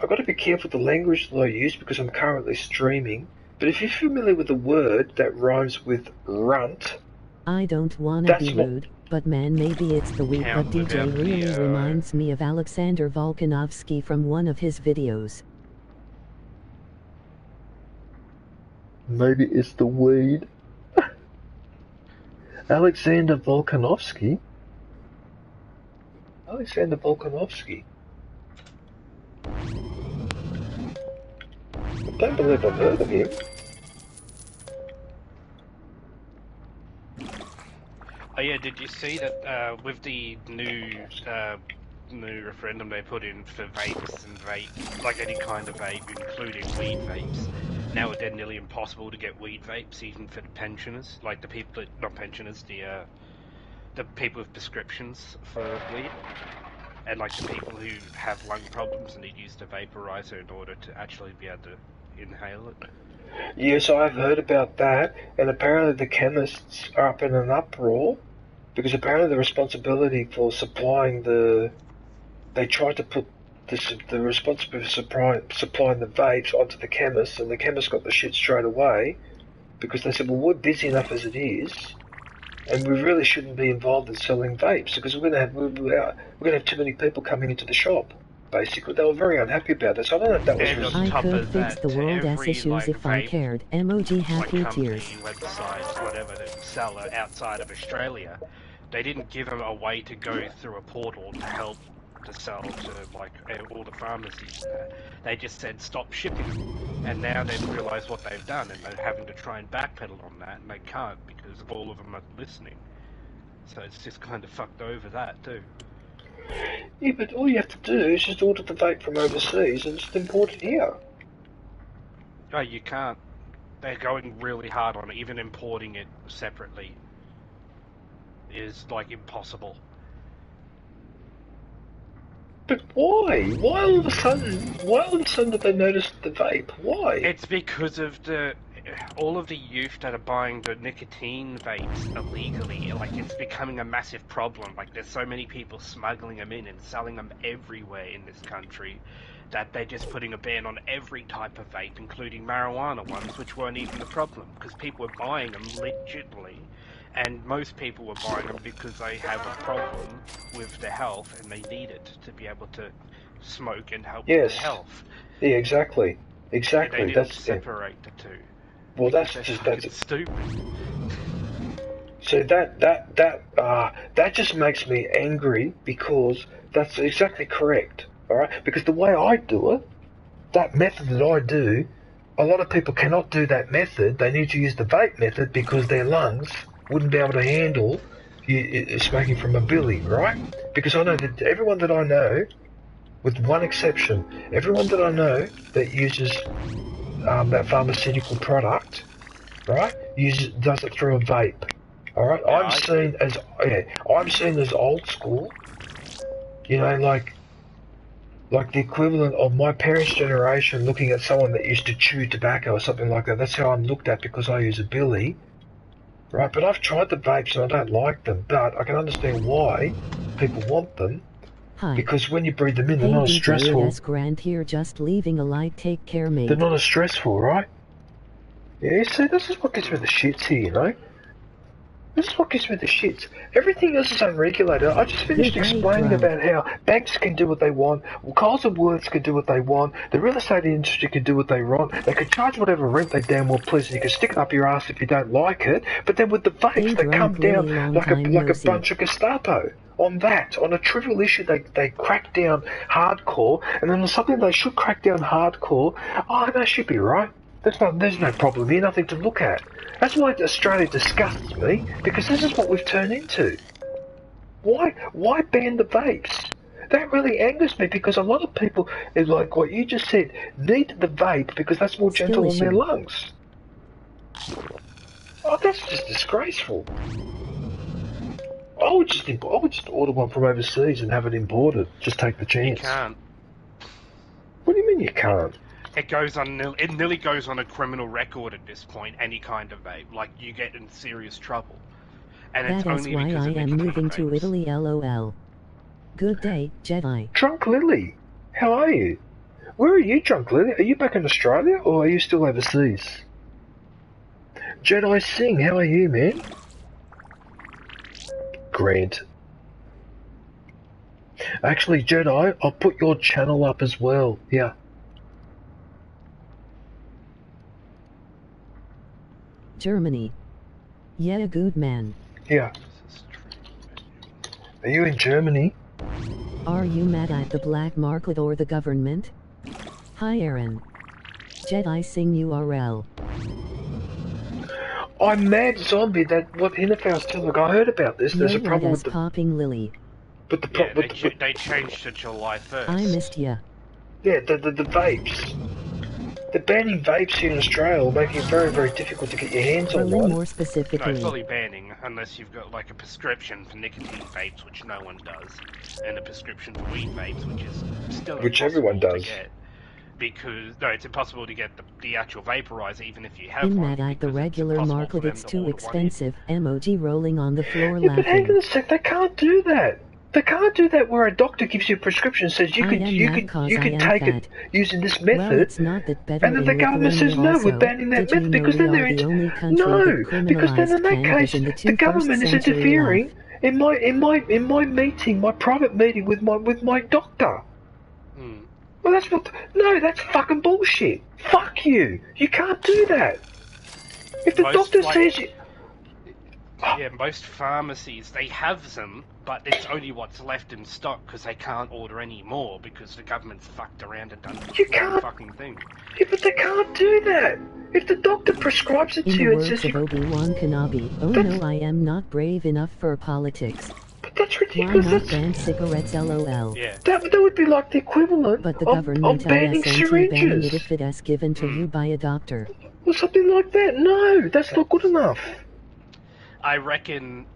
I've got to be careful with the language that I use because I'm currently streaming. But if you're familiar with the word that rhymes with runt... I don't wanna be rude, but man, maybe it's the weed, but DJ really reminds me of Alexander Volkanovsky from one of his videos. Maybe it's the weed. Alexander Volkanovsky? Alexander Volkanovsky? I don't believe I've heard of him. Oh yeah, did you see that with the new referendum they put in for vapes and vape, like any kind of vape, including weed vapes? Now it's dead nearly impossible to get weed vapes, even for the pensioners, like the people, not pensioners, the people with prescriptions for weed, and like the people who have lung problems and need to use the vaporizer in order to actually be able to inhale it. Yes, I've heard about that, and apparently the chemists are up in an uproar, because apparently the responsibility for supplying they tried to put the responsibility for supplying the vapes onto the chemists, and the chemists got the shit straight away, because they said, well, we're busy enough as it is, and we really shouldn't be involved in selling vapes, because we're going to have too many people coming into the shop. Basically, they were very unhappy about this. I don't know if that was... I could fix the world's issues if I cared. Emoji happy tears. Websites, whatever, that sell outside of Australia, they didn't give them a way to go through a portal to help to sell to like all the pharmacies. They just said stop shipping them, and now they've realised what they've done, and they're having to try and backpedal on that, and they can't because all of them are listening. So it's just kind of fucked over that too. Yeah, but all you have to do is just order the vape from overseas and just import it here. Oh, you can't. They're going really hard on it. Even importing it separately is like impossible. But why? Why all of a sudden did they notice the vape? Why? It's because of all of the youth that are buying the nicotine vapes illegally. Like, it's becoming a massive problem. Like, there's so many people smuggling them in and selling them everywhere in this country that they're just putting a ban on every type of vape, including marijuana ones, which weren't even the problem, because people were buying them legitimately. And most people were buying them because they have a problem with their health and they need it to be able to smoke and help with their health. Yeah, exactly. Exactly. They didn't separate the two. Well, that's stupid. So that just makes me angry, because that's exactly correct. All right, because the way I do it, that method that I do, a lot of people cannot do that method. They need to use the vape method because their lungs wouldn't be able to handle smoking from a billy, right? Because I know that everyone that I know, with one exception, everyone that I know that uses that pharmaceutical product, right, does it through a vape. All right, I'm seen as old school. You know, like the equivalent of my parents' generation looking at someone that used to chew tobacco or something like that. That's how I'm looked at because I use a billy. Right, but I've tried the vapes and I don't like them, but I can understand why people want them. Hi. Because when you breathe them in, they're not as stressful. Hey, Grant here, just leaving a like. Take care, mate. They're not as stressful, right? Yeah, see, this is what gets me the shits here, you know? This is what gives me the shits. Everything else is unregulated. I just finished explaining about how banks can do what they want, Coles and Woolworths can do what they want, the real estate industry can do what they want, they can charge whatever rent they damn well please, and you can stick it up your ass if you don't like it, but then with the vapes, they come down like a bunch of Gestapo. On a trivial issue, they crack down hardcore, and then on something they should crack down hardcore, they should be right. There's no problem here, nothing to look at. That's why Australia disgusts me, because this is what we've turned into. Why ban the vapes? That really angers me, because a lot of people, like what you just said, need the vape because that's more gentle on their lungs. Oh, that's just disgraceful. I would just order one from overseas and have it imported. Just take the chance. You can't. What do you mean you can't? It nearly goes on a criminal record at this point. Any kind of vape, like you get in serious trouble. And it's That is only why because I of am nicotine moving to vapes. Italy, lol. Good day, Jedi. Drunk Lily, how are you? Where are you, Drunk Lily? Are you back in Australia or are you still overseas? Jedi Singh, how are you, man? Grant. Actually, Jedi, I'll put your channel up as well. Yeah. Germany. Yeah, good man. Yeah. Are you in Germany? Are you mad at the black market or the government? Hi, Aaron. Jedi Singh URL. I'm mad, zombie. That what Hinterfell's telling. I heard about this. There's Yo, a problem what with is the. popping Lily? But the Yeah, problem. they changed to July 1st. I missed ya. Yeah, the vapes. They're banning vapes here in Australia, making it very, very difficult to get your hands on Really one. more No, specifically. fully banning, unless you've got like a prescription for nicotine vapes, which no one does, and a prescription for weed vapes, which is still Which everyone impossible does. to get. Because no, it's impossible to get the actual vaporizer, even if you have In one. mad at the because it's regular impossible market, for them it's to too order one in. expensive. Emoji rolling on the floor Yeah, but hang on laughing. a sec. They can't do that. They can't do that where a doctor gives you a prescription and says you I could am you mad could 'cause you I could am take fat. it using this Well, method. it's not that better And then in the government says Lithuania no, we're also. banning that Did you method know because we then are they're the only country no, that because then in criminalized that cannabis case in the the government is 21st century? interfering in my meeting, my private meeting with my doctor. Hmm. Well, that's fucking bullshit. Fuck you. You can't do that. If the doctor says you. Yeah, most pharmacies, they have them, but it's only what's left in stock because they can't order any more because the government's fucked around and done You the can't- fucking thing. Yeah, but they can't do that. If the doctor prescribes it In to the you and words says of you. Obi-Wan Kenobi, oh That's- no, I am not brave enough for politics. But that's Why ridiculous. not ban cigarettes, lol? Yeah. That would be like the equivalent But the of government banning ISNT banning syringes. it if it is given to you by a doctor. Or something like that. No, that's not good enough. I reckon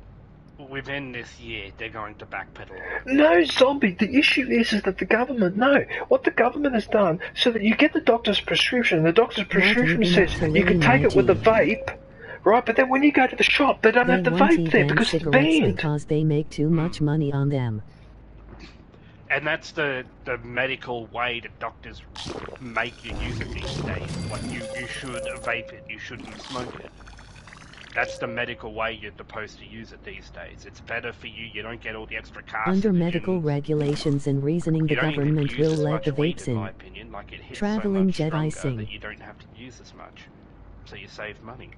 within this year they're going to backpedal. No, zombie. The issue is that the government. No, what the government has done, so that you get the doctor's prescription. The doctor's prescription even says up to you can Lily take it with a Maggi. vape, right? But then when you go to the shop, they don't They have the want to vape there ban because it's cigarettes banned. because they make too much money on them. And that's the medical way that doctors make you use it these days. Like, you should vape it, you shouldn't smoke it. That's the medical way you're supposed to use it these days. It's better for you, you don't get all the extra carcinogens. Under medical regulations and reasoning, the You don't even government use will as let much the weed, vapes in my in. opinion. Like, it hits Traveling so much Jedi stronger Singh. that you don't have to use as much. So you save money.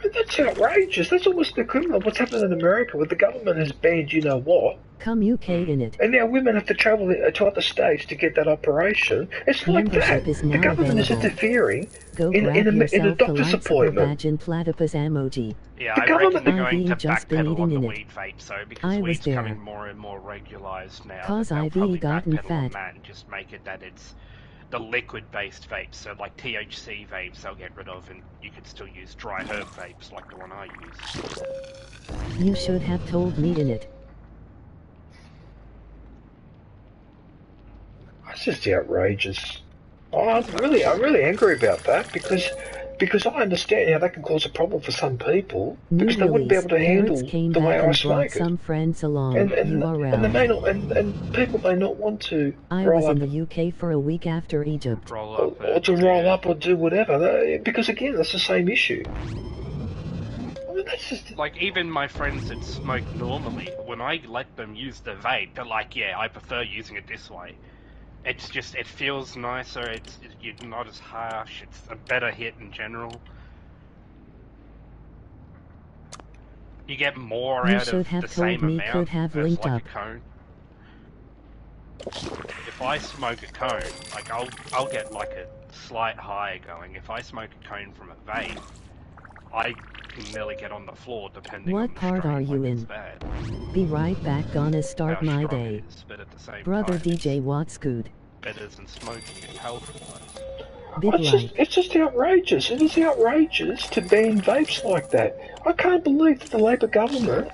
But that's outrageous. That's almost the equivalent of what's happened in America, where the government has banned you know what, Come UK in it. and now women have to travel to other states to get that operation. It's like Membership that. is The now government is available. interfering Go in grab a yourself the doctor's light appointment. supervagin platypus emoji. Yeah, The I reckon government- they're I've going to just been backpedal eating on the in it. weed vape, so because I was weed's there. becoming more and more regularized now. 'Cause that they'll I've probably gotten backpedal on fat. that and just make it that it's the liquid-based vapes, so like THC vapes they'll get rid of, and you could still use dry herb vapes like the one I use. You should have told me in it. That's just outrageous. Oh, I'm really angry about that because I understand how that can cause a problem for some people New because they wouldn't be release. able to handle Parents came the way back I and smoke brought it. some friends along. And they URL. may not, and people may not want to I roll was up in the UK for a week after Egypt. Roll or, up, or to roll up or do whatever because again that's the same issue. I mean that's just Like, even my friends that smoke normally, when I let them use the vape, they're like, yeah, I prefer using it this way. It's just, it feels nicer, you're not as harsh, it's a better hit in general. You get more You out should of have the told same me, amount could have as linked like up. a cone. If I smoke a cone, like I'll get like a slight high going. If I smoke a cone from a vape, I can nearly get on the floor depending What on the part strain, are you like, it's in? bad. Be right back, gonna start How my strong day. it is, but at the same Brother time, DJ it's What's good? better than smoking it health-wise. Bit like. it's just outrageous. It is outrageous to ban vapes like that. I can't believe that the Labor government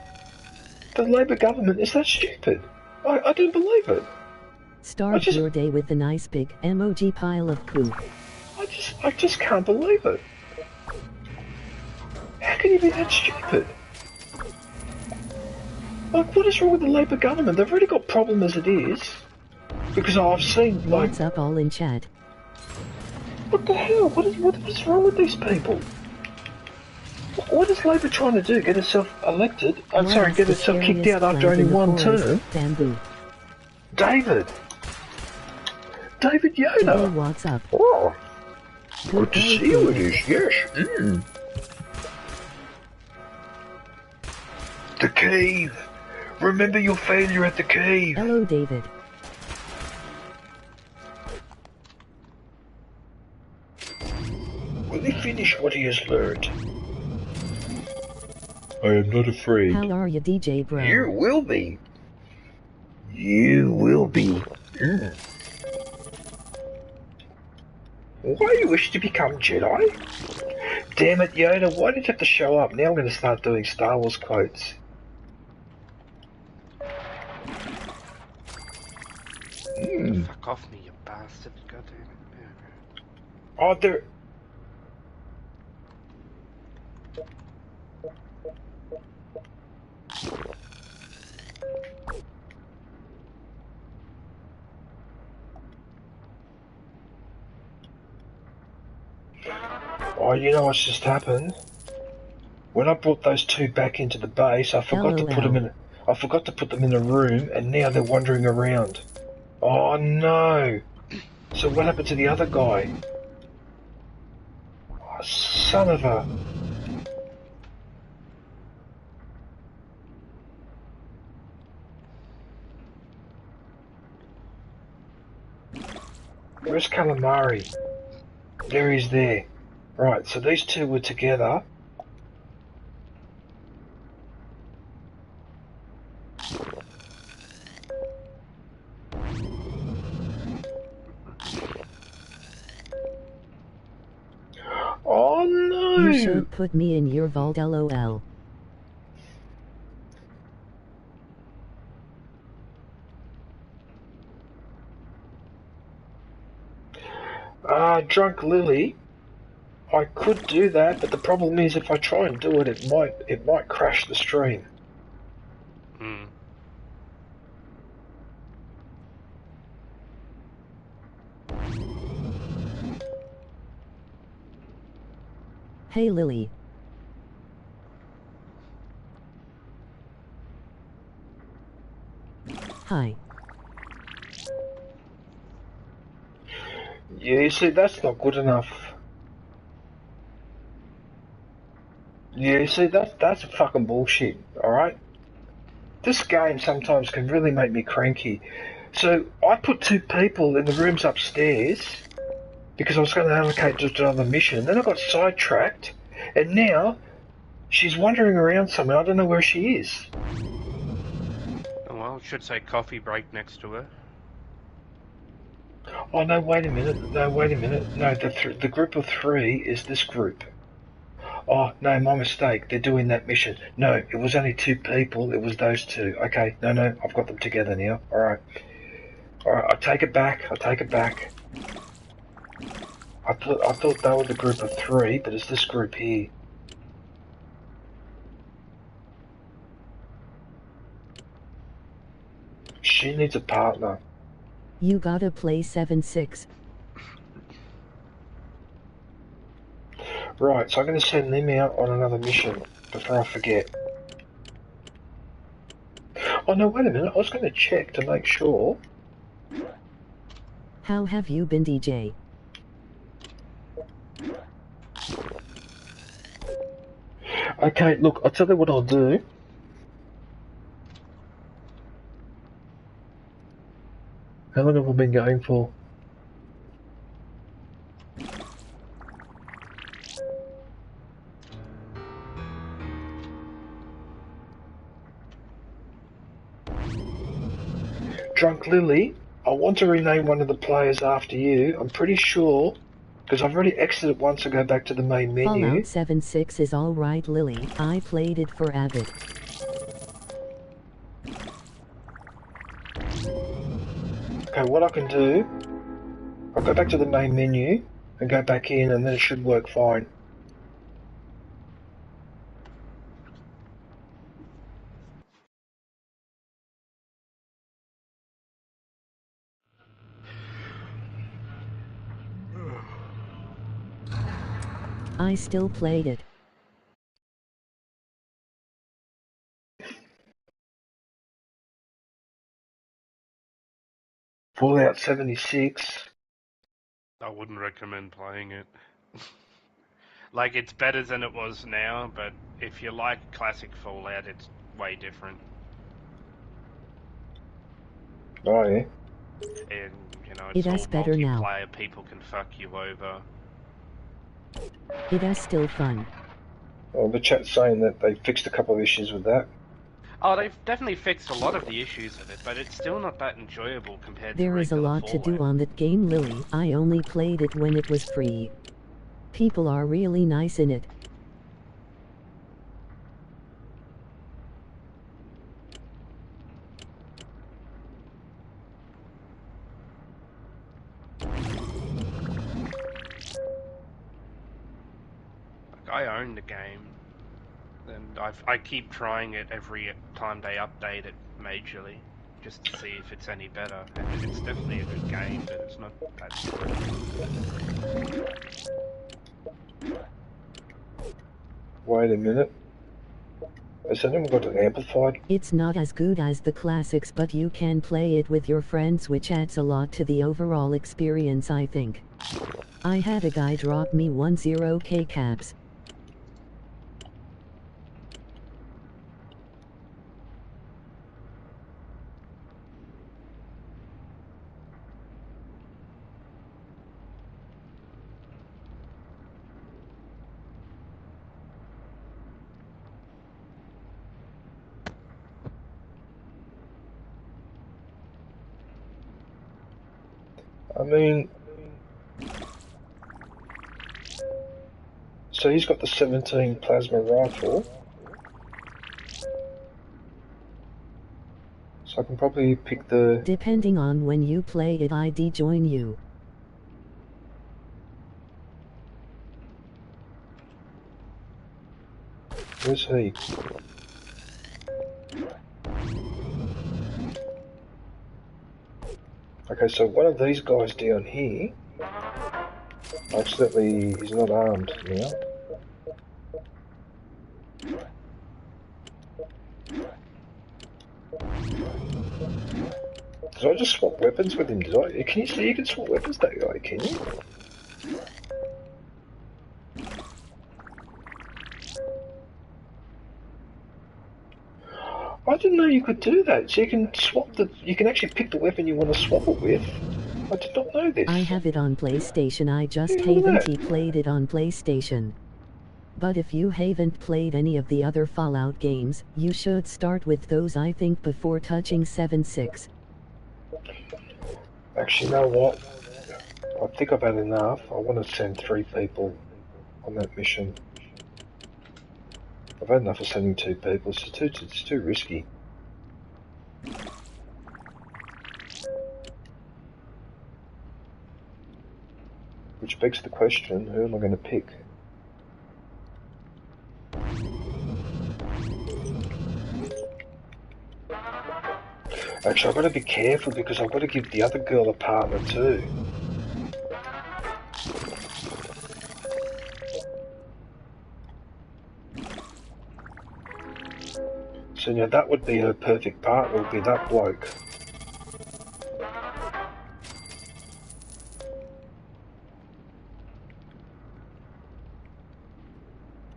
is that stupid. I don't believe it. Start your day with a nice big emoji pile of poo. I just can't believe it. How can you be that stupid? Like, what is wrong with the Labour government? They've already got problem as it is. Because I've seen, like... What's up all in chat? What the hell? What is wrong with these people? What is Labour trying to do? Get itself elected? I'm sorry, get itself kicked out after only one term? Bamboo. David Yoda! Hey, what's up? Oh, good to see you it is, yes. The cave! Remember your failure at the cave! Hello, David. Will he finish what he has learned? I am not afraid. How are you, DJ bro? You will be. You will be. Why do you wish to become Jedi? Damn it, Yoda, why did you have to show up? Now I'm going to start doing Star Wars quotes. Fuck off me, you bastard. God damn it. Oh, there... Oh, you know what's just happened? When I brought those two back into the base, I forgot to put them in. I forgot to put them in a room, and now they're wandering around. Oh no! So what happened to the other guy? Oh, son of a! Where's Calamari? There he's there. Right, so these two were together. Oh no! You should put me in your vault, lol. Drunk Lily. I could do that, but the problem is if I try and do it, it might crash the stream. Hey Lily. Hi. Yeah, you see, that's not good enough. Yeah, you see, that's fucking bullshit, alright? This game sometimes can really make me cranky. So, I put two people in the rooms upstairs because I was going to allocate to another mission. Then I got sidetracked, and now she's wandering around somewhere. I don't know where she is. Oh, well, it should say coffee break next to her. Oh, no, wait a minute. No, wait a minute. No, the group of three is this group. Oh, no, my mistake. They're doing that mission. No, it was only two people. It was those two. Okay, no, I've got them together now. Alright. Alright, I take it back. I take it back. I thought they were the group of three, but it's this group here. She needs a partner. You gotta play 7-6. Right, so I'm going to send them out on another mission before I forget. Oh no, wait a minute, I was going to check to make sure. How have you been, DJ? Okay, look, I'll tell you what I'll do. How long have I been going for? Drunk Lily, I want to rename one of the players after you. I'm pretty sure, because I've already exited once to go back to the main menu. Fallout 76 is alright, Lily. I played it for Avid. Okay, what I can do, I'll go back to the main menu and go back in, and then it should work fine. I still played it. Fallout 76. I wouldn't recommend playing it. Like, it's better than it was now, but if you like classic Fallout, it's way different. Oh yeah. And, you know, It it's all is better now. multiplayer, people can fuck you over. It is still fun. Well, the chat's saying that they fixed a couple of issues with that. Oh, they've definitely fixed a lot of the issues with it, but it's still not that enjoyable compared to There is a regular lot to do Fallout. on that game, Lily. I only played it when it was free. People are really nice in it. Like, I own the game, and I keep trying it every time they update it majorly, just to see if it's any better. And it's definitely a good game, but it's not that good. Wait a minute. Has anyone got it amplified? It's not as good as the classics, but you can play it with your friends, which adds a lot to the overall experience, I think. I had a guy drop me 10k caps. I mean, so he's got the 17 plasma rifle. So I can probably pick the... Depending on when you play it, I'd join you. Where's he? Okay, so one of these guys down here, accidentally, he's not armed now. Did I just swap weapons with him? Did I? Can you see you can swap weapons that guy, can you? I didn't know you could do that. So you can swap you can actually pick the weapon you want to swap it with. I did not know this. I have it on PlayStation, I just Yeah, look at haven't played it on PlayStation. But if you haven't played any of the other Fallout games, you should start with those, I think, before touching 7.6. Actually, you know what? I think I've had enough. I want to send 3 people on that mission. I've had enough of sending 2 people. It's too risky. Which begs the question, who am I going to pick? Actually, I've got to be careful because I've got to give the other girl a partner too. So yeah, that would be her perfect partner, would be that bloke.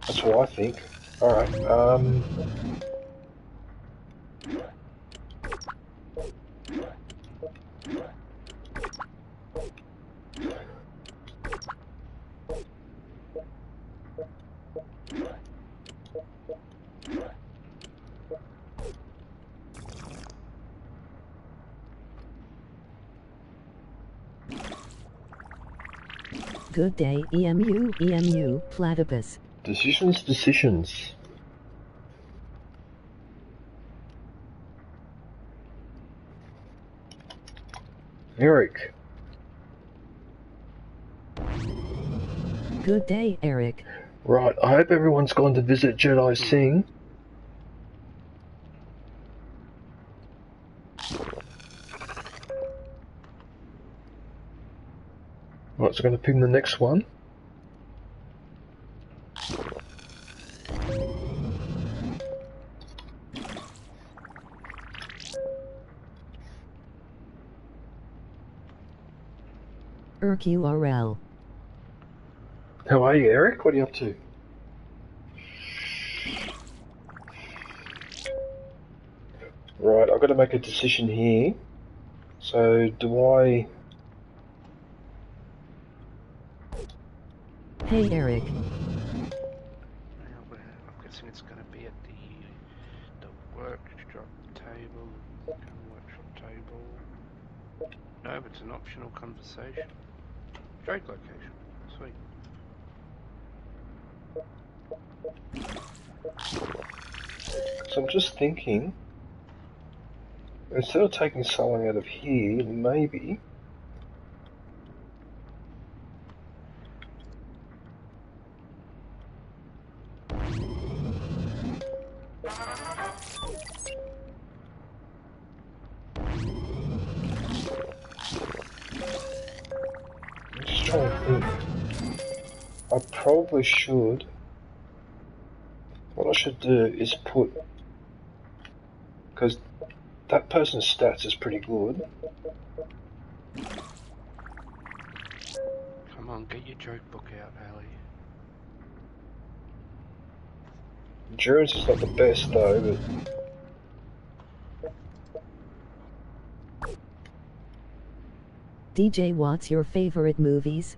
That's what I think. Alright, Good day, EMU, platypus. Decisions. Eric. Good day, Eric. Right, I hope everyone's gone to visit Jedi Singh. Right, so I'm going to ping the next one. URL. How are you, Eric? What are you up to? Right, I've got to make a decision here. So, do I... Hey, Eric. I'm guessing it's going to be at the workshop table. Workshop table. No, but it's an optional conversation. Trade location. Sweet. So I'm just thinking, instead of taking someone out of here, maybe... I'm just trying to think. I probably should... What I should do is put... Because that person's stats is pretty good. Come on, get your joke book out, Ali. Endurance is not the best though, but... DJ, what's your favorite movies?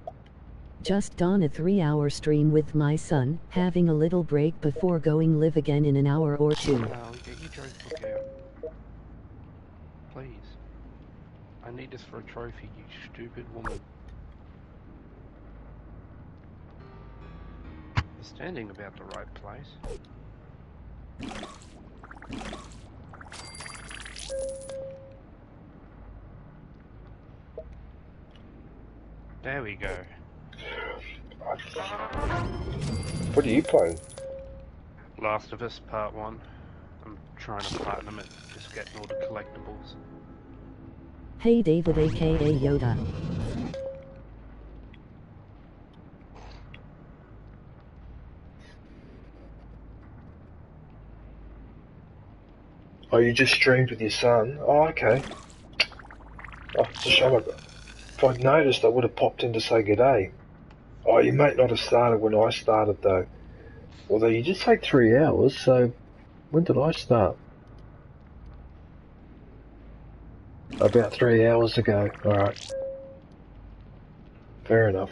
Just done a 3-hour stream with my son, having a little break before going live again in an hour or two. Ali, get your joke book out. Please. I need this for a trophy, you stupid woman. You're standing about the right place. There we go. What are you playing? Last of Us Part 1. I'm trying to platinum it, just getting all the collectibles. Hey David aka Yoda. Oh, you just streamed with your son? Oh, okay. Oh, it's a shame if I'd noticed, I would have popped in to say g'day. Oh, you might not have started when I started, though. Although you did say 3 hours, so when did I start? About 3 hours ago. Alright. Fair enough.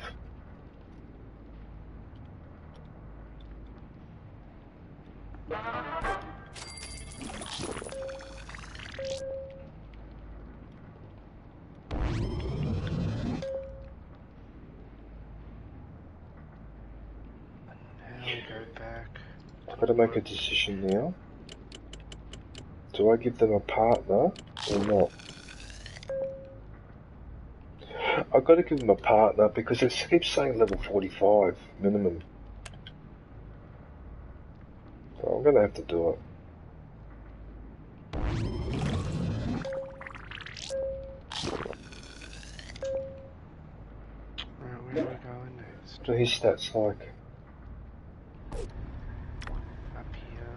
I've got to make a decision now. Do I give them a partner or not? I've got to give them a partner because it keeps saying level 45 minimum. So I'm going to have to do it. Right, where are we going next? What are his stats like? Up here.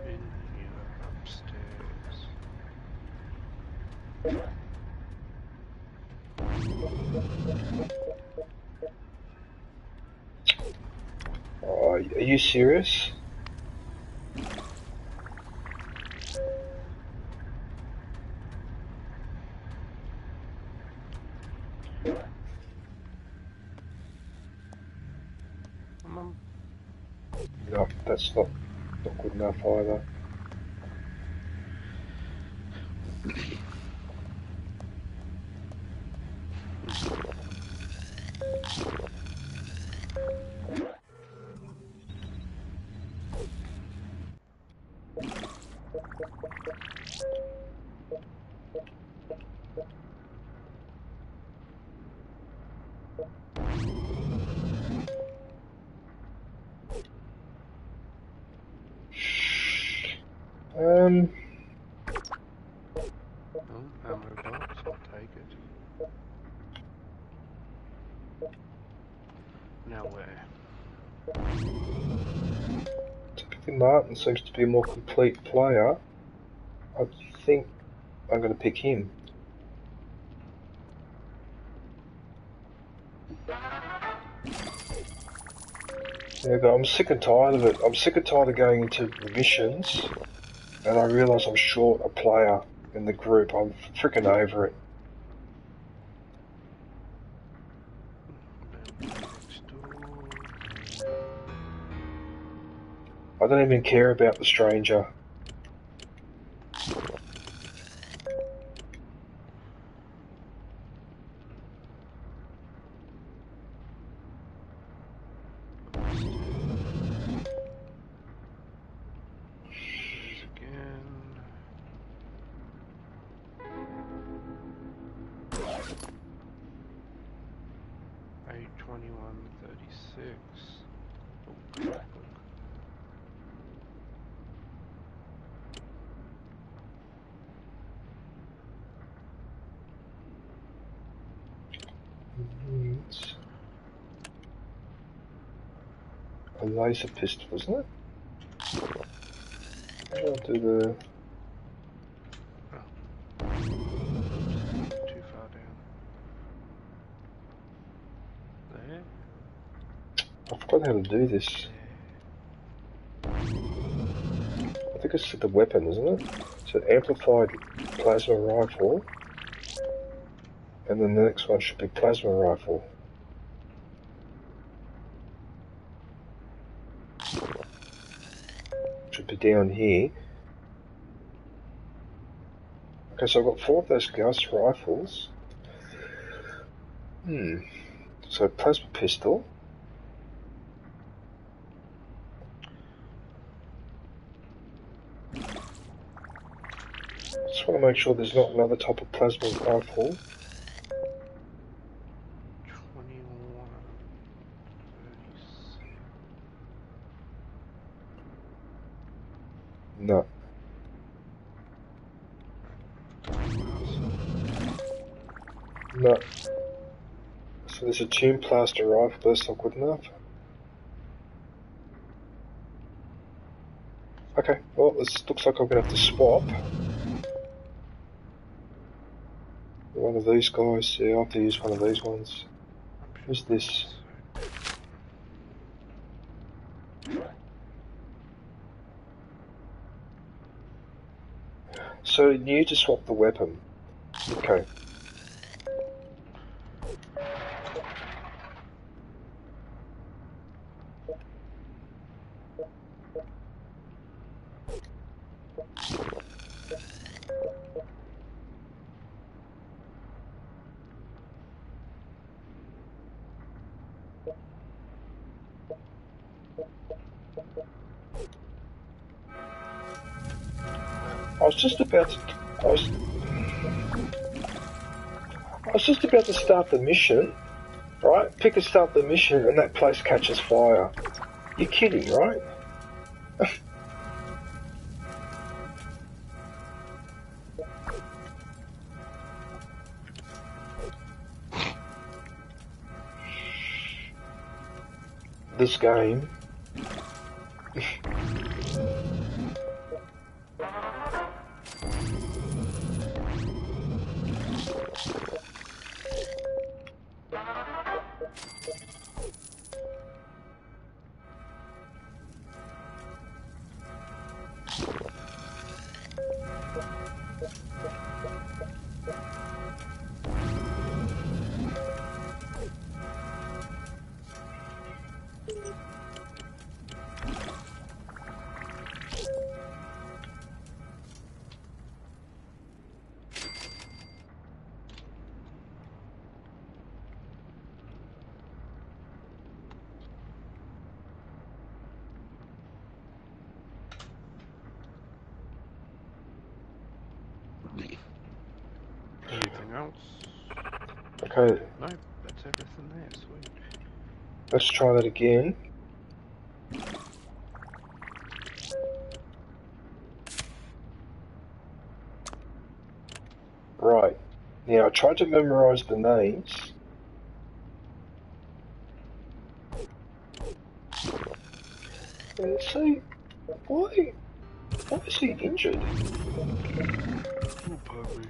In here, upstairs. Oh, are you serious? No, that's not good enough either. ammo box, I'll take it. Now where? Typically Martin seems to be a more complete player. I think I'm going to pick him. Yeah, but I'm sick and tired of it. I'm sick and tired of going into missions and I realise I'm short a player in the group. I'm freaking over it. I don't even care about the stranger. A laser pistol, isn't it? I'll do the... Too far down. There? I forgot how to do this. I think it's the weapon, isn't it? It's an amplified plasma rifle. And then the next one should be plasma rifle. Should be down here. Okay, so I've got 4 of those Gauss rifles. So plasma pistol. Just want to make sure there's not another type of plasma rifle. 21, 36. No. No. So there's a tune plaster rifle, but that's not good enough. Okay, well, this looks like I'm going to have to swap. One of these guys, yeah, I'll have to use one of these ones. Who's this? So you need to swap the weapon. Okay. I was just about to start the mission, right? Pick and start the mission and that place catches fire. You're kidding, right? This game. Anything else? Okay. No, that's everything there, sweet. Let's try that again. Now, I tried to memorise the names. And see, why is he injured? Oh, pardon me.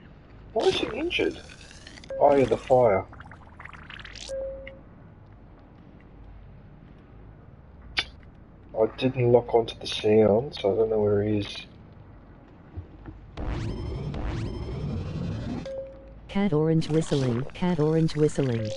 Why is he injured? Oh yeah, the fire. I didn't lock onto the sound, so I don't know where he is. Cat orange whistling, cat orange whistling.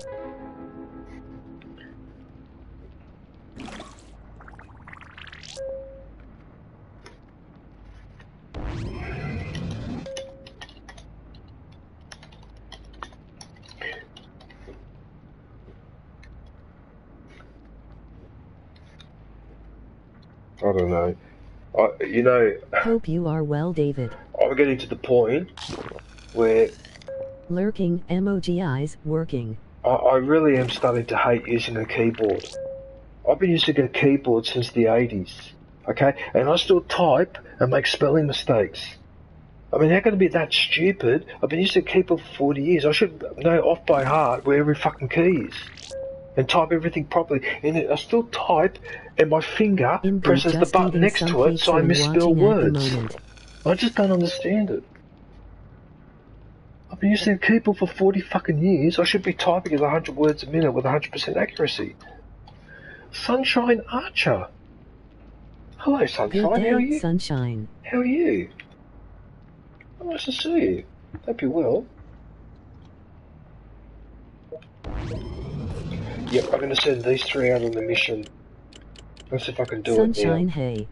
I don't know. You know, Hope you are well, David. I'm getting to the point where Lurking, emoji eyes, working. I really am starting to hate using a keyboard. I've been using a keyboard since the 80s, okay? And I still type and make spelling mistakes. I mean, how can I be that stupid? I've been using a keyboard for 40 years. I should know off by heart where every fucking key is. And type everything properly. And I still type, and my finger presses the button next to it, so I misspell words. I just don't understand it. I've been using a keyboard for 40 fucking years. I should be typing at 100 words a minute with 100% accuracy. Sunshine Archer. Hello, Sunshine. Good day, how are you? Sunshine. How are you? Oh, nice to see you. Hope you're well. Yep, I'm going to send these three out on the mission. Let's see if I can do Sunshine, it now. hey.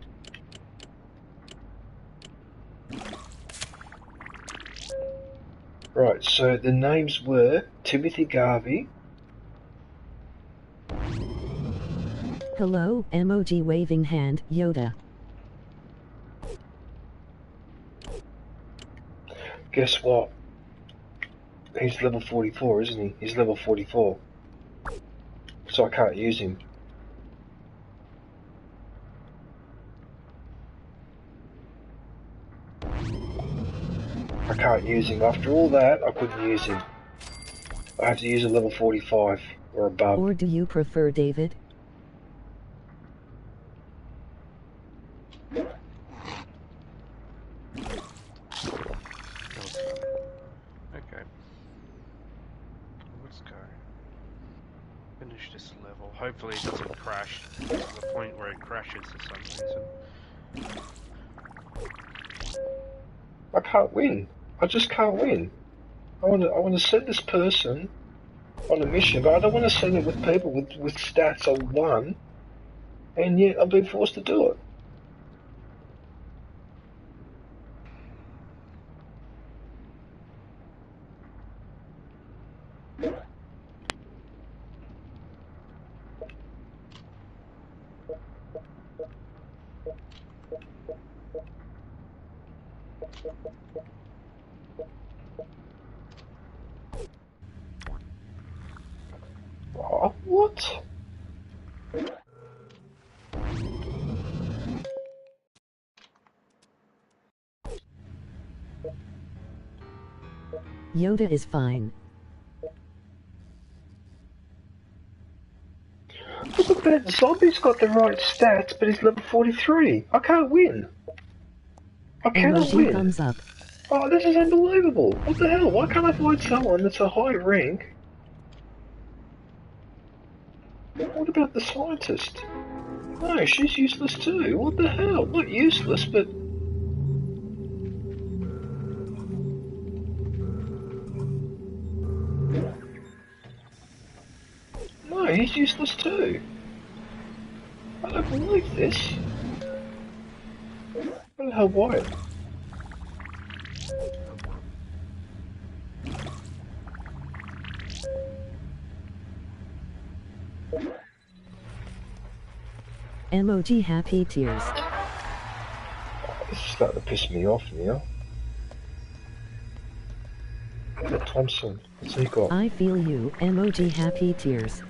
Right, so the names were Timothy Garvey. Hello, emoji waving hand, Yoda. Guess what? He's level 44, isn't he? He's level 44. So I can't use him. I can't use him. After all that, I couldn't use him. I have to use a level 45 or above. Or do you prefer David? Okay. Let's go. Finish this level. Hopefully it doesn't crash to the point where it crashes for some reason. I can't win. I just can't win. I want to send this person on a mission, but I don't want to send it with people with stats of 1, and yet I'm being forced to do it. Oh, what? Yoda is fine. Look at that, Zombie's got the right stats, but he's level 43. I can't win. I cannot Emoji win. thumbs up. Oh, this is unbelievable. What the hell? Why can't I find someone that's a high rank? What about the scientist? No, she's useless too. What the hell? Not useless, but... No, he's useless too. I don't believe this. What the hell, Wyatt? Emoji happy tears. This is starting to piss me off now. Thompson, what's he got? I feel you, emoji happy tears.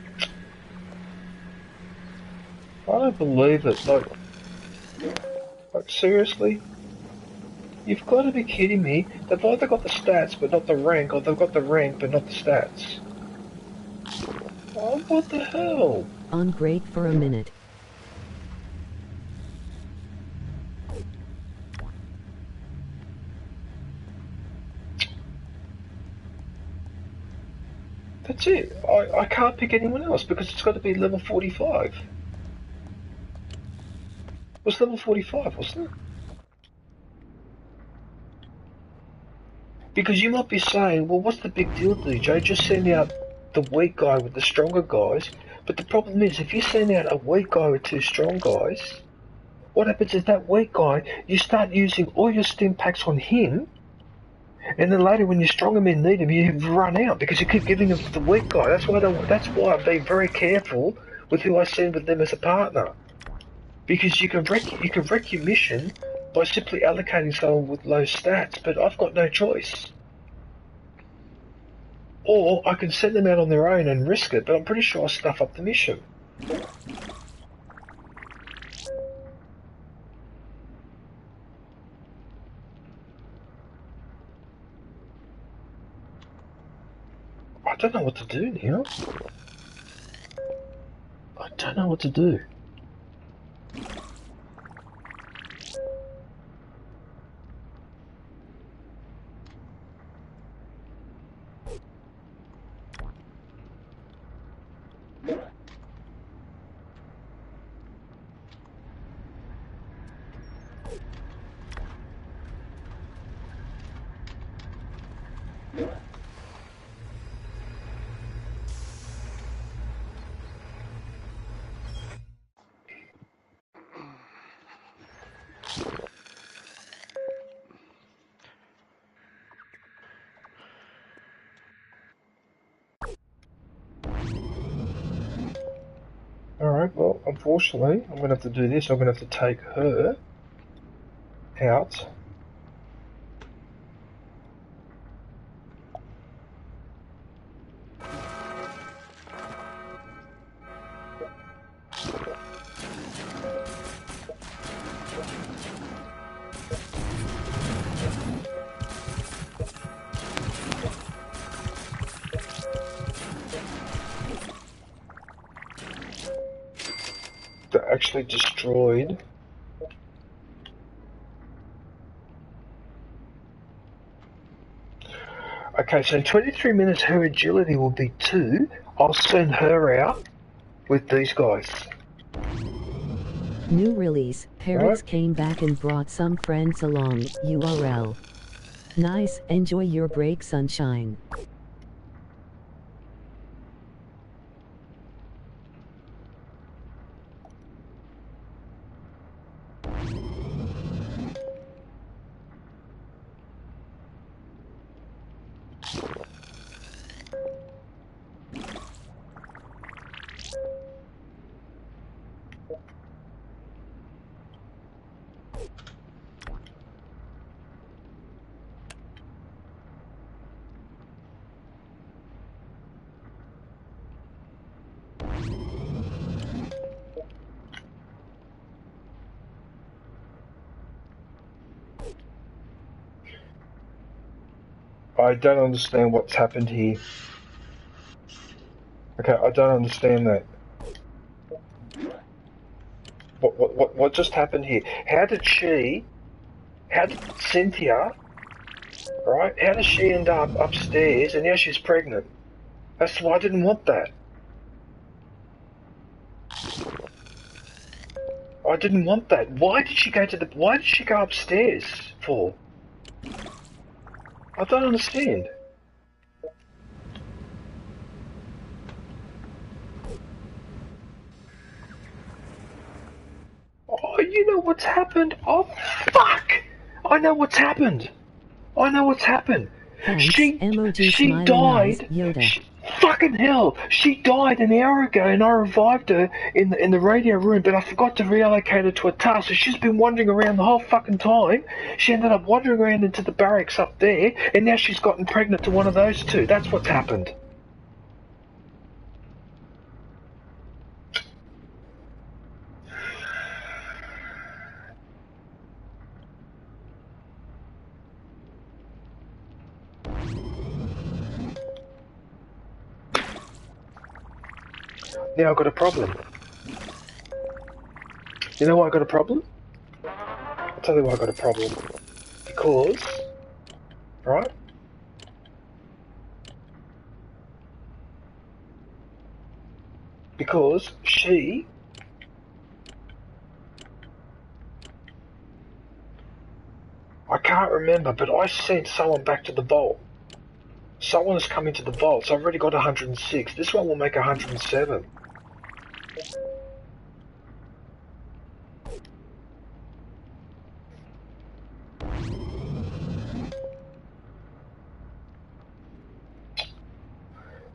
I don't believe it. Like seriously? You've got to be kidding me. They've either got the stats but not the rank, or they've got the rank but not the stats. Oh, what the hell? On break for a minute. That's it. I can't pick anyone else because it's got to be level 45. It was level 45, wasn't it? Because you might be saying, well, what's the big deal, DJ? Just send out the weak guy with the stronger guys. But the problem is, if you send out a weak guy with 2 strong guys, what happens is that weak guy, you start using all your stim packs on him, and then later when your stronger men need him, you run out because you keep giving them to the weak guy. That's why I'm being very careful with who I send with them as a partner. Because you can wreck your mission by simply allocating someone with low stats, but I've got no choice. Or I can send them out on their own and risk it, but I'm pretty sure I'll stuff up the mission. I don't know what to do now. I don't know what to do. Alright, well, unfortunately, I'm going to have to do this. I'm going to have to take her out. They're actually destroyed. Okay, so in 23 minutes her agility will be 2. I'll send her out with these guys. New release, Parrots Right. came back and brought some friends along, URL. Nice, enjoy your break, sunshine. I don't understand what's happened here. Okay, I don't understand that. What just happened here? How did Cynthia, right, how does she end up upstairs and now she's pregnant? That's why I didn't want that. I didn't want that. Why did she go upstairs for? I don't understand. Oh, you know what's happened? Oh, fuck! I know what's happened. I know what's happened. Thanks, She smiling eyes, died. Yoda. Fucking hell! She died an hour ago, and I revived her in the radio room, but I forgot to reallocate her to a task. So she's been wandering around the whole fucking time. She ended up wandering around into the barracks up there, and now she's gotten pregnant to one of those two. That's what's happened. Now I've got a problem. You know why I got a problem? I'll tell you why I got a problem. Because, right? Because she... I can't remember, but I sent someone back to the vault. Someone has come into the vault, so I've already got 106. This one will make 107.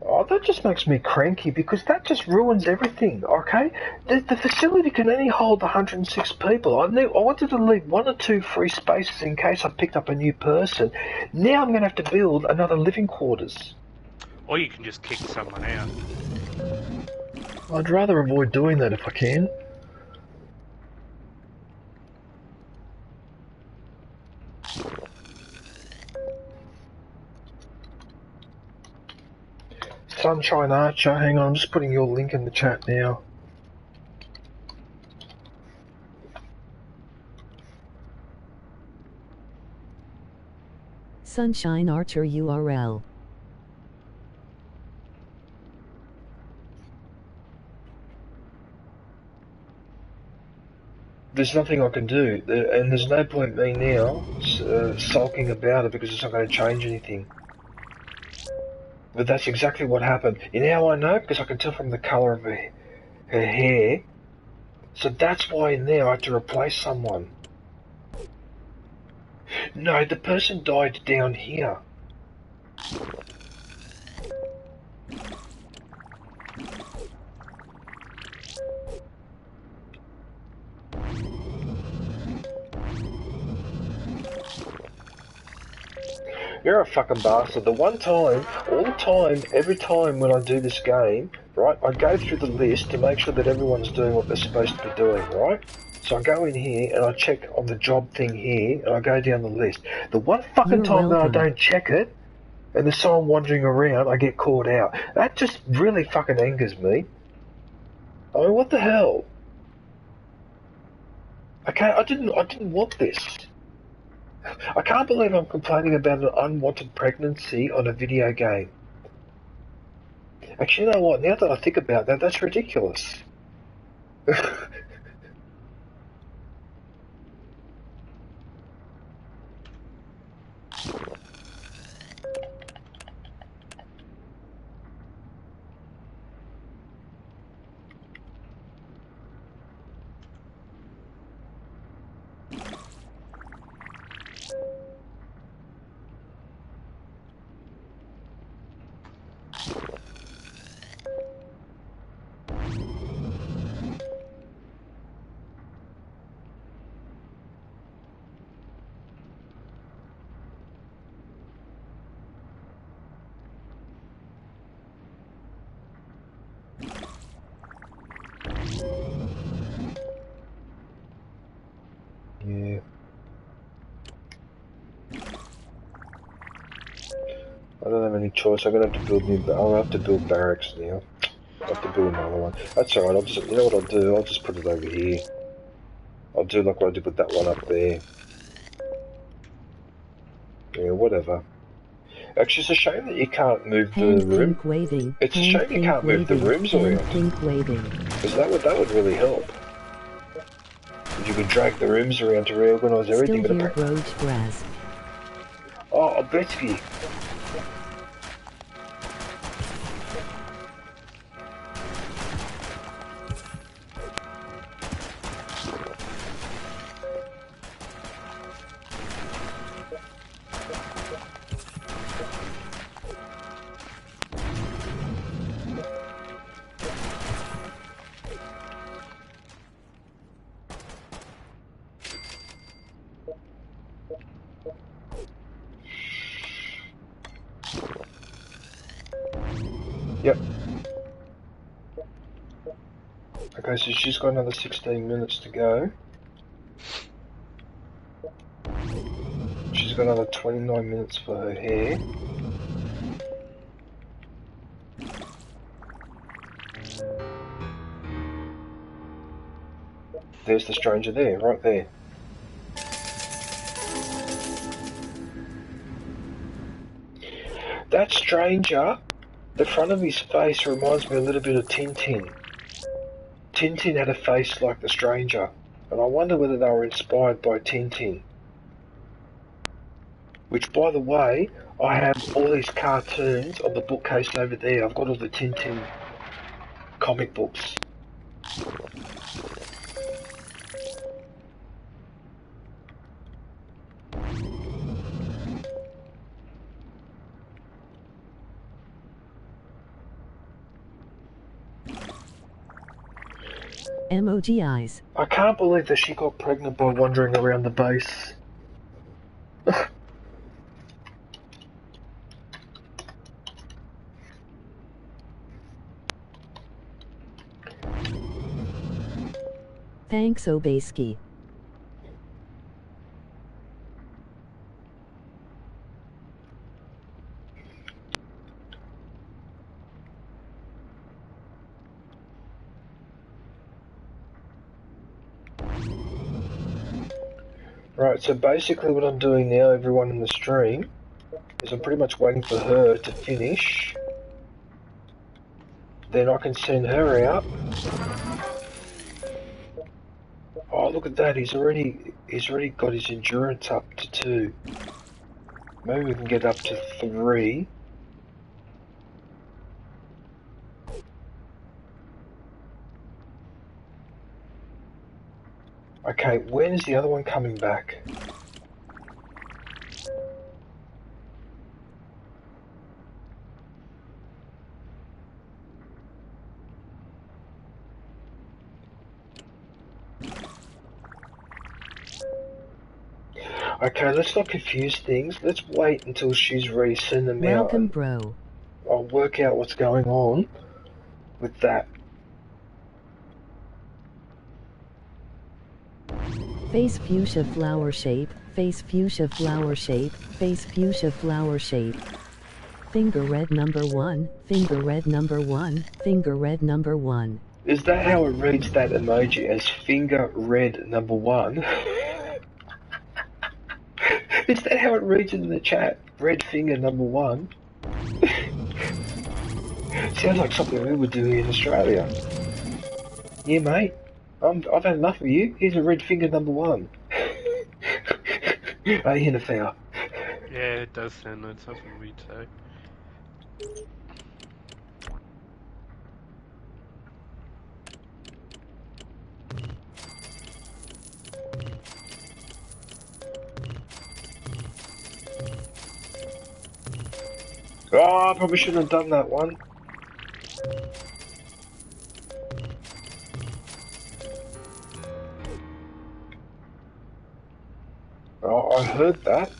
Oh, that just makes me cranky because that just ruins everything, okay? The facility can only hold 106 people. I wanted to leave 1 or 2 free spaces in case I picked up a new person. Now I'm going to have to build another living quarters. Or you can just kick someone out. I'd rather avoid doing that if I can. Sunshine Archer, hang on, I'm just putting your link in the chat now. Sunshine Archer URL. There's nothing I can do, and there's no point me now sulking about it because it's not going to change anything. But that's exactly what happened. You know how I know? Because I can tell from the colour of her hair. So that's why now I had to replace someone. No, the person died down here. You're a fucking bastard. The one time, all the time, every time when I do this game, right, I go through the list to make sure that everyone's doing what they're supposed to be doing, right? So I go in here and I check on the job thing here and I go down the list. The one fucking time that I don't check it and there's someone wandering around, I get caught out. That just really fucking angers me. I mean, what the hell? I didn't want this. I can't believe I'm complaining about an unwanted pregnancy on a video game. Actually, you know what? Now that I think about that, that's ridiculous. Yeah. I don't have any choice. I'm gonna have to build I'll have to build barracks now. I'll have to build another one. That's alright. I'll just, you know what I'll do? I'll just put it over here. I'll do like what I did with that one up there. Yeah, whatever. Actually, it's a shame that you can't move the room. Waving. It's a shame you can't move the rooms around. Because that would really help. You could drag the rooms around to reorganise everything. Still here, Roach Brass. Oh, I bet you. Yep. Okay, so she's got another 16 minutes to go. She's got another 29 minutes for her hair. There's the stranger there, right there. That stranger, the front of his face reminds me a little bit of Tintin. Tintin had a face like the stranger, and I wonder whether they were inspired by Tintin. Which, by the way, I have all these cartoons on the bookcase over there. I've got all the Tintin comic books. Emoji eyes. I can't believe that she got pregnant by wandering around the base. Thanks, Obeski. Right, so basically what I'm doing now, everyone in the stream, is I'm pretty much waiting for her to finish. Then I can send her out. Oh, look at that, he's already got his endurance up to 2. Maybe we can get up to 3. Okay, when is the other one coming back? Okay, let's not confuse things. Let's wait until she's ready, send them out. Welcome, bro. I'll work out what's going on with that. Face fuchsia flower shape, face fuchsia flower shape, face fuchsia flower shape. Finger red number 1, finger red number 1, finger red number 1. Is that how it reads that emoji, as finger red number 1? Is that how it reads in the chat? Red finger number 1? Sounds like something we would do here in Australia. Yeah, mate. I've had enough of you. Here's a red finger number 1. Hey, Hinterfell. Yeah, it does sound like something we'd say. Oh, I probably shouldn't have done that one. Oh, I heard that.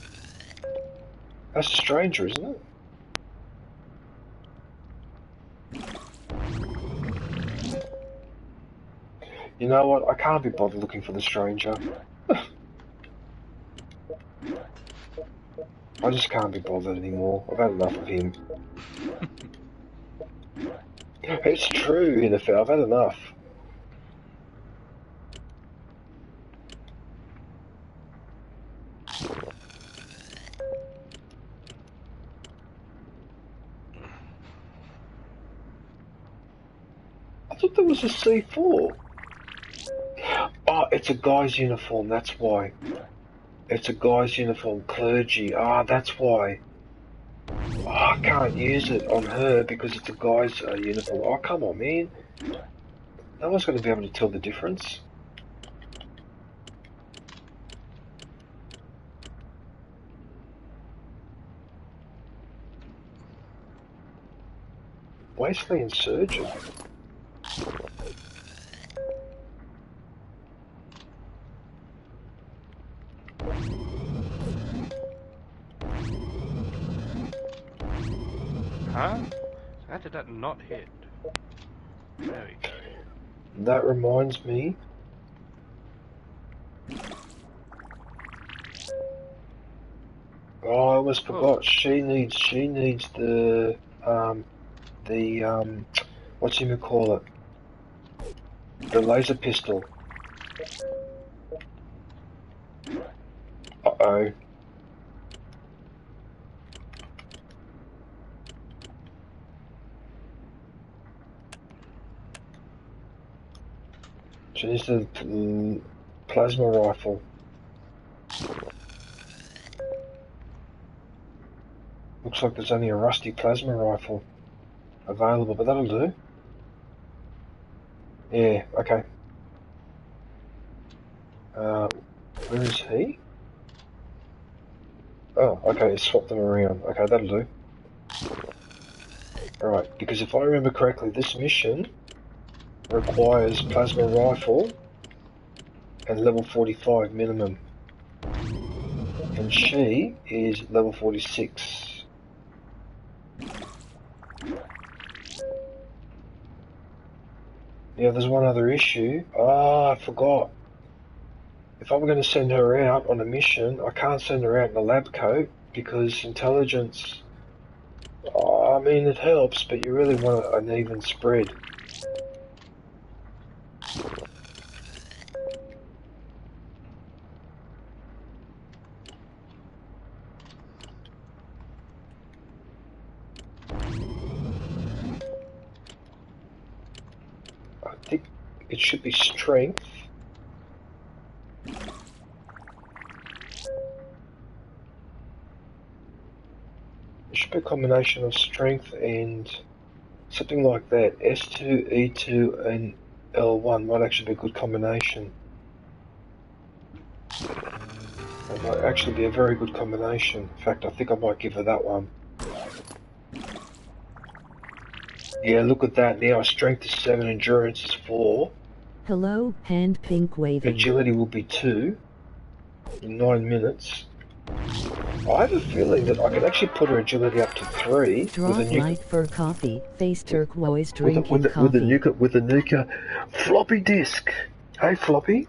That's a stranger, isn't it? You know what? I can't be bothered looking for the stranger. I just can't be bothered anymore. I've had enough of him. It's true, Hinterfell. I've had enough. I thought there was a C4. Oh, it's a guy's uniform, that's why. It's a guy's uniform, clergy. Ah, that's why. Oh, I can't use it on her because it's a guy's uniform. Oh, come on, man. No one's going to be able to tell the difference. Wasteland Insurgent. Huh? How did that not hit? There we go. That reminds me. Oh, I almost forgot. She needs the whatchamacallit? The laser pistol. Uh-oh. So this is a plasma rifle. Looks like there's only a rusty plasma rifle available, but that'll do. Yeah, okay. Where is he? Oh, okay, swap them around. Okay, that'll do. Alright, because if I remember correctly, this mission requires plasma rifle and level 45 minimum. And she is level 46. Yeah, there's one other issue. Ah, I forgot. If I'm going to send her out on a mission, I can't send her out in a lab coat because intelligence... I mean, it helps, but you really want an even spread. I think it should be strength. It should be a combination of strength and something like that. S2, E2 and L1 might actually be a good combination. It might actually be a very good combination. In fact, I think I might give her that one. Yeah, look at that. Now strength is 7, endurance is 4. Hello, hand pink waving. Agility will be 2 in 9 minutes. I have a feeling that I could actually put her agility up to 3 Drop with a light for coffee. Face turquoise drinking coffee. with a nuka floppy disk. Hey floppy.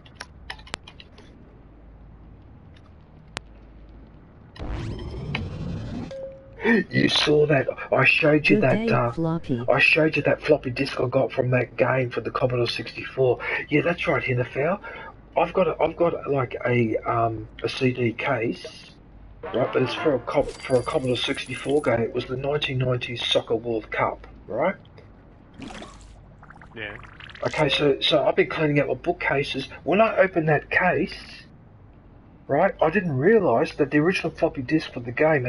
You saw that? I showed you that. I showed you that floppy disk I got from that game for the Commodore 64. Yeah, that's right, Hinnerfell. I've got like a CD case, right? But it's for a Commodore 64 game. It was the 1990 Soccer World Cup, right? Yeah. Okay, so I've been cleaning out my bookcases. When I opened that case, right, I didn't realise that the original floppy disk for the game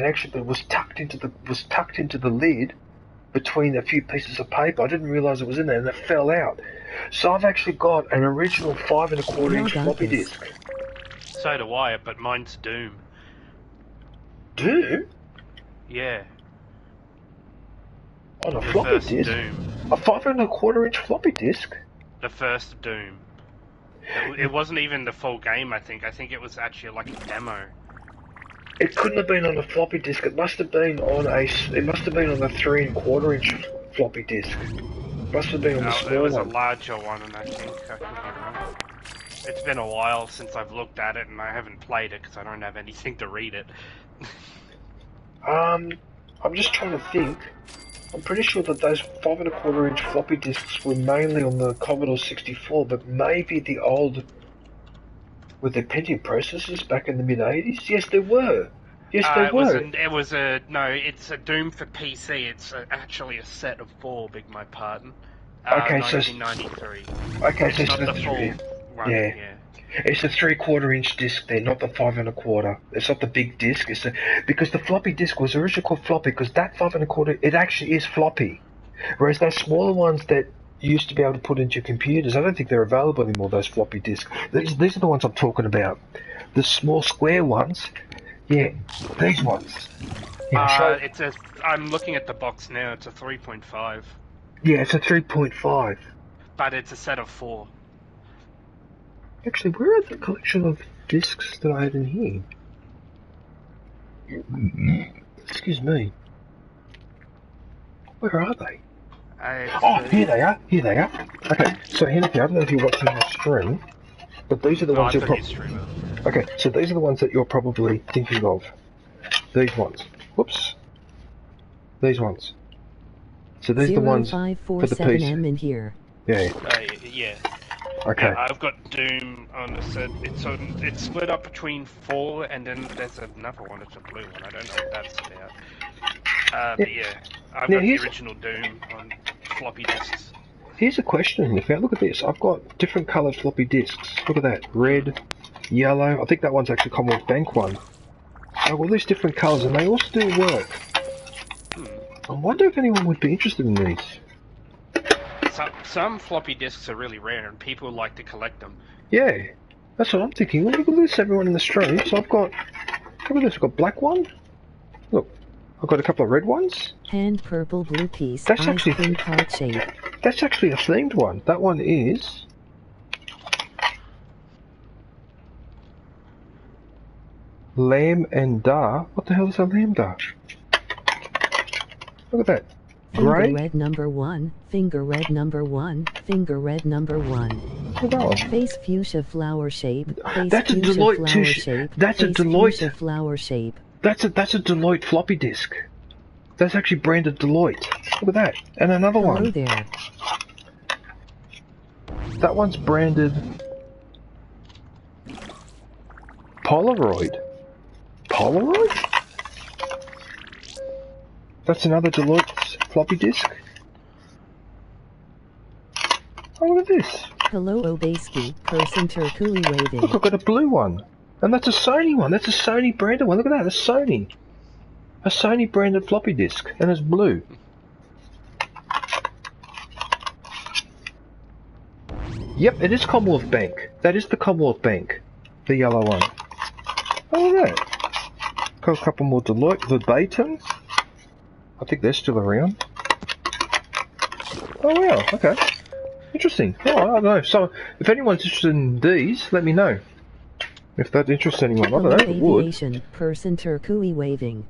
was tucked into the lid between a few pieces of paper. I didn't realise it was in there, and it fell out. So I've actually got an original 5 1/4 inch floppy disk. So do I, but mine's Doom. Doom? Yeah. On a floppy disk? Doom. A 5 1/4 inch floppy disk? The first Doom. It wasn't even the full game, I think. I think it was actually like a demo. It couldn't have been on a floppy disk. It must have been on a 3 1/4 inch floppy disk. Must have been on the small one. It was a larger one, and I think I could be wrong. It's been a while since I've looked at it, and I haven't played it because I don't have anything to read it. I'm just trying to think. I'm pretty sure that those 5 1/4 inch floppy disks were mainly on the Commodore 64, but maybe the old... Were there Pentium processors back in the mid-80s? Yes, there were. Yes, there were. It's a Doom for PC. It's actually a set of 4, beg my pardon. Okay, 1993. Okay, so it's not the full one. Yeah. It's a 3/4 inch disc there, not the 5 1/4. It's not the big disc. Because the floppy disk was originally called floppy because that 5 1/4 it actually is floppy, whereas those smaller ones that you used to be able to put into your computers, I don't think they're available anymore. Those floppy disks. These are the ones I'm talking about. The small square ones. Yeah, these ones. Yeah, I'm looking at the box now. It's a 3.5. Yeah, it's a 3.5. But it's a set of 4. Actually, where are the collection of discs that I had in here? Excuse me. Where are they? Here they are. Here they are. Okay, so Henneke, I don't know if you're watching the stream, but these are the ones you're probably... Okay, so these are the ones that you're probably thinking of. These ones. Whoops. These ones. So these are the ones for the PC. in here. Yeah. Yeah. Okay. Yeah, I've got Doom on a set. It's split up between 4, and then there's another one. It's a blue one. I don't know what that's about. But yeah, I've got the original Doom on floppy disks. Here's a question. If you look at this, I've got different coloured floppy disks. Look at that, red, yellow. I think that one's actually Commonwealth Bank one. I've got all these different colours, and they all still work. I wonder if anyone would be interested in these. Some floppy disks are really rare, and people like to collect them. Yeah, that's what I'm thinking. Look at this, everyone in the stream. So I've got, look at this, I've got black one. Look, I've got a couple of red ones. And purple blue piece. That's actually heart shape. That's actually a themed one. That one is Lamb and Da. What the hell is a Lambda? Look at that. Grey. Finger red number 1, finger red number 1, finger red number 1. Look at that one. Face fuchsia flower shape. Face That's a fuchsia Deloitte flower too. shape. That's a face Deloitte. fuchsia flower shape. That's a Deloitte floppy disk. That's actually branded Deloitte. Look at that. And another Hello one. there. That one's branded Polaroid. Polaroid? That's another Deloitte floppy disk. Oh, look at this. Hello Obeski, person Turkui waving. Look, I've got a blue one. And that's a Sony one. That's a Sony branded one. Look at that. That's Sony. A Sony branded floppy disk. And it's blue. Yep, it is Commonwealth Bank. That is the Commonwealth Bank. The yellow one. Oh, look at that. Got a couple more Deloitte verbatim. I think they're still around. Oh, wow. Okay. Interesting. Oh, I don't know. So, if anyone's interested in these, let me know. If that interests anyone. I don't know. It would. Aviation, person Turkui waving.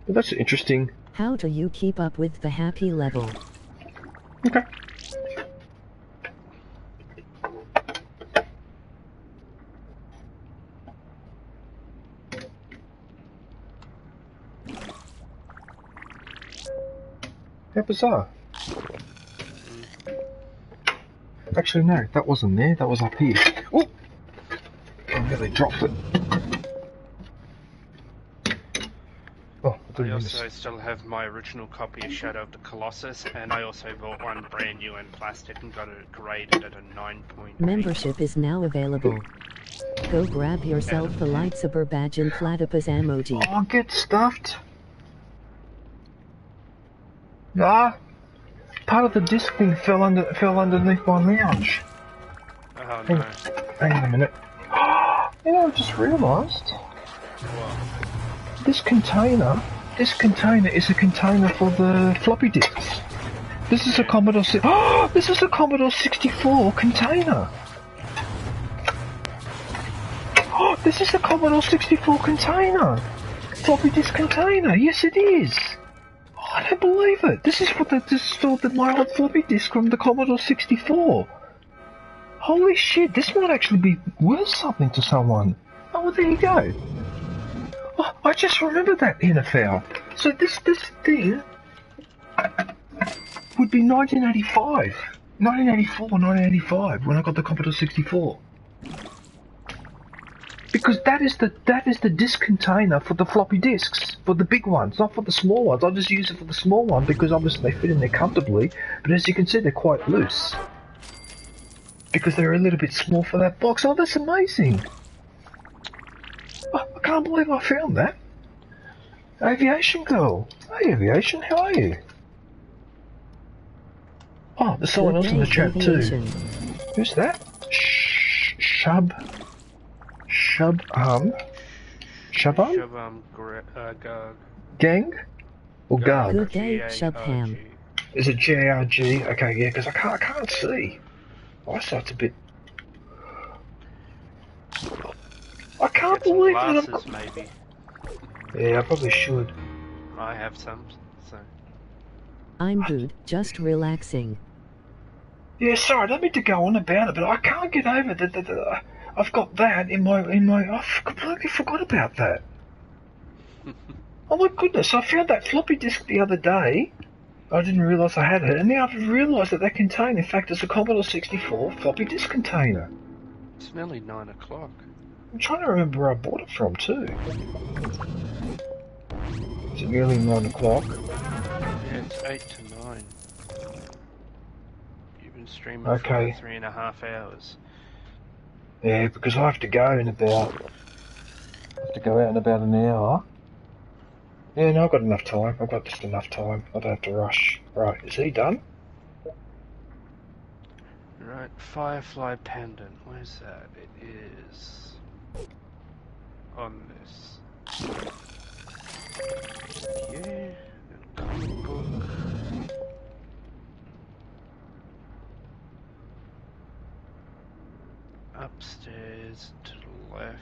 Well, that's interesting. How do you keep up with the happy level? Okay. How bizarre. Actually, no, that wasn't there. That was up here. Oh! I nearly dropped it. Oh, I also still have my original copy of Shadow of the Colossus, and I also bought one brand new in plastic and got it graded at a 9.8. Membership is now available. Go grab yourself the lightsaber badge and platypus emoji. Oh, get stuffed. Ah, part of the disc thing fell underneath my lounge. Oh no. Hang on a minute. You know, I just realised. What? This container is a container for the floppy disks. This is a Commodore. This is a Commodore 64 container. This is a Commodore 64 container. Floppy disk container. Yes, it is. I don't believe it. This is my old floppy disk from the Commodore 64. Holy shit, this might actually be worth something to someone. Oh, well, there you go. Oh, I just remembered that, NFL. So this thing would be 1985. 1984 or 1985 when I got the Commodore 64. Because that is the disk container for the floppy disks, for the big ones, not for the small ones. I just use it for the small one because obviously they fit in there comfortably, but as you can see they're quite loose. Because they're a little bit small for that box. Oh, that's amazing. Oh, I can't believe I found that. Aviation Girl. Hey Aviation, how are you? Oh, there's someone else in the chat too. Who's that? Shubham? Gang? Or Garg? Good day, Shubham. Is it J-R-G? Okay, yeah, because I can't see. Eyesight's a bit... I can't believe that glasses, maybe. Yeah, I probably should. I have some, so... I'm good, just relaxing. Yeah, sorry, I don't mean to go on about it, but I can't get over that. I've got that in my. I completely forgot about that. Oh my goodness! I found that floppy disk the other day. I didn't realise I had it, and now I've realised that container, in fact, is a Commodore 64 floppy disk container. It's nearly 9 o'clock. I'm trying to remember where I bought it from too. Is it nearly 9 o'clock? Yeah, it's 8 to 9. You've been streaming for Okay. 3.5 hours. Yeah, because I have to go in about... I have to go out in about an hour. Yeah, no, I've got enough time. I've got just enough time. I don't have to rush. Right, is he done? Right, Firefly Pendant. Where's that? It is... on this. Yeah, and comic book. Upstairs to the left.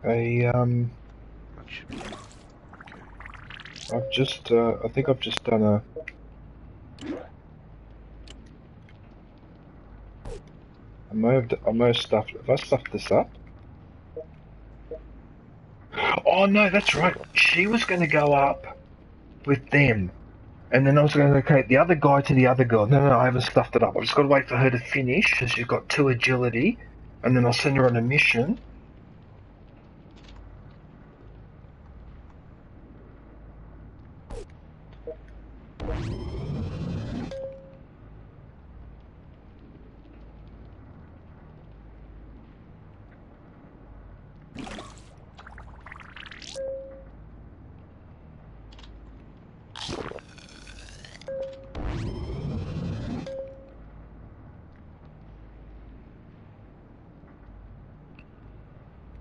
That should be okay. I've just, I think I've just done a... I may have stuffed... Have I stuffed this up? Oh no, that's right. She was going to go up with them. And then I was going to take the other guy to the other girl. No, I haven't stuffed it up. I've just got to wait for her to finish, so she's got 2 agility. And then I'll send her on a mission.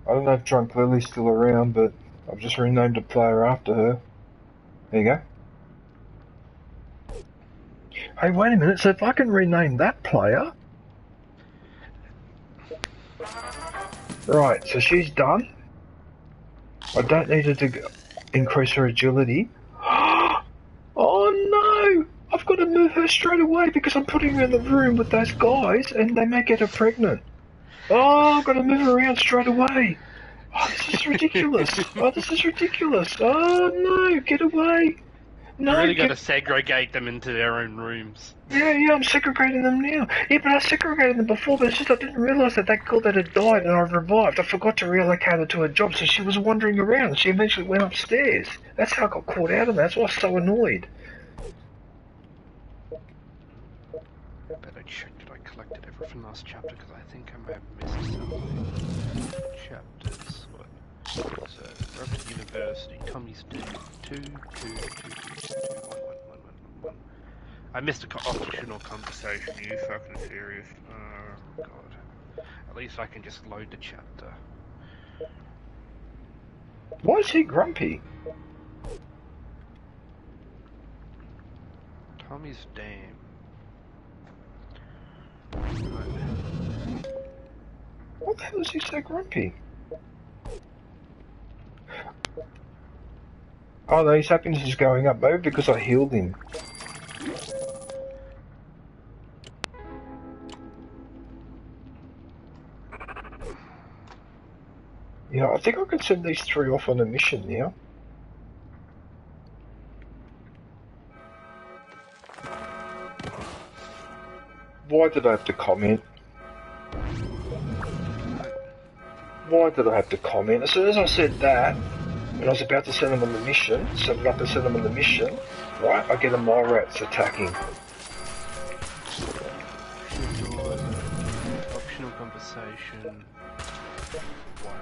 I don't know if Drunk Lily's still around, but I've just renamed a player after her. There you go. Hey, wait a minute, so if I can rename that player... Right, so she's done. I don't need her to increase her agility. Oh no! I've got to move her straight away because I'm putting her in the room with those guys and they may get her pregnant. Oh, I've got to move her around straight away. Oh, this is ridiculous. Oh, this is ridiculous. Oh no, get away. No, You really got to segregate them into their own rooms. Yeah, I'm segregating them now. Yeah, but I segregated them before, but it's just I didn't realise that girl that had died and I've revived. I forgot to reallocate her to a job, so she was wandering around and she eventually went upstairs. That's how I got caught out of that. That's why I was so annoyed. Better check that I collected everything last chapter because I think I may have missed something. Chapters, what? So, Robert University, Tommy's Day, 2, 2, 2, 2, 2, 1, 1, 1, 1, 1. I missed an optional conversation, you fucking serious. Oh, God. At least I can just load the chapter. Why is he grumpy? Tommy's Dam. What the hell is he so grumpy? Oh no, his happiness is going up, maybe because I healed him. Yeah, I think I can send these 3 off on a mission now. Why did I have to comment? Why did I have to comment? As soon as I said that, when I was about to send them on the mission, set it up and send them on the mission, right, I get a Myrats attacking. Optional conversation. 1.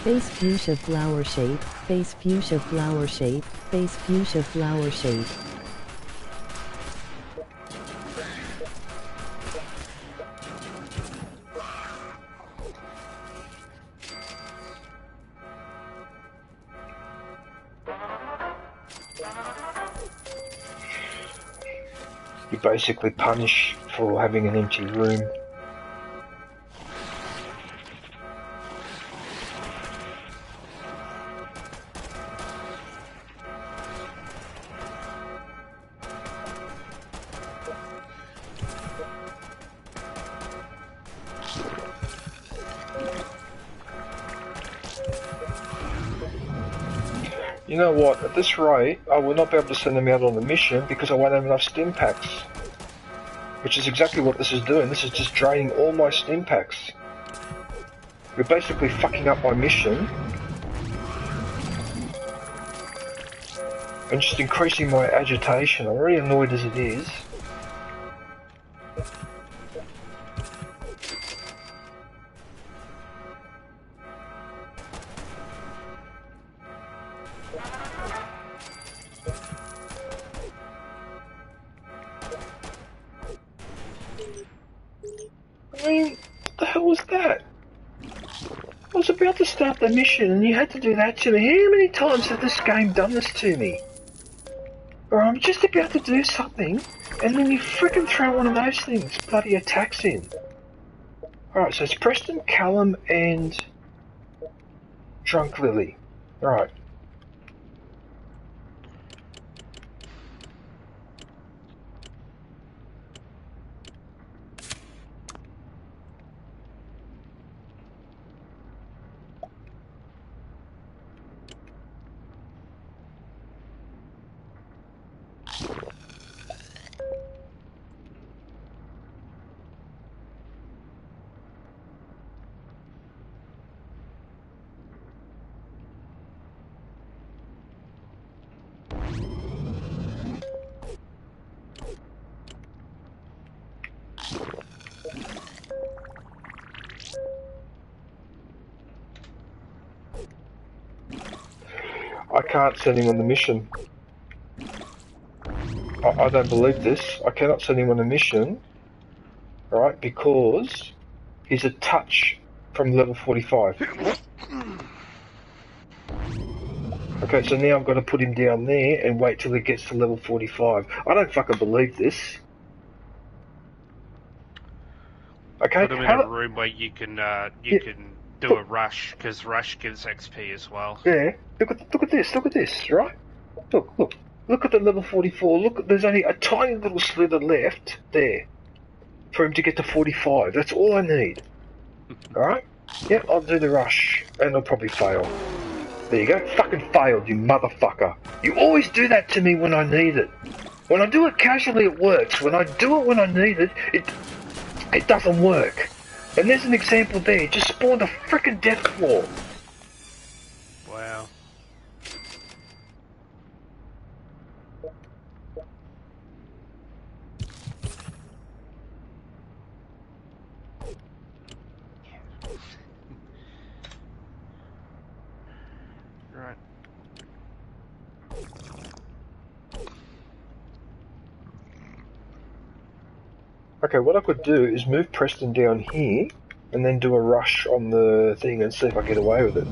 Face fuchsia flower shape, face fuchsia flower shape, face fuchsia flower shape. You basically punish for having an empty room. You know what? At this rate, I will not be able to send them out on the mission because I won't have enough stim packs. Which is exactly what this is doing. This is just draining all my stim packs. We're basically fucking up my mission. And just increasing my agitation. I'm already annoyed as it is. I mean, what the hell was that? I was about to start the mission and you had to do that to me. How many times has this game done this to me? Or I'm just about to do something and then you frickin' throw one of those things, bloody attacks in. Alright, so it's Preston, Callum and Drunk Lily. Alright. I can't send him on the mission. I don't believe this. I cannot send him on a mission, right, because he's a touch from level 45. Okay, so now I've got to put him down there and wait till he gets to level 45. I don't fucking believe this. Okay, Put him in a room where you can do a rush, because rush gives XP as well. Yeah, look at this, right? Look at the level 44. Look, there's only a tiny little slither left there for him to get to 45. That's all I need. Alright? Yeah, I'll do the rush, and I'll probably fail. There you go. Fucking failed, you motherfucker. You always do that to me when I need it. When I do it casually, it works. When I do it when I need it, it doesn't work. And there's an example there. It just spawned a frickin' death claw. Wow. Right. Okay, what I could do is move Preston down here, and then do a rush on the thing and see if I get away with it.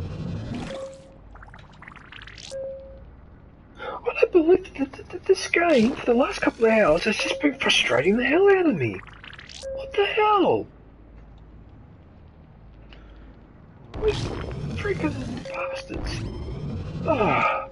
I don't believe that this game, for the last couple of hours, has just been frustrating the hell out of me. What the hell? These freaking bastards. Ah.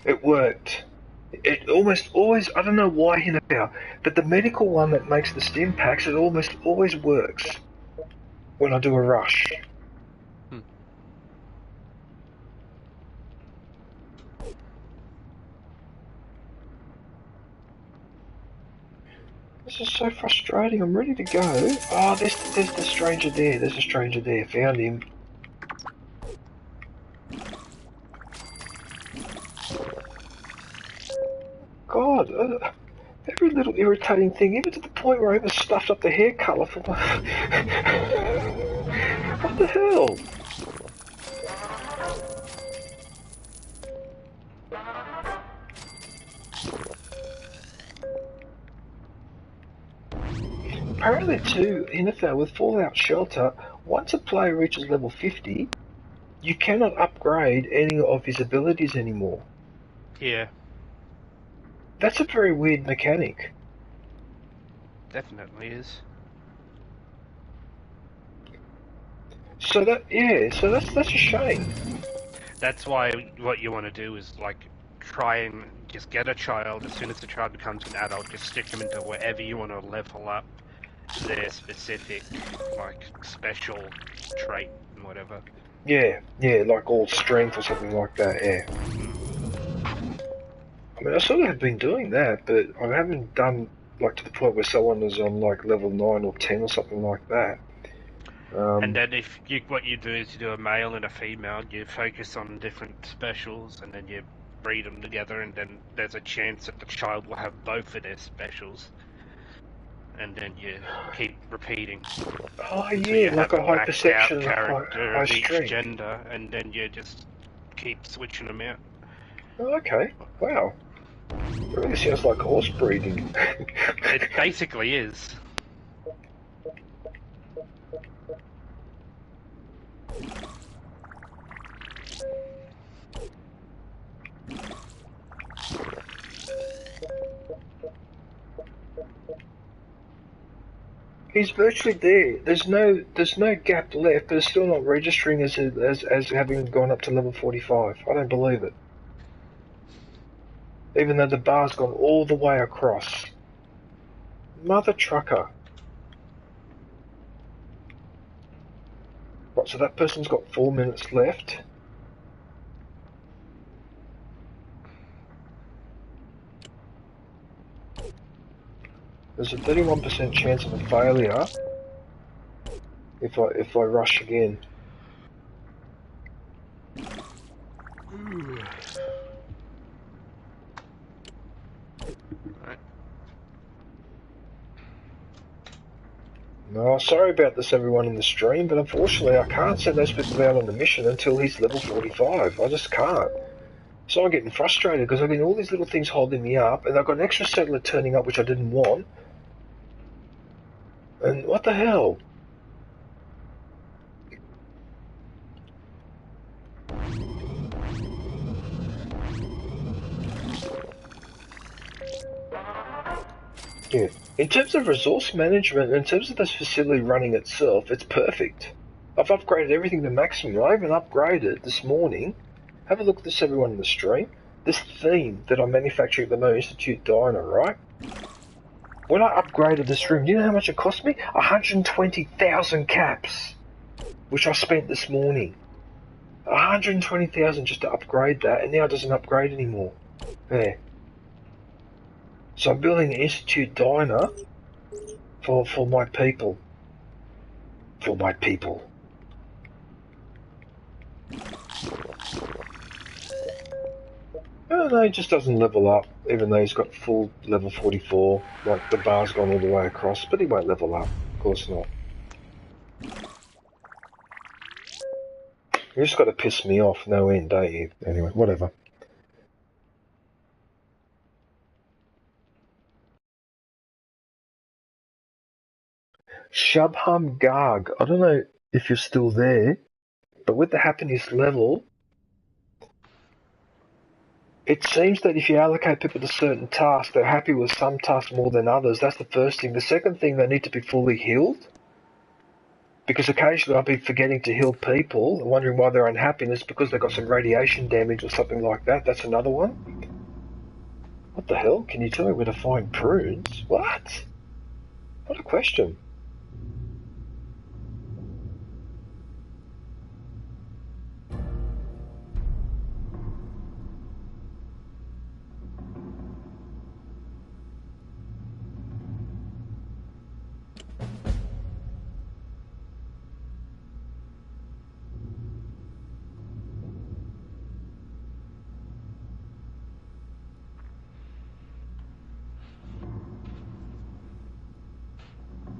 It worked. It almost always, I don't know why now, but the medical one that makes the stim packs, it almost always works when I do a rush. This is so frustrating. I'm ready to go. Oh, there's the stranger there. There's a stranger there. Found him. God, every little irritating thing, even to the point where I even stuffed up the hair colour for my... What the hell? Apparently too, NFL with Fallout Shelter, once a player reaches level 50, you cannot upgrade any of his abilities anymore. Yeah. That's a very weird mechanic. Definitely is. So that's a shame. That's why what you want to do is like try and just get a child. As soon as the child becomes an adult, just stick them into wherever you want to level up their specific, like, special trait and whatever. Yeah, like all strength or something like that, yeah. I mean, I sort of have been doing that, but I haven't done, like, to the point where someone is on, like, level 9 or 10 or something like that. And then what you do is you do a male and a female, you focus on different specials, and then you breed them together, and then there's a chance that the child will have both of their specials. And then you keep repeating. Oh, So yeah, you like have a high maxed perception out and a character high of each strength. gender, and then you just keep switching them out. Oh, okay, wow. It really sounds like horse breeding. It basically is. He's virtually there. There's no gap left, but it's still not registering as having gone up to level 45. I don't believe it. Even though the bar's gone all the way across. Mother trucker. Right, so that person's got 4 minutes left. There's a 31% chance of a failure if I rush again. No, sorry about this everyone in the stream, but unfortunately I can't send those people out on the mission until he's level 45. I just can't. So I'm getting frustrated because I'm getting all these little things holding me up, and I've got an extra settler turning up which I didn't want. And what the hell? Yeah. In terms of resource management, in terms of this facility running itself, it's perfect. I've upgraded everything to maximum. I even upgraded this morning. Have a look at this, everyone in the stream. This theme that I'm manufacturing at the moment, Institute Diner, right? When I upgraded this room, do you know how much it cost me? 120,000 caps, which I spent this morning. 120,000 just to upgrade that, and now it doesn't upgrade anymore. There. So I'm building an Institute Diner for my people. For my people. Oh, no, he just doesn't level up, even though he's got full level 44. Like, the bar's gone all the way across, but he won't level up. Of course not. You just got to piss me off no end, don't you? Anyway, whatever. Shubham Garg, I don't know if you're still there, but with the happiness level, it seems that if you allocate people to certain tasks, they're happy with some tasks more than others. That's the first thing. The second thing, they need to be fully healed. Because occasionally I'll be forgetting to heal people and wondering why they're unhappy, and it's because they've got some radiation damage or something like that. That's another one. What the hell? Can you tell me where to find prunes? What? What a question.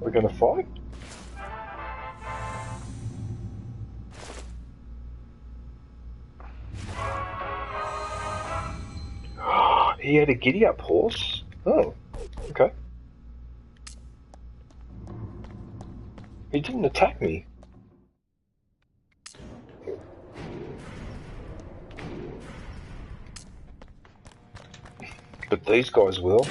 We're gonna fight? He had a giddy-up horse? Oh, okay. He didn't attack me. But these guys will.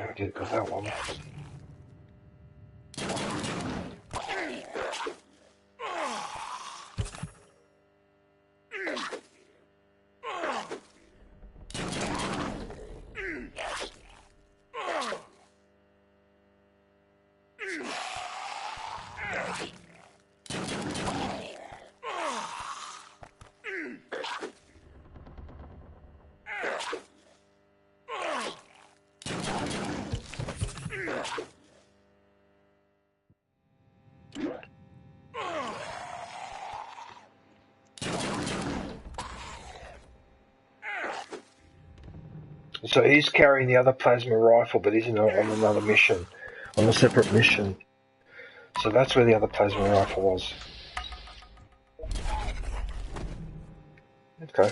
I did got that one. So he's carrying the other plasma rifle, but he's on another mission, on a separate mission. So that's where the other plasma rifle was. Okay.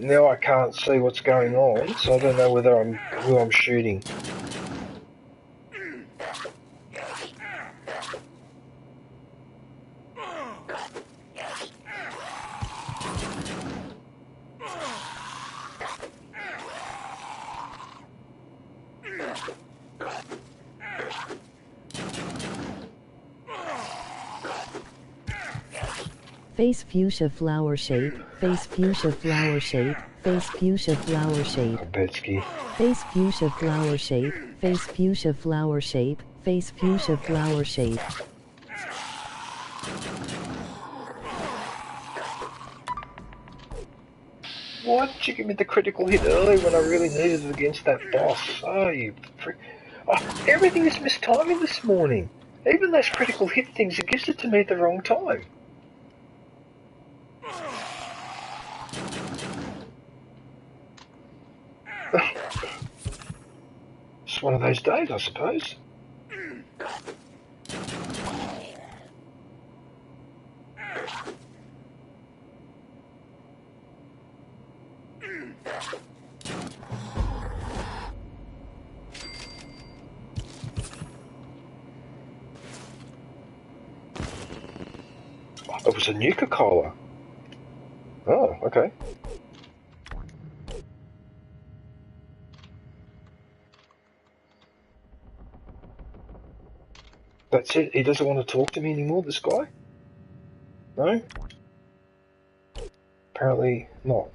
Now I can't see what's going on, so I don't know who I'm shooting. Face fuchsia flower shape, face fuchsia flower shape, face fuchsia flower shape. Betsky. Face fuchsia flower shape, face fuchsia flower shape, face fuchsia flower shape. Why did you give me the critical hit early when I really needed it against that boss? Oh, you freak. Oh, everything is mistiming this morning. Even those critical hit things, it gives it to me at the wrong time. It's one of those days, I suppose. Oh, it was a Nuka-Cola. Oh, okay. That's it? He doesn't want to talk to me anymore, this guy? No? Apparently not.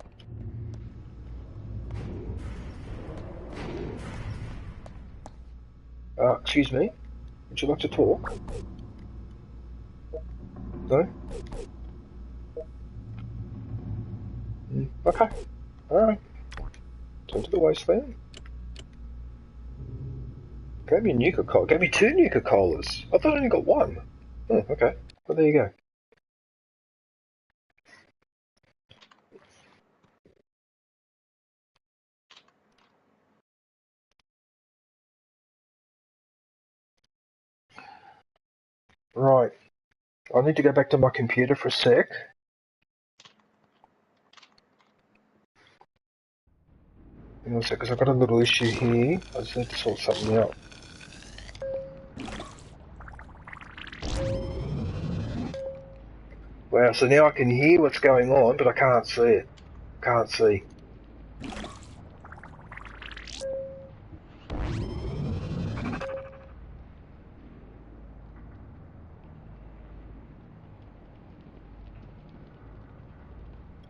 Excuse me? Would you like to talk? No? Okay. Alright. Turn to the wasteland. Gave me a Nuka-Cola. Gave me 2 Nuka-Colas. I thought I only got 1. Oh, okay. Well, there you go. Right. I need to go back to my computer for a sec. Hang on a sec, because I've got a little issue here. I just need to sort something out. Wow, so now I can hear what's going on, but I can't see it. Can't see.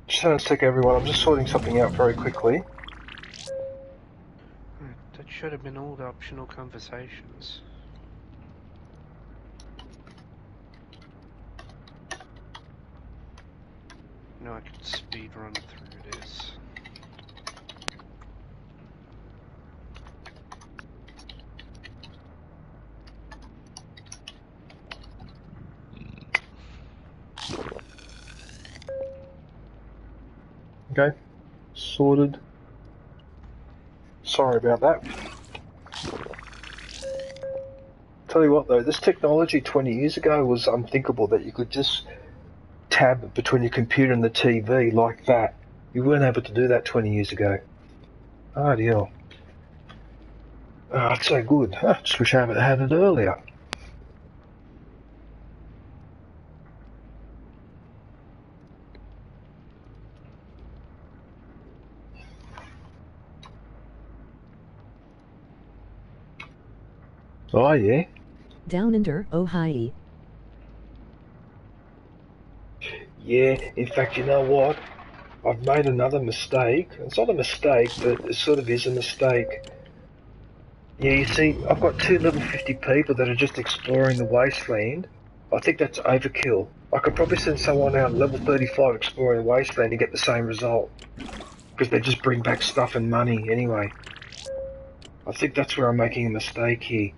Just hang on a sec, everyone. I'm just sorting something out very quickly. That should have been all the optional conversations. No, I could speed run through this. Okay. Sorted. Sorry about that. Tell you what though, this technology 20 years ago was unthinkable, that you could just tab between your computer and the TV like that. You weren't able to do that 20 years ago. Oh dear. Oh, it's so good. I just wish I had it earlier. Oh yeah. Down under, oh hi. Yeah, in fact, you know what? I've made another mistake. It's not a mistake, but it sort of is a mistake. Yeah, you see, I've got 2 level 50 people that are just exploring the wasteland. I think that's overkill. I could probably send someone out level 35 exploring the wasteland and get the same result. Because they just bring back stuff and money anyway. I think that's where I'm making a mistake here.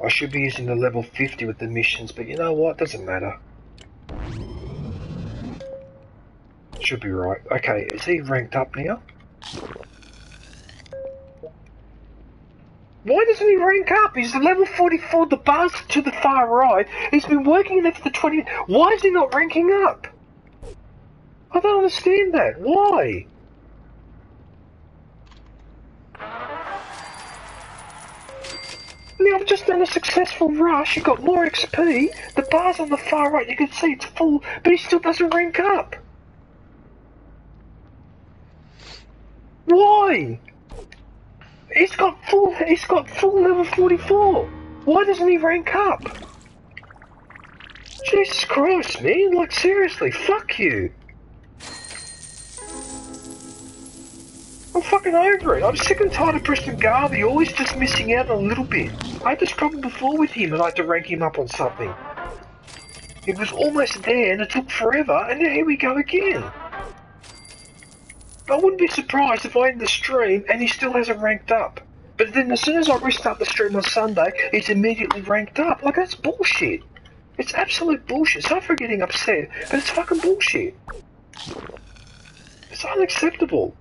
I should be using the level 50 with the missions, but you know what? Doesn't matter. Should be right. Okay, is he ranked up now? Why doesn't he rank up? He's level 44, the bar's to the far right. He's been working there for the 20... Why is he not ranking up? I don't understand that. Why? Now, I've just done a successful rush. He got more XP. The bar's on the far right. You can see it's full, but he still doesn't rank up. Why? He's got full level 44. Why doesn't he rank up? Jesus Christ, man, like seriously, fuck you. I'm fucking over it. I'm sick and tired of Preston Garvey always just missing out on a little bit. I had this problem before with him and I had to rank him up on something. He was almost there and it took forever, and now here we go again. I wouldn't be surprised if I end the stream and he still hasn't ranked up. But then as soon as I restart the stream on Sunday, he's immediately ranked up. Like, that's bullshit. It's absolute bullshit. Sorry for getting upset, but it's fucking bullshit. It's unacceptable.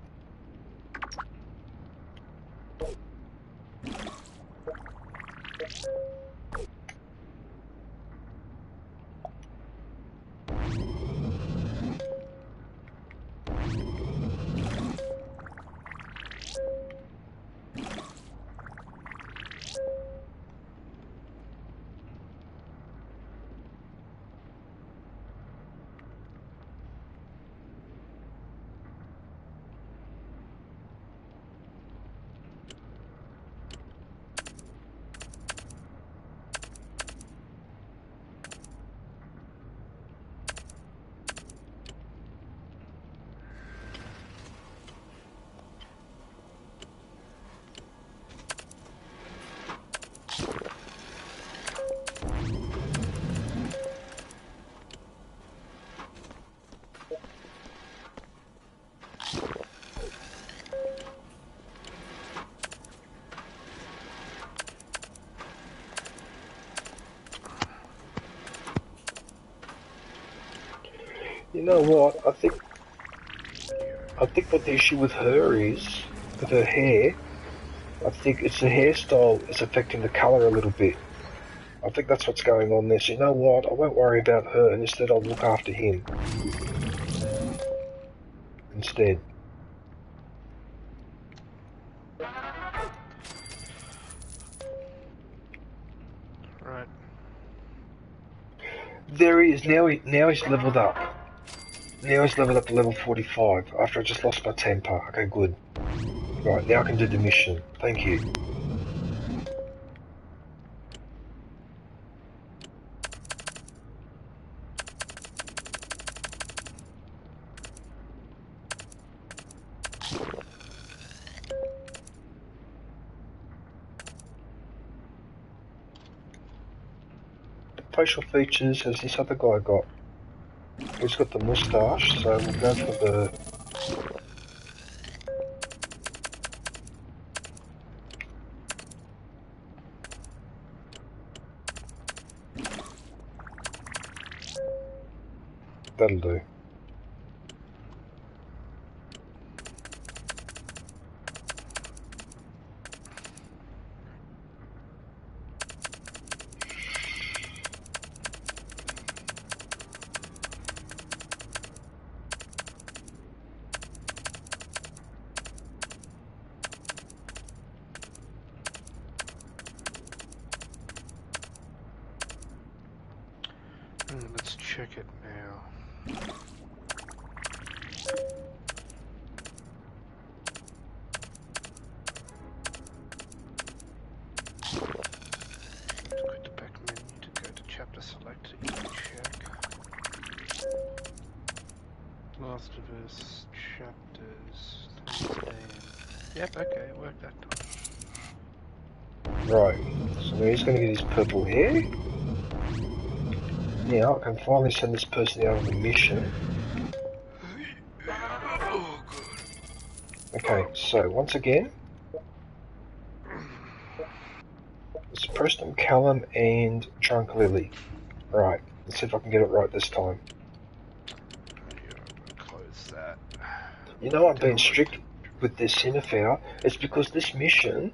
You know what? I think what the issue with her is, with her hair, I think it's the hairstyle is affecting the colour a little bit. I think that's what's going on there. So you know what? I won't worry about her, and instead I'll look after him. Instead. Right. There he is. Now he's levelled up. Now he's levelled up to level 45, after I just lost my temper. Okay, good. Right, now I can do the mission. Thank you. Facial features has this other guy got. He's got the moustache, so we'll go for the... That'll do. check it now. Click the back menu to go to chapter select. You can check. Last of Us chapters. Yep, okay, it worked that time. Right, so now he's going to get his purple hair. Now I can finally send this person out on a mission. Oh, good. Okay, so once again, it's Preston, Callum, and Drunk Lily. Right, let's see if I can get it right this time. Yeah, I'm gonna close that. You know I'm being strict with this Cinefire. It's because this mission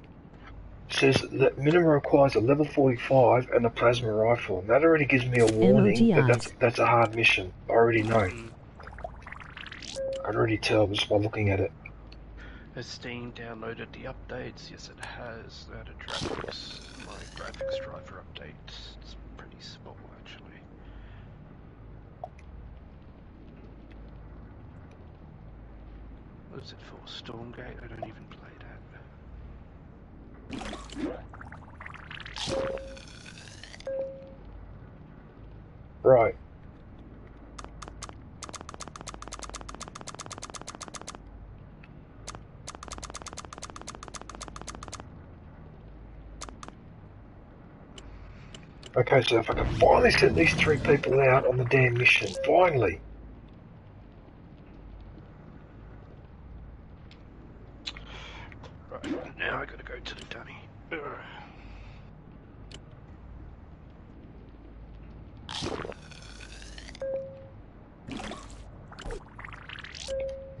says that minimum requires a level 45 and a plasma rifle, and that already gives me a warning that that's a hard mission. I already know. I can already tell just by looking at it. Has Steam downloaded the updates? Yes, it has. Added graphics. My graphics driver updates. It's pretty small, actually. What is it for? Stormgate? I don't even play that. Right. Okay, so if I can finally send these 3 people out on the damn mission, finally. Right, now I gotta go to the dunny.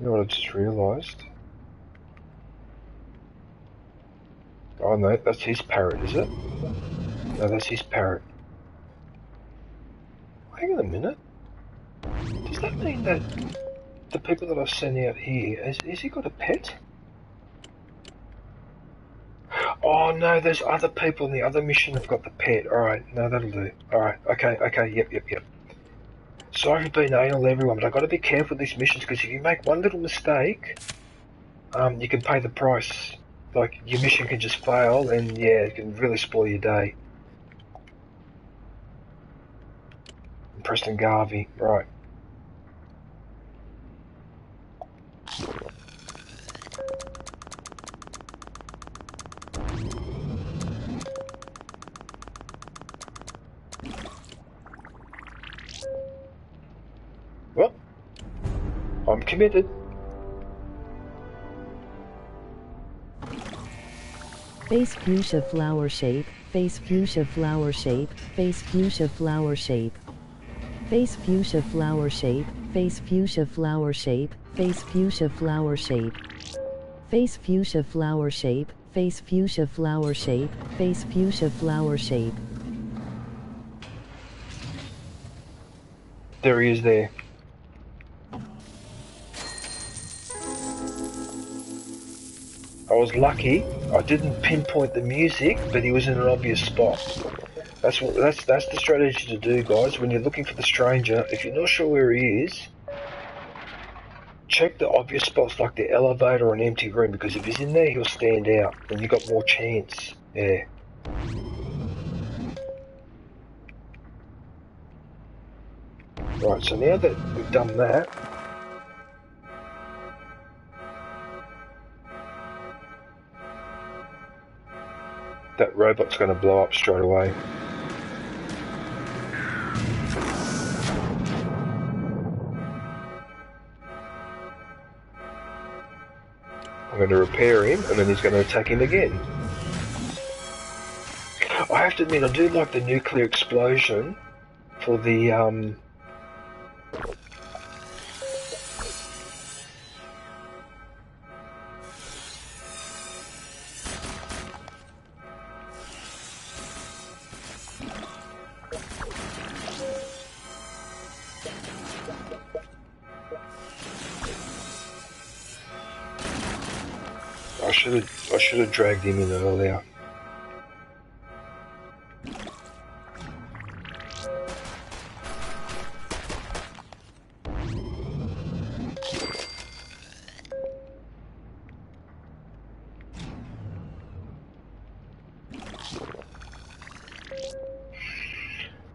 You know what I just realised? Oh no, that's his parrot, is it? No, that's his parrot. Hang on a minute. Does that mean that the people that I've sent out here, has he got a pet? Oh no, there's other people in the other mission have got the pet. Alright, no, that'll do. Alright, okay, yep. Sorry for being anal everyone, but I've got to be careful with these missions because if you make one little mistake, you can pay the price. Like, your mission can just fail and yeah, it can really spoil your day. Preston Garvey, right. Well, I'm committed. Face fuchsia flower shape, face fuchsia flower shape, face fuchsia flower shape. Face fuchsia flower shape, face fuchsia flower shape, face fuchsia flower shape. Face fuchsia flower shape, face fuchsia flower shape, face fuchsia flower shape. There he is there. I was lucky. I didn't pinpoint the music, but he was in an obvious spot. That's the strategy to do, guys. When you're looking for the stranger, if you're not sure where he is, check the obvious spots like the elevator or an empty room, because if he's in there, he'll stand out, and you got more chance. Yeah. Right. So now that we've done that. That robot's going to blow up straight away. I'm going to repair him, and then he's going to attack him again. I have to admit, I do like the nuclear explosion for the, I should have dragged him in earlier.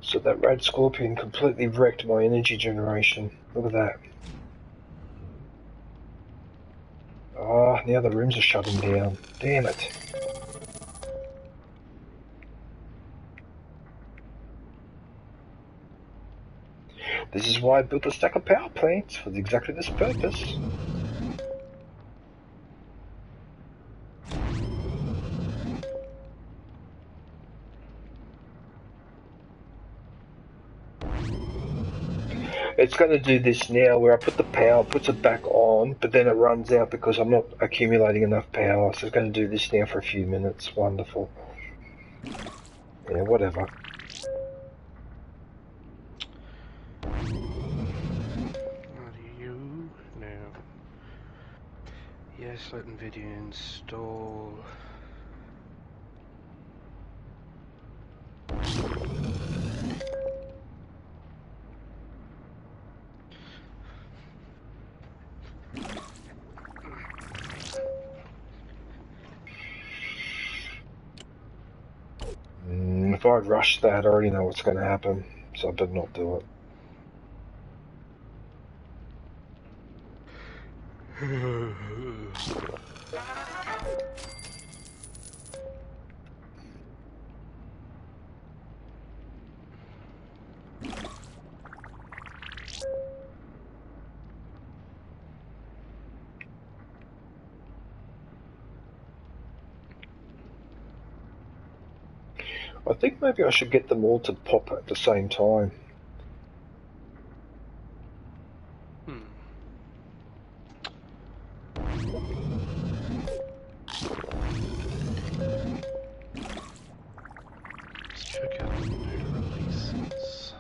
So that red scorpion completely wrecked my energy generation. Look at that. Ah, now the rooms are shutting down. Damn it. This is why I built a stack of power plants, for exactly this purpose. It's going to do this now, where I put the power, puts it back on, but then it runs out because I'm not accumulating enough power. So it's going to do this now for a few minutes. Wonderful. Yeah, whatever. What are you now? Yes, let NVIDIA install. If I rush that, I already know what's going to happen, so I better not do it. I think maybe I should get them all to pop at the same time. Let's check out the new releases.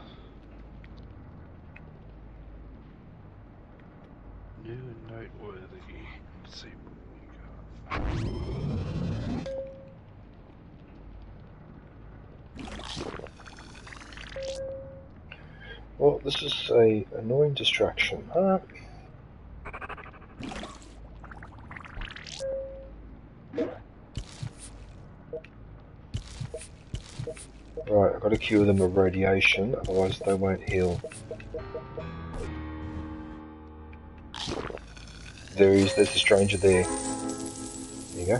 New and noteworthy. Let's see what we got. Well, this is a annoying distraction. Right, I've got to cure them of radiation, otherwise they won't heal. There's a stranger there. There you go.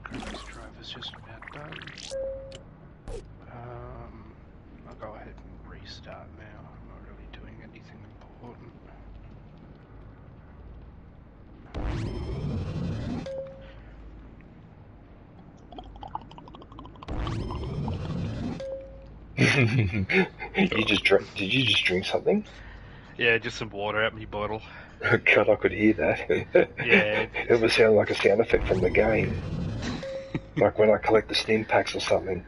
Graphics drive is just about done. I'll go ahead and restart now. I'm not really doing anything important. Did you just drink something? Yeah, just some water out my bottle. God, I could hear that. Yeah. It would sound like a sound effect from the game. Like when I collect the stim packs or something.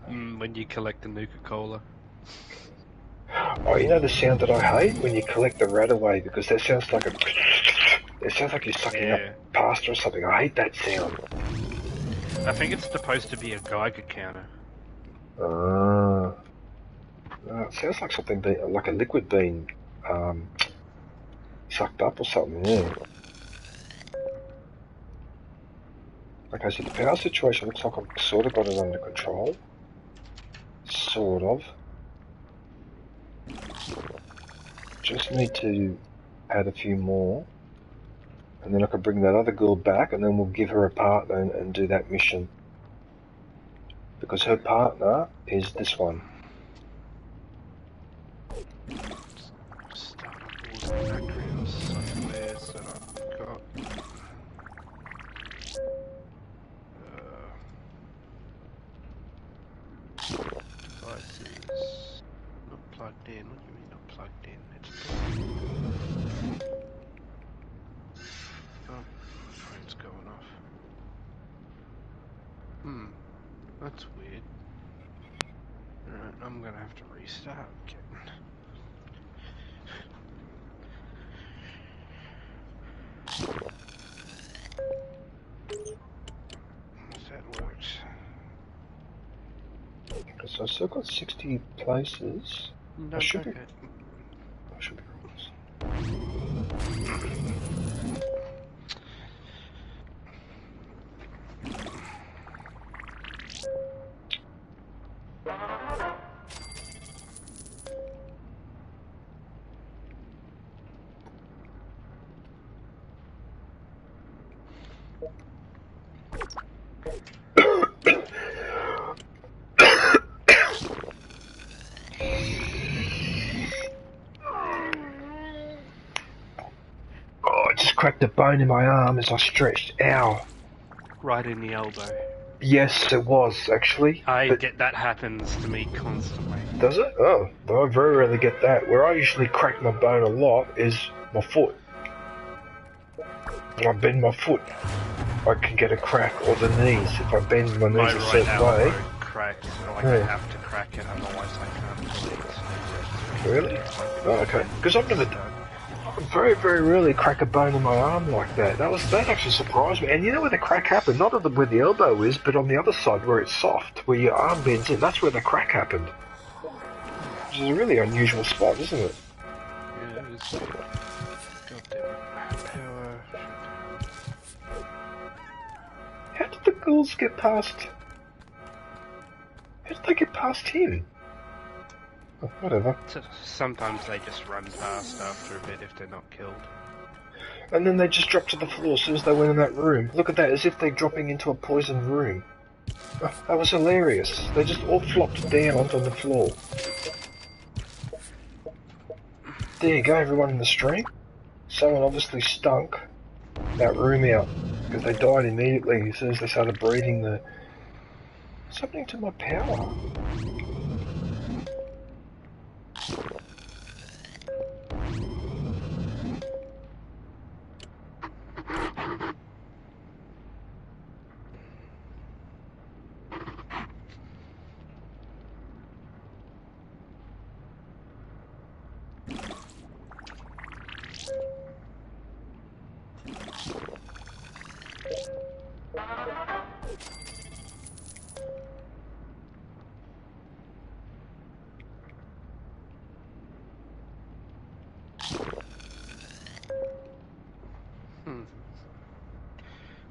When you collect the Nuka-Cola. Oh, you know the sound that I hate? When you collect the rat away, because that sounds like it sounds like you're sucking up pasta or something. I hate that sound. I think it's supposed to be a Geiger counter. It sounds like something like a liquid being sucked up or something, yeah. Okay, so the power situation looks like I've sort of got it under control. Sort of. Just need to add a few more. And then I can bring that other girl back, and then we'll give her a partner and do that mission. Because her partner is this one. Start up all the background softwares that I've got. Devices not plugged in. What do you mean not plugged in? It's plugged in. Oh, my phone's going off. That's weird. Alright, I'm gonna have to restart again. If that works. So I've still got 60 places. No, I should okay. be close. Oh, I just cracked a bone in my arm as I stretched. Ow. Right in the elbow. Yes, it was, actually. That happens to me constantly. Does it? Oh, I very rarely get that. Where I usually crack my bone a lot is my foot. When I bend my foot, I can get a crack, or the knees. If I bend my knees a certain way. Cracked, I have to crack it, otherwise I can't play it. Really? Oh, okay. Because I've never done. Very, very rarely crack a bone in my arm like that. That actually surprised me. And you know where the crack happened? Not at where the elbow is, but on the other side where it's soft, where your arm bends in. That's where the crack happened. Which is a really unusual spot, isn't it? Yeah, it is. Power. How did the ghouls get past? How did they get past him? Oh, whatever. Sometimes they just run past after a bit if they're not killed. And then they just dropped to the floor as soon as they went in that room. Look at that, as if they're dropping into a poisoned room. Oh, that was hilarious. They just all flopped down onto the floor. There you go, everyone in the stream. Someone obviously stunk that room out, because they died immediately as soon as they started breathing the... What's happening to my power?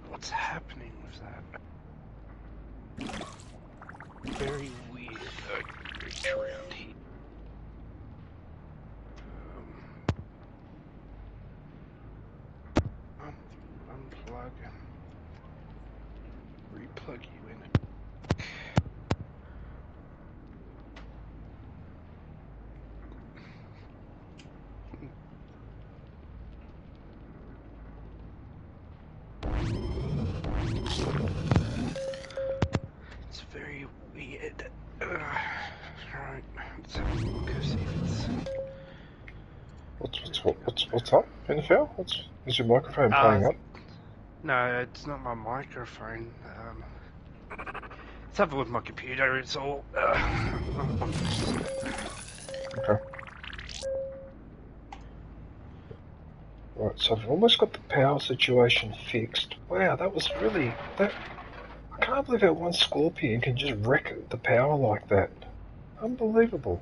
What's happening with that? Very weird. Reach around here. Unplug and replug you in it. It's very weird. Right, let's have a look and see if it's... What's up, NFL? Is your microphone playing up? No, it's not my microphone. It's something with my computer. It's all. Okay. Right, so I've almost got the power situation fixed. Wow, that was really... I can't believe that one Scorpion can just wreck the power like that. Unbelievable.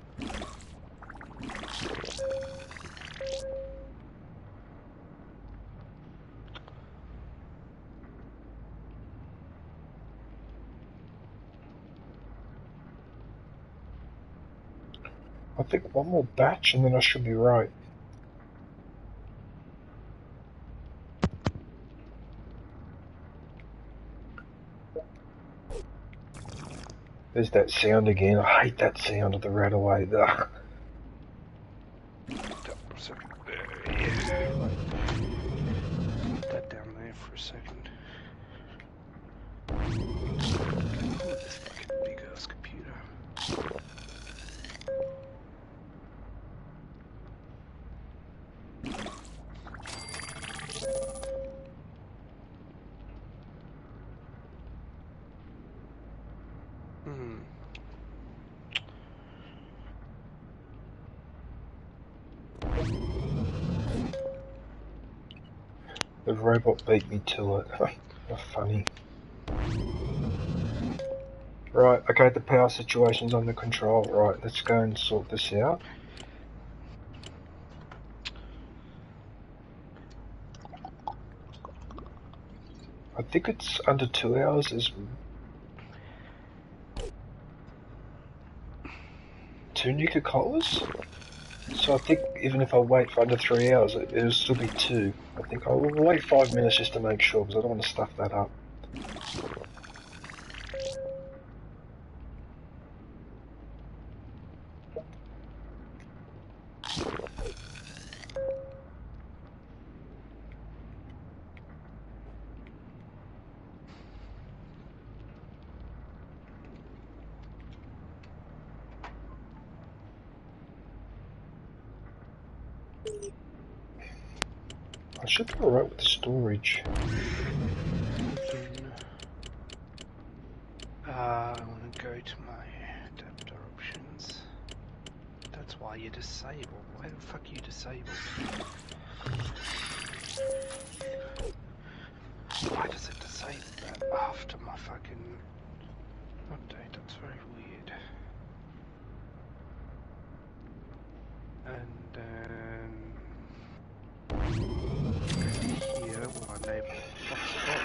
I think one more batch and then I should be right. There's that sound again. I hate that sound of the rat away. Ugh. Yeah. Put that down there for a second. This fucking big ass computer. The robot beat me to it. How funny. Right, okay, the power situation's under control. Right, let's go and sort this out. I think it's under 2 hours is 2 Nuka-Colas? So I think even if I wait for under 3 hours, it'll still be 2. I think I will wait 5 minutes just to make sure, because I don't want to stuff that up. I should be alright with the storage. I want to go to my adapter options. That's why you're disabled. Why the fuck are you disabled? Why does it disable that after my fucking update? That's very weird. And then here we'll enable hotspot.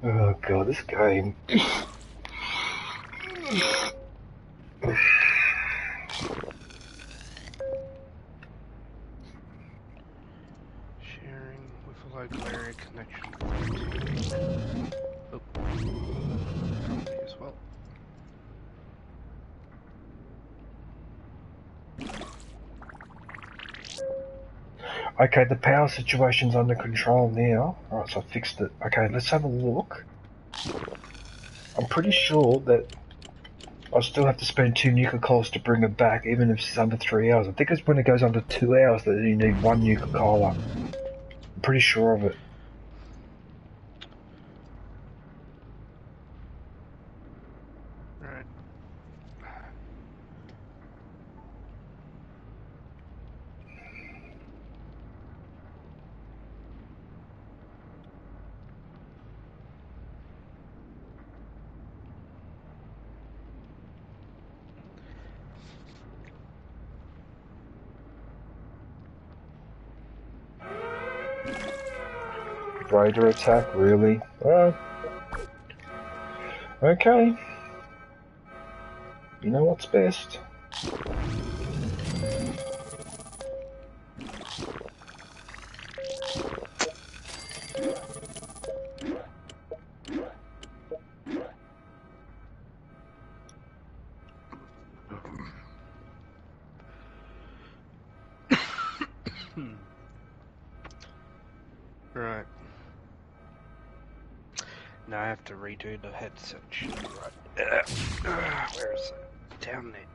Oh god, this game. Sharing with a local area connection. Oh, probably as well. Okay, the power situation's under control now. Alright, so I fixed it. Okay, let's have a look. I'm pretty sure that I'll still have to spend 2 nuclear colas to bring it back, even if it's under 3 hours. I think it's when it goes under 2 hours that you need 1 nuclear cola. I'm pretty sure of it. Right. Raider attack, really? Okay. You know what's best. Right. Now I have to redo the headset shit. Right. Where is it? Down there.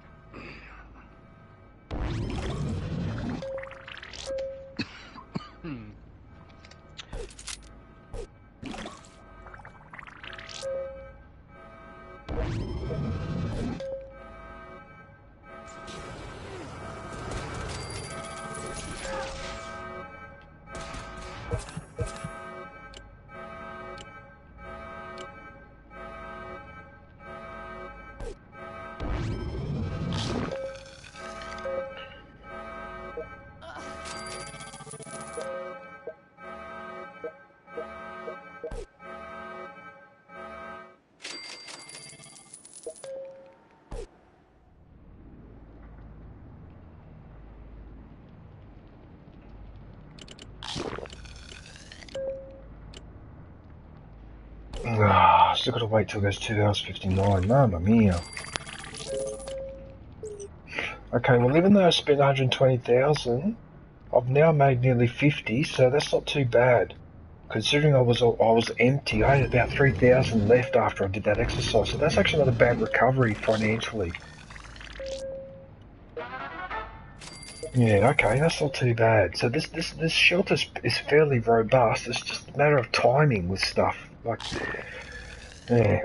Still gotta wait till there's 2 hours 59. Mamma mia. Okay, well, even though I spent 120,000, I've now made nearly 50, so that's not too bad. Considering I was empty, I had about 3,000 left after I did that exercise, so that's actually not a bad recovery financially. Yeah, okay, that's not too bad. So this shelter is fairly robust. It's just a matter of timing with stuff. Like, yeah.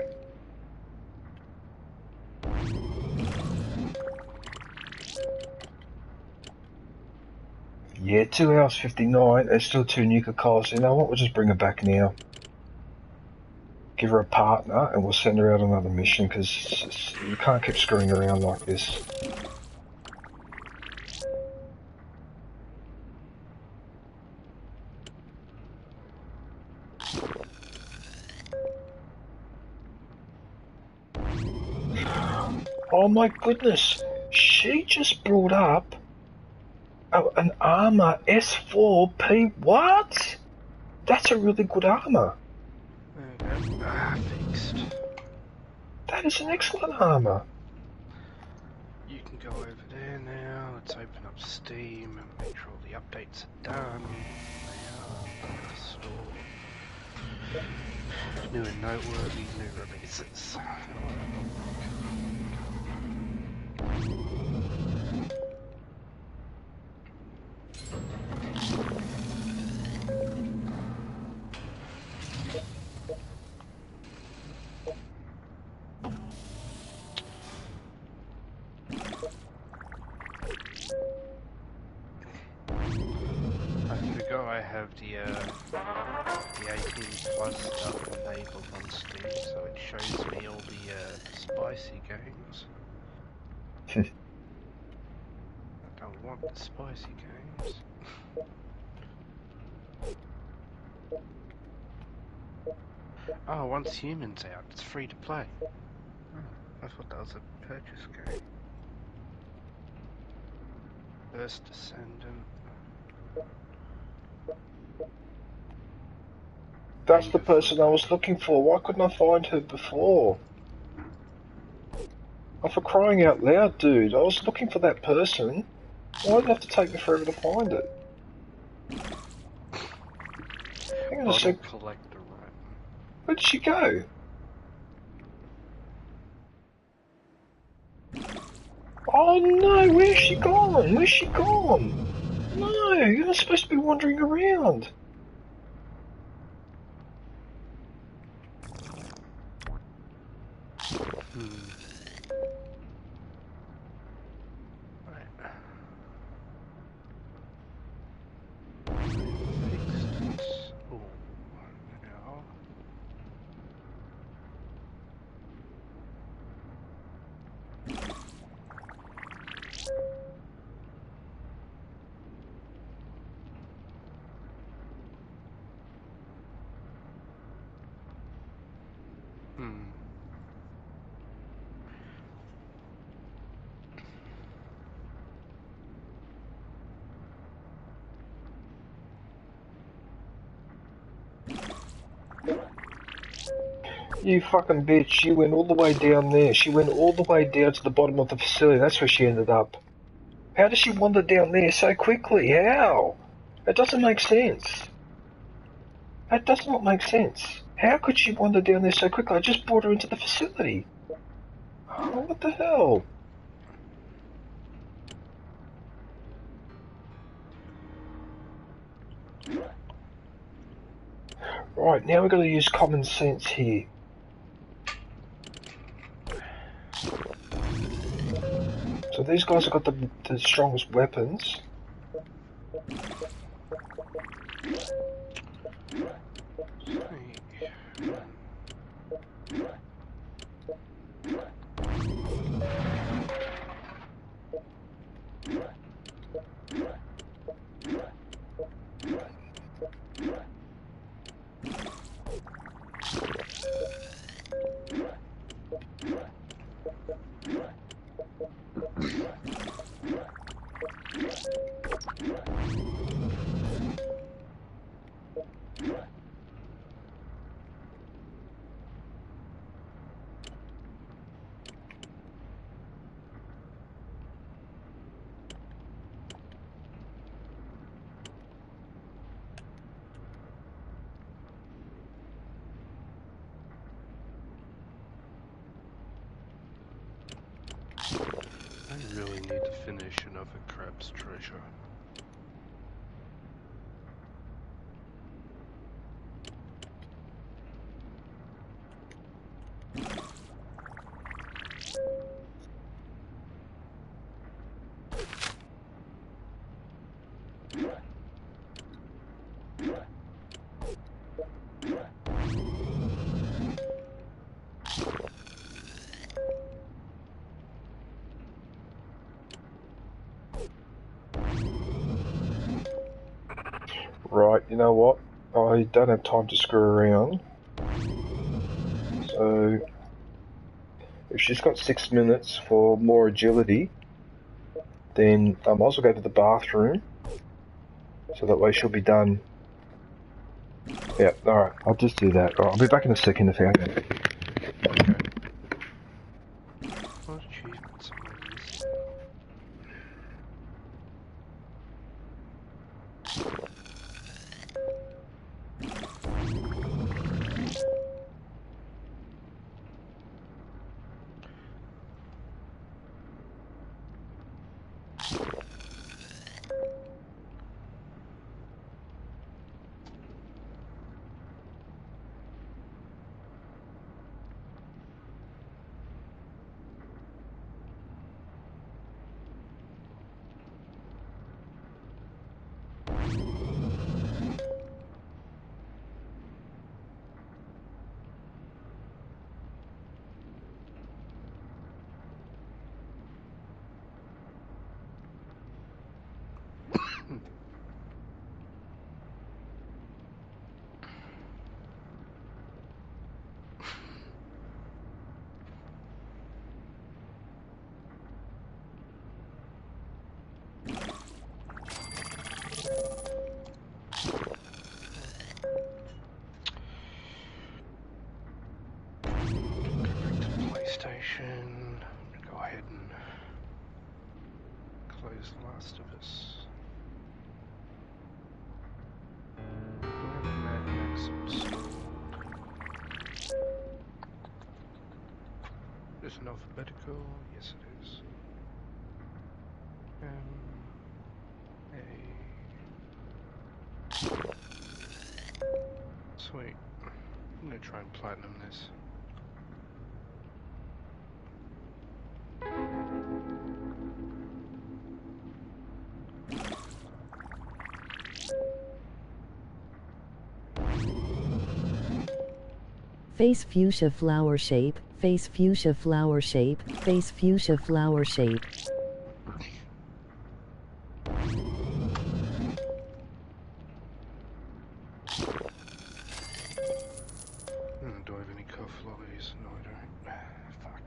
Yeah, 2 hours 59. There's still 2 nuclear colas. You know what? We'll just bring her back now. Give her a partner, and we'll send her out on another mission because you can't keep screwing around like this. Oh my goodness, she just brought up an armor S4P. What? That's a really good armor. Fixed. That is an excellent armor. You can go over there now. Let's open up Steam and make sure the updates are done. They are. Store. New and noteworthy new releases. I have the 18 plus stuff enabled on Steam, so it shows me all the spicy games. I don't want the spicy games. Oh, once Human's out, it's free to play. Oh, I thought that was a purchase game. First Descendant. That's the person I was looking for. Why couldn't I find her before? Oh, for crying out loud, dude. I was looking for that person. Why did it have to take me forever to find it? Hang on a sec. Collector, right? Where did she go? Oh no, where's she gone? Where's she gone? No, you're not supposed to be wandering around. You fucking bitch, she went all the way down there. She went all the way down to the bottom of the facility. That's where she ended up. How does she wander down there so quickly? How? It doesn't make sense. That does not make sense. How could she wander down there so quickly? I just brought her into the facility. Oh, what the hell? Right, now we've got to use common sense here. So these guys have got the strongest weapons. I really need to finish another Crab's Treasure. Right, you know what? I don't have time to screw around. So, if she's got 6 minutes for more agility, then I might as well go to the bathroom. So that way she'll be done. Yeah, alright, I'll just do that. Alright, I'll be back in a second if I can. What achievements am I missing? Go ahead and close Last of Us. Mad Max installed. Is it alphabetical? Yes, it is. Sweet. I'm gonna try and platinum this. Face fuchsia flower shape, face fuchsia flower shape, face fuchsia flower shape. Do I have any cuff lollies? No, I don't. Fuck.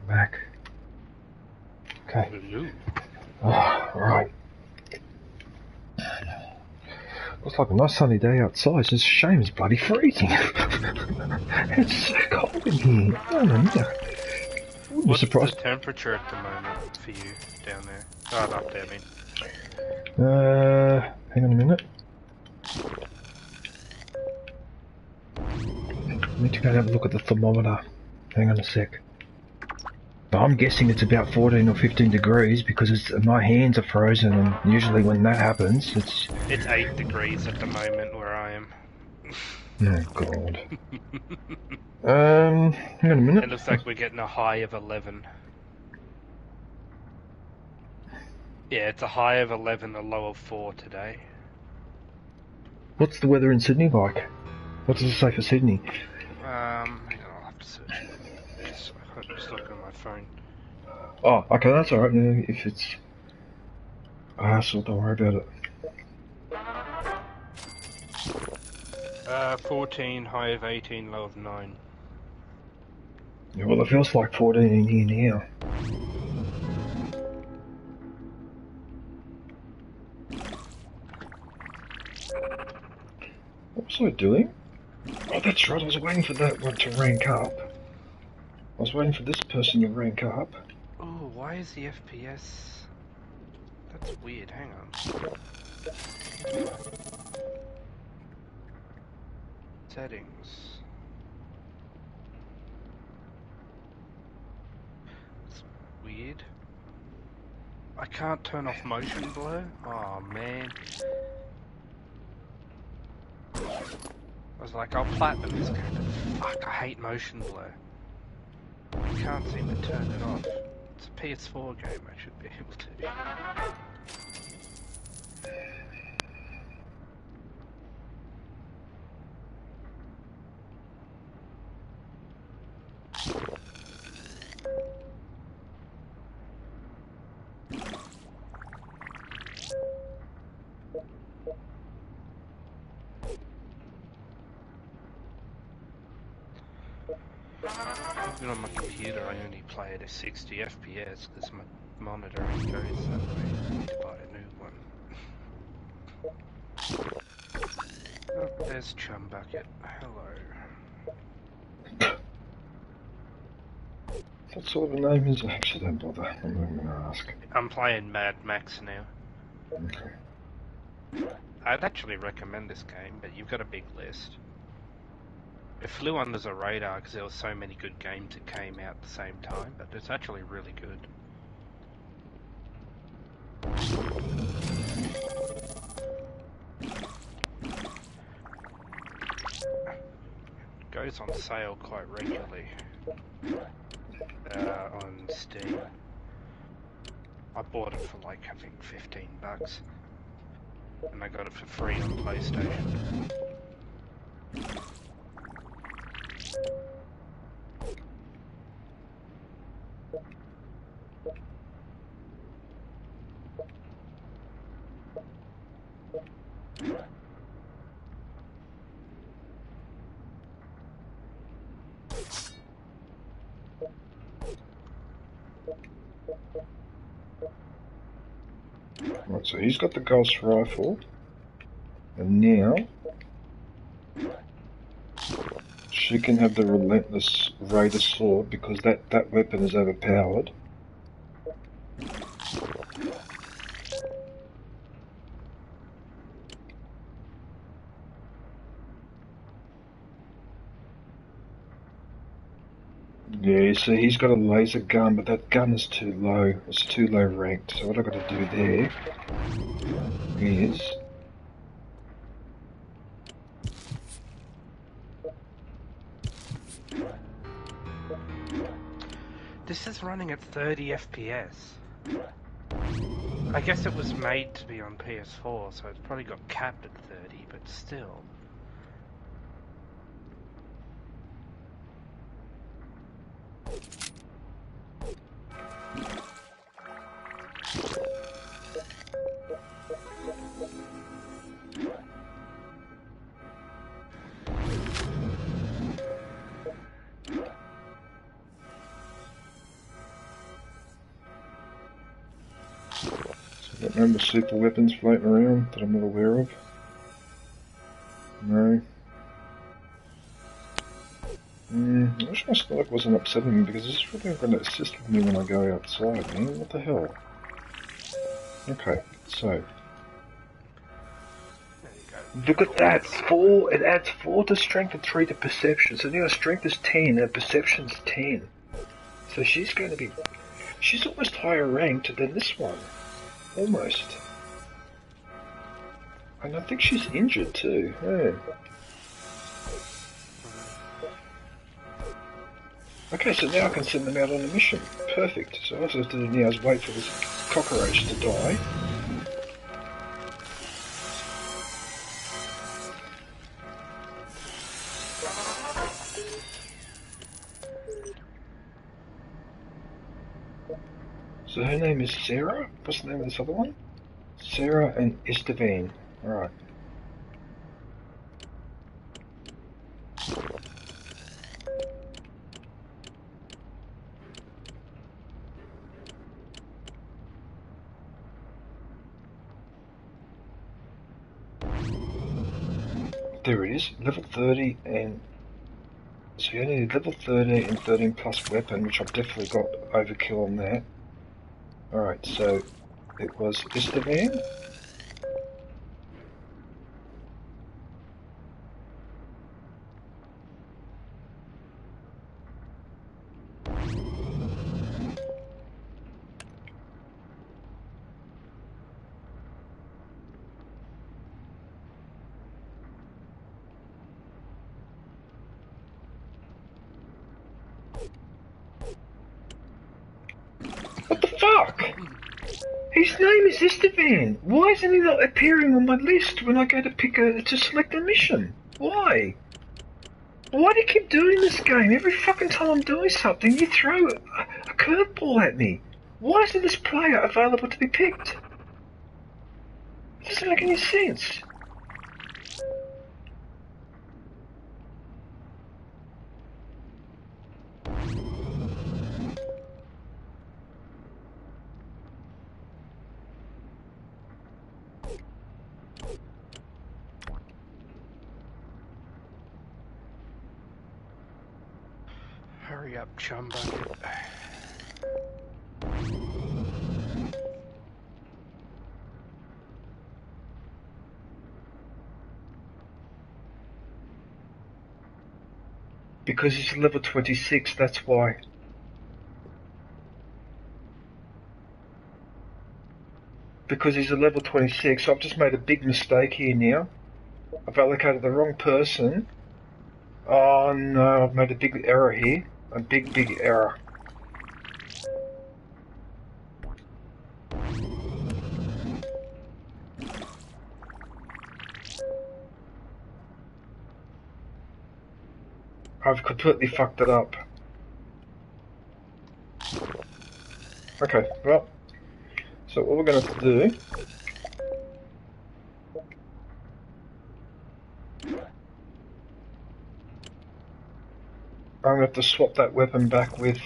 Back. Okay. Hello. Oh, right. Looks like a nice sunny day outside. It's just a shame it's bloody freezing. It's so cold in here. Oh, no. What's surprised. the temperature at the moment for you down there? Oh, up there, I mean. Hang on a minute. I need to go and have a look at the thermometer. Hang on a sec. But I'm guessing it's about 14 or 15 degrees because my hands are frozen, and usually when that happens, it's... It's 8 degrees at the moment where I am. Oh, God. Hang on a minute. It looks like we're getting a high of 11. Yeah, it's a high of 11, a low of 4 today. What's the weather in Sydney like? What does it say for Sydney? Hang on, I'll have to search it. I'm just looking at my phone. Oh, okay, that's alright. Yeah, if it's... so don't worry about it. 14, high of 18, low of 9. Yeah, well, it feels like 14 in here now. What was I doing? Oh, that's right, I was waiting for that one to rank up. I was waiting for this person to rank up. Oh, why is the FPS... That's weird, hang on. Settings. That's weird. I can't turn off motion blur? Oh man. I was like, I'll platinum this game, but fuck, I hate motion blur. I can't seem to turn it off. It's a PS4 game, I should be able to. Even on my computer, I only play at a 60 FPS because my monitor goes that way. I need to buy a new one. Oh, there's Chum Bucket. Hello. What sort of a name is it? Actually, don't bother. I'm not going to ask. I'm playing Mad Max now. Okay. I'd actually recommend this game, but you've got a big list. It flew under the radar because there were so many good games that came out at the same time, but it's actually really good. It goes on sale quite regularly on Steam. I bought it for like, I think, $15, and I got it for free on PlayStation. Right, so he's got the Ghost Rifle, and now she can have the Relentless Raider Sword because that weapon is overpowered. Yeah, so he's got a laser gun, but that gun is too low. It's too low ranked. So what I've got to do there is... This is running at 30 FPS. I guess it was made to be on PS4, so it's probably got capped at 30, but still. No more super weapons floating around that I'm not aware of. No. I wish my stomach wasn't upsetting me because this is really going to assist with me when I go outside, man. What the hell? Okay, so. Look at that! 4! It adds 4 to strength and 3 to perception. So now strength is 10 and perception's 10. So she's going to be... She's almost higher ranked than this one. Almost. And I think she's injured too. Yeah. Okay, so now I can send them out on a mission. Perfect. So all I have to do now is wait for this cockroach to die. So her name is Sarah? What's the name of this other one? Sarah and Estevan. Alright. There it is, level 30 and... So you only need level 30 and 13 plus weapon, which I've definitely got overkill on that. Alright, so it was Estevan? fuck? His name is Esteban. Why isn't he not appearing on my list when I go to select a mission? Why? Why do you keep doing this game? Every fucking time I'm doing something, you throw a curveball at me. Why isn't this player available to be picked? It doesn't make any sense. Hurry up, chum bucket. Because he's level 26, that's why. Because he's a level 26, so I've just made a big mistake here now. I've allocated the wrong person. Oh no, I've made a big error here. A big error. I've completely fucked it up. Okay, well, so what we're going to do, I'm going to have to swap that weapon back with,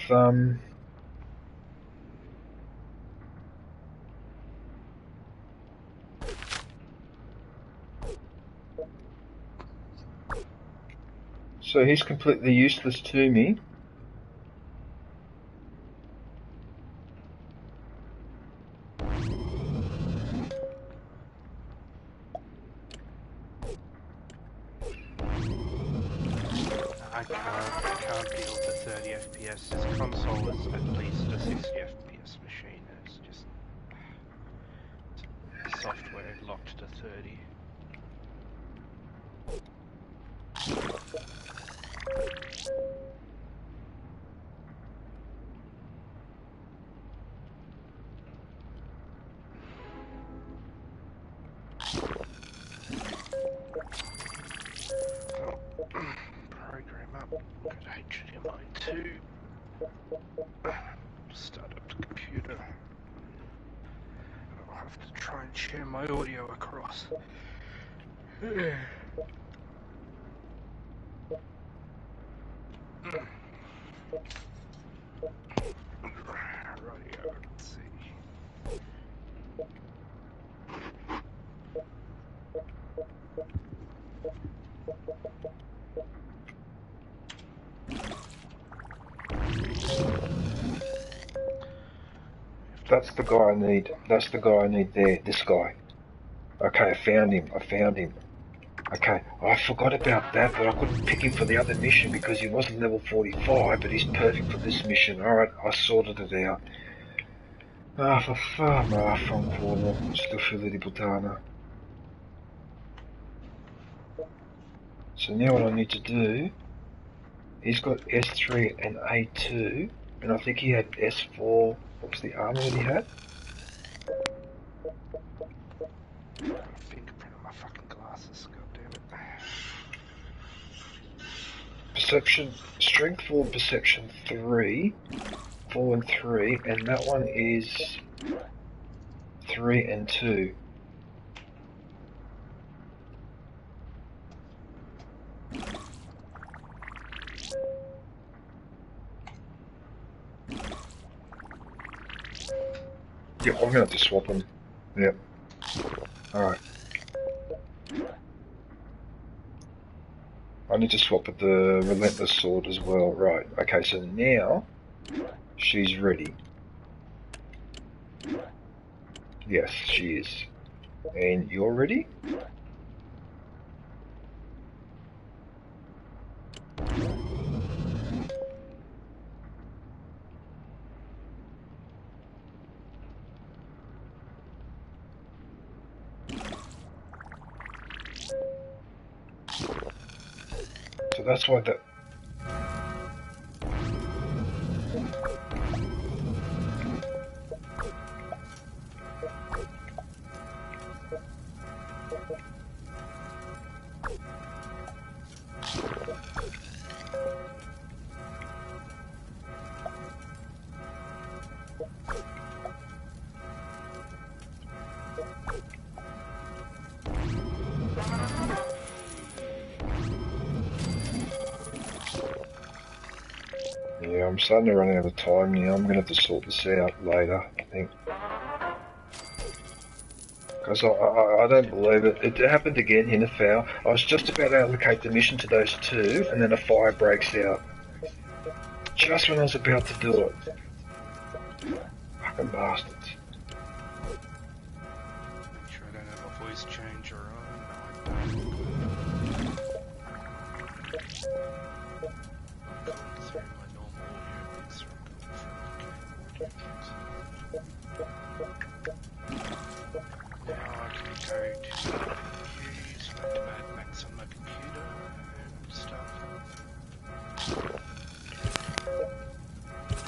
so he's completely useless to me. I can't deal with 30 FPS. This console is at least a 60 FPS machine. It's just software locked to 30. Program up. Good HDMI 2. Start up the computer. I'll have to try and share my audio across. Rightio, let's see. That's the guy I need. That's the guy I need there. This guy. Okay, I found him. Okay, I forgot about that, but I couldn't pick him for the other mission because he wasn't level 45, but he's perfect for this mission. Alright, I sorted it out. Ah, for fun, fanculo. Sto figlio di puttana. So now what I need to do, he's got S3 and A2, and I think he had S4. What was the armor that he had? Fingerprint on my fucking glasses, goddammit. Perception, strength 4, perception 3, 4 and 3, and that one is 3 and 2. Yep, I'm gonna have to swap them. Yep. Alright. I need to swap with the Relentless Sword as well. Right, okay, so now she's ready. Yes, she is. And you're ready? So that's why that... Yeah, I'm starting to run out of time now. I'm going to have to sort this out later, I think. Because I don't believe it. It happened again in a foul. I was just about to allocate the mission to those two, and then a fire breaks out. Just when I was about to do it. Fucking bastards. Make sure I don't have a voice changer on. No, I don't. Going through my normal audio mixer. Now I can go to select Mad Max on my computer and stuff.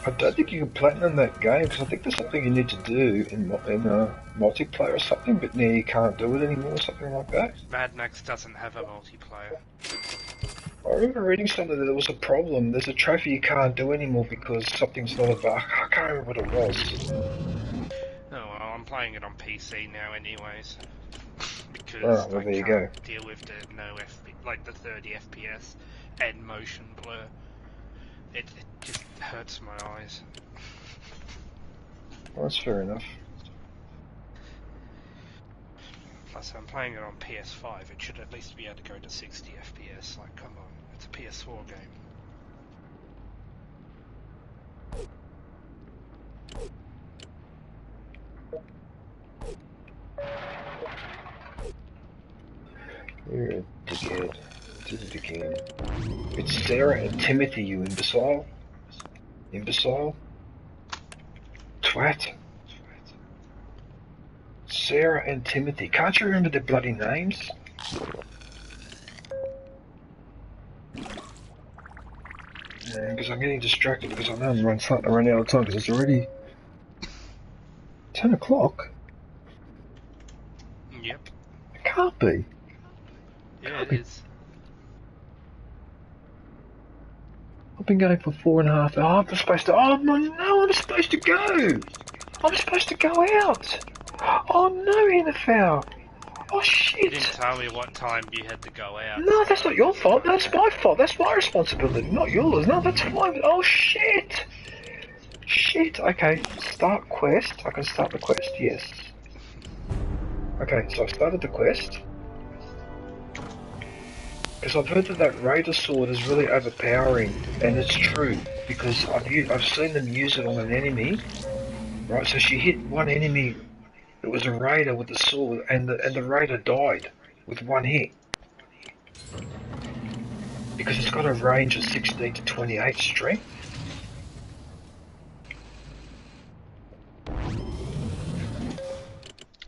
I don't think you can platinum that game, because I think there's something you need to do in multiplayer or something, but now you can't do it anymore or something like that. Mad Max doesn't have a multiplayer. I remember reading something that there was a problem. There's a trophy you can't do anymore because something's not available. I can't remember what it was. Oh well, I'm playing it on PC now anyways. Because Oh, well, I there you can't go. deal with the the 30 FPS and motion blur. It just hurts my eyes. Well, that's fair enough. Plus, I'm playing it on PS5. It should at least be able to go to 60 FPS. Like, come on, it's a PS4 game. You're a dickhead. Did it again. It's Sarah and Timothy, you imbecile. Imbecile. Twat. Sarah and Timothy. Can't you remember their bloody names? Because I'm getting distracted because I know I'm starting to run out of time because it's already 10 o'clock. Yep. It can't be. Yeah, it is. I've been going for 4.5 hours. I'm supposed to. Oh no! I'm supposed to go. I'm supposed to go out. Oh no, NFL. Oh shit. You didn't tell me what time you had to go out. No, that's not your fault. That's my fault. That's my responsibility, not yours. No, that's fine. Oh shit. Shit. Okay. Start quest. I can start the quest. Yes. Okay. So I started the quest. Because I've heard that Raider sword is really overpowering, and it's true, because I've seen them use it on an enemy, right? So she hit one enemy, it was a Raider with the sword, and the Raider died with one hit. Because it's got a range of 16 to 28 strength. I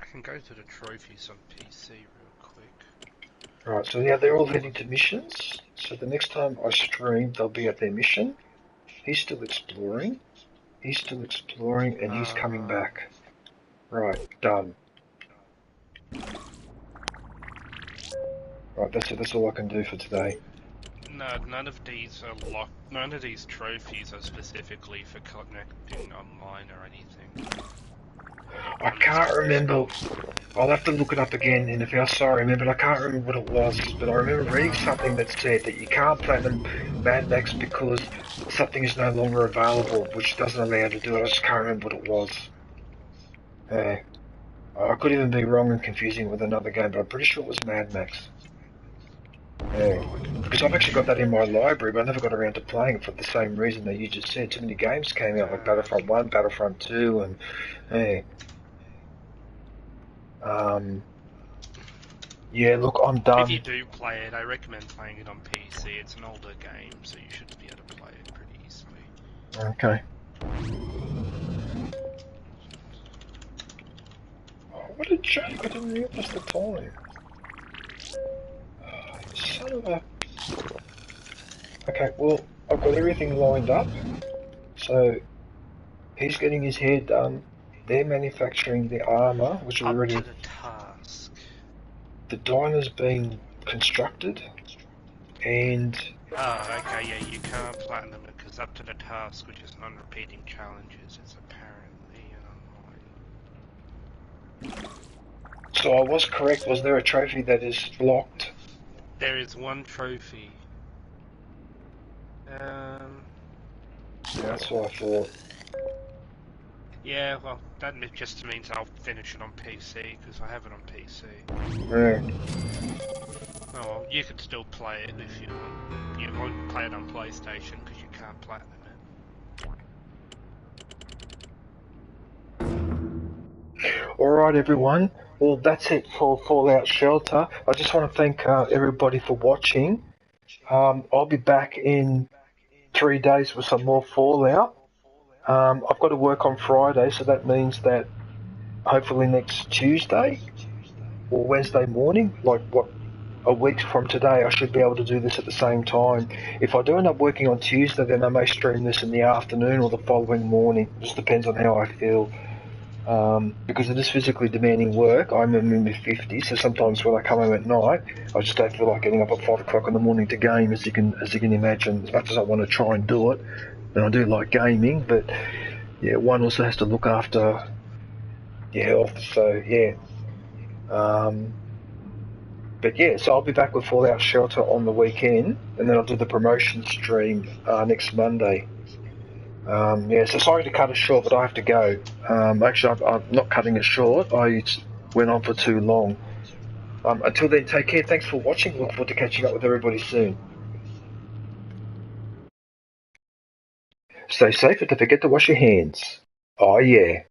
can go to the trophies on PC real quick. Right, so now they're all heading to missions. So the next time I stream, they'll be at their mission. He's still exploring. He's still exploring, and he's coming back. Right, done. Right, that's it. That's all I can do for today. No, none of these are locked. None of these trophies are specifically for connecting online or anything. I can't remember. I'll have to look it up again, and if I sorry, remember, I can't remember what it was, but I remember reading something that said that you can't platinum Mad Max because something is no longer available, which doesn't allow you to do it. I just can't remember what it was. I could even be wrong and confusing with another game, but I'm pretty sure it was Mad Max. Because I've actually got that in my library, but I never got around to playing it for the same reason that you just said. Too many games came out, like Battlefront 1, Battlefront 2, and yeah, look, I'm done. If you do play it, I recommend playing it on PC. It's an older game, so you should be able to play it pretty easily. Okay. Oh, what a joke, I didn't realise the time. Oh, son of a... Okay, well, I've got everything lined up. So, he's getting his hair done. They're manufacturing the armour, which are already... Up to the task. The diner's been constructed, and... Oh, okay, yeah, you can't platinum it, because up to the task, which is non-repeating challenges, is apparently online. So I was correct, was there a trophy that is locked? There is one trophy. that's what I thought. Yeah, well, that just means I'll finish it on PC, because I have it on PC. Yeah. Oh, well, you can still play it if you want. You won't play it on PlayStation, because you can't platinum it. Alright everyone, well that's it for Fallout Shelter. I just want to thank everybody for watching. I'll be back in 3 days with some more Fallout. I've got to work on Friday, so that means that hopefully next Tuesday or Wednesday morning, like what, a week from today, I should be able to do this at the same time. If I do end up working on Tuesday, then I may stream this in the afternoon or the following morning. It just depends on how I feel. Because it is physically demanding work. I'm in my 50s, so sometimes when I come home at night, I just don't feel like getting up at 5 o'clock in the morning to game, as you can imagine. As much as I want to try and do it, and I do like gaming, but yeah, one also has to look after your health. So yeah, but yeah, so I'll be back with Fallout Shelter on the weekend, and then I'll do the promotion stream next Monday. Yeah, so sorry to cut it short, but I have to go. Actually, I'm not cutting it short. I went on for too long. Until then, take care. Thanks for watching. Look forward to catching up with everybody soon. Stay safe and don't forget to wash your hands. Oh yeah.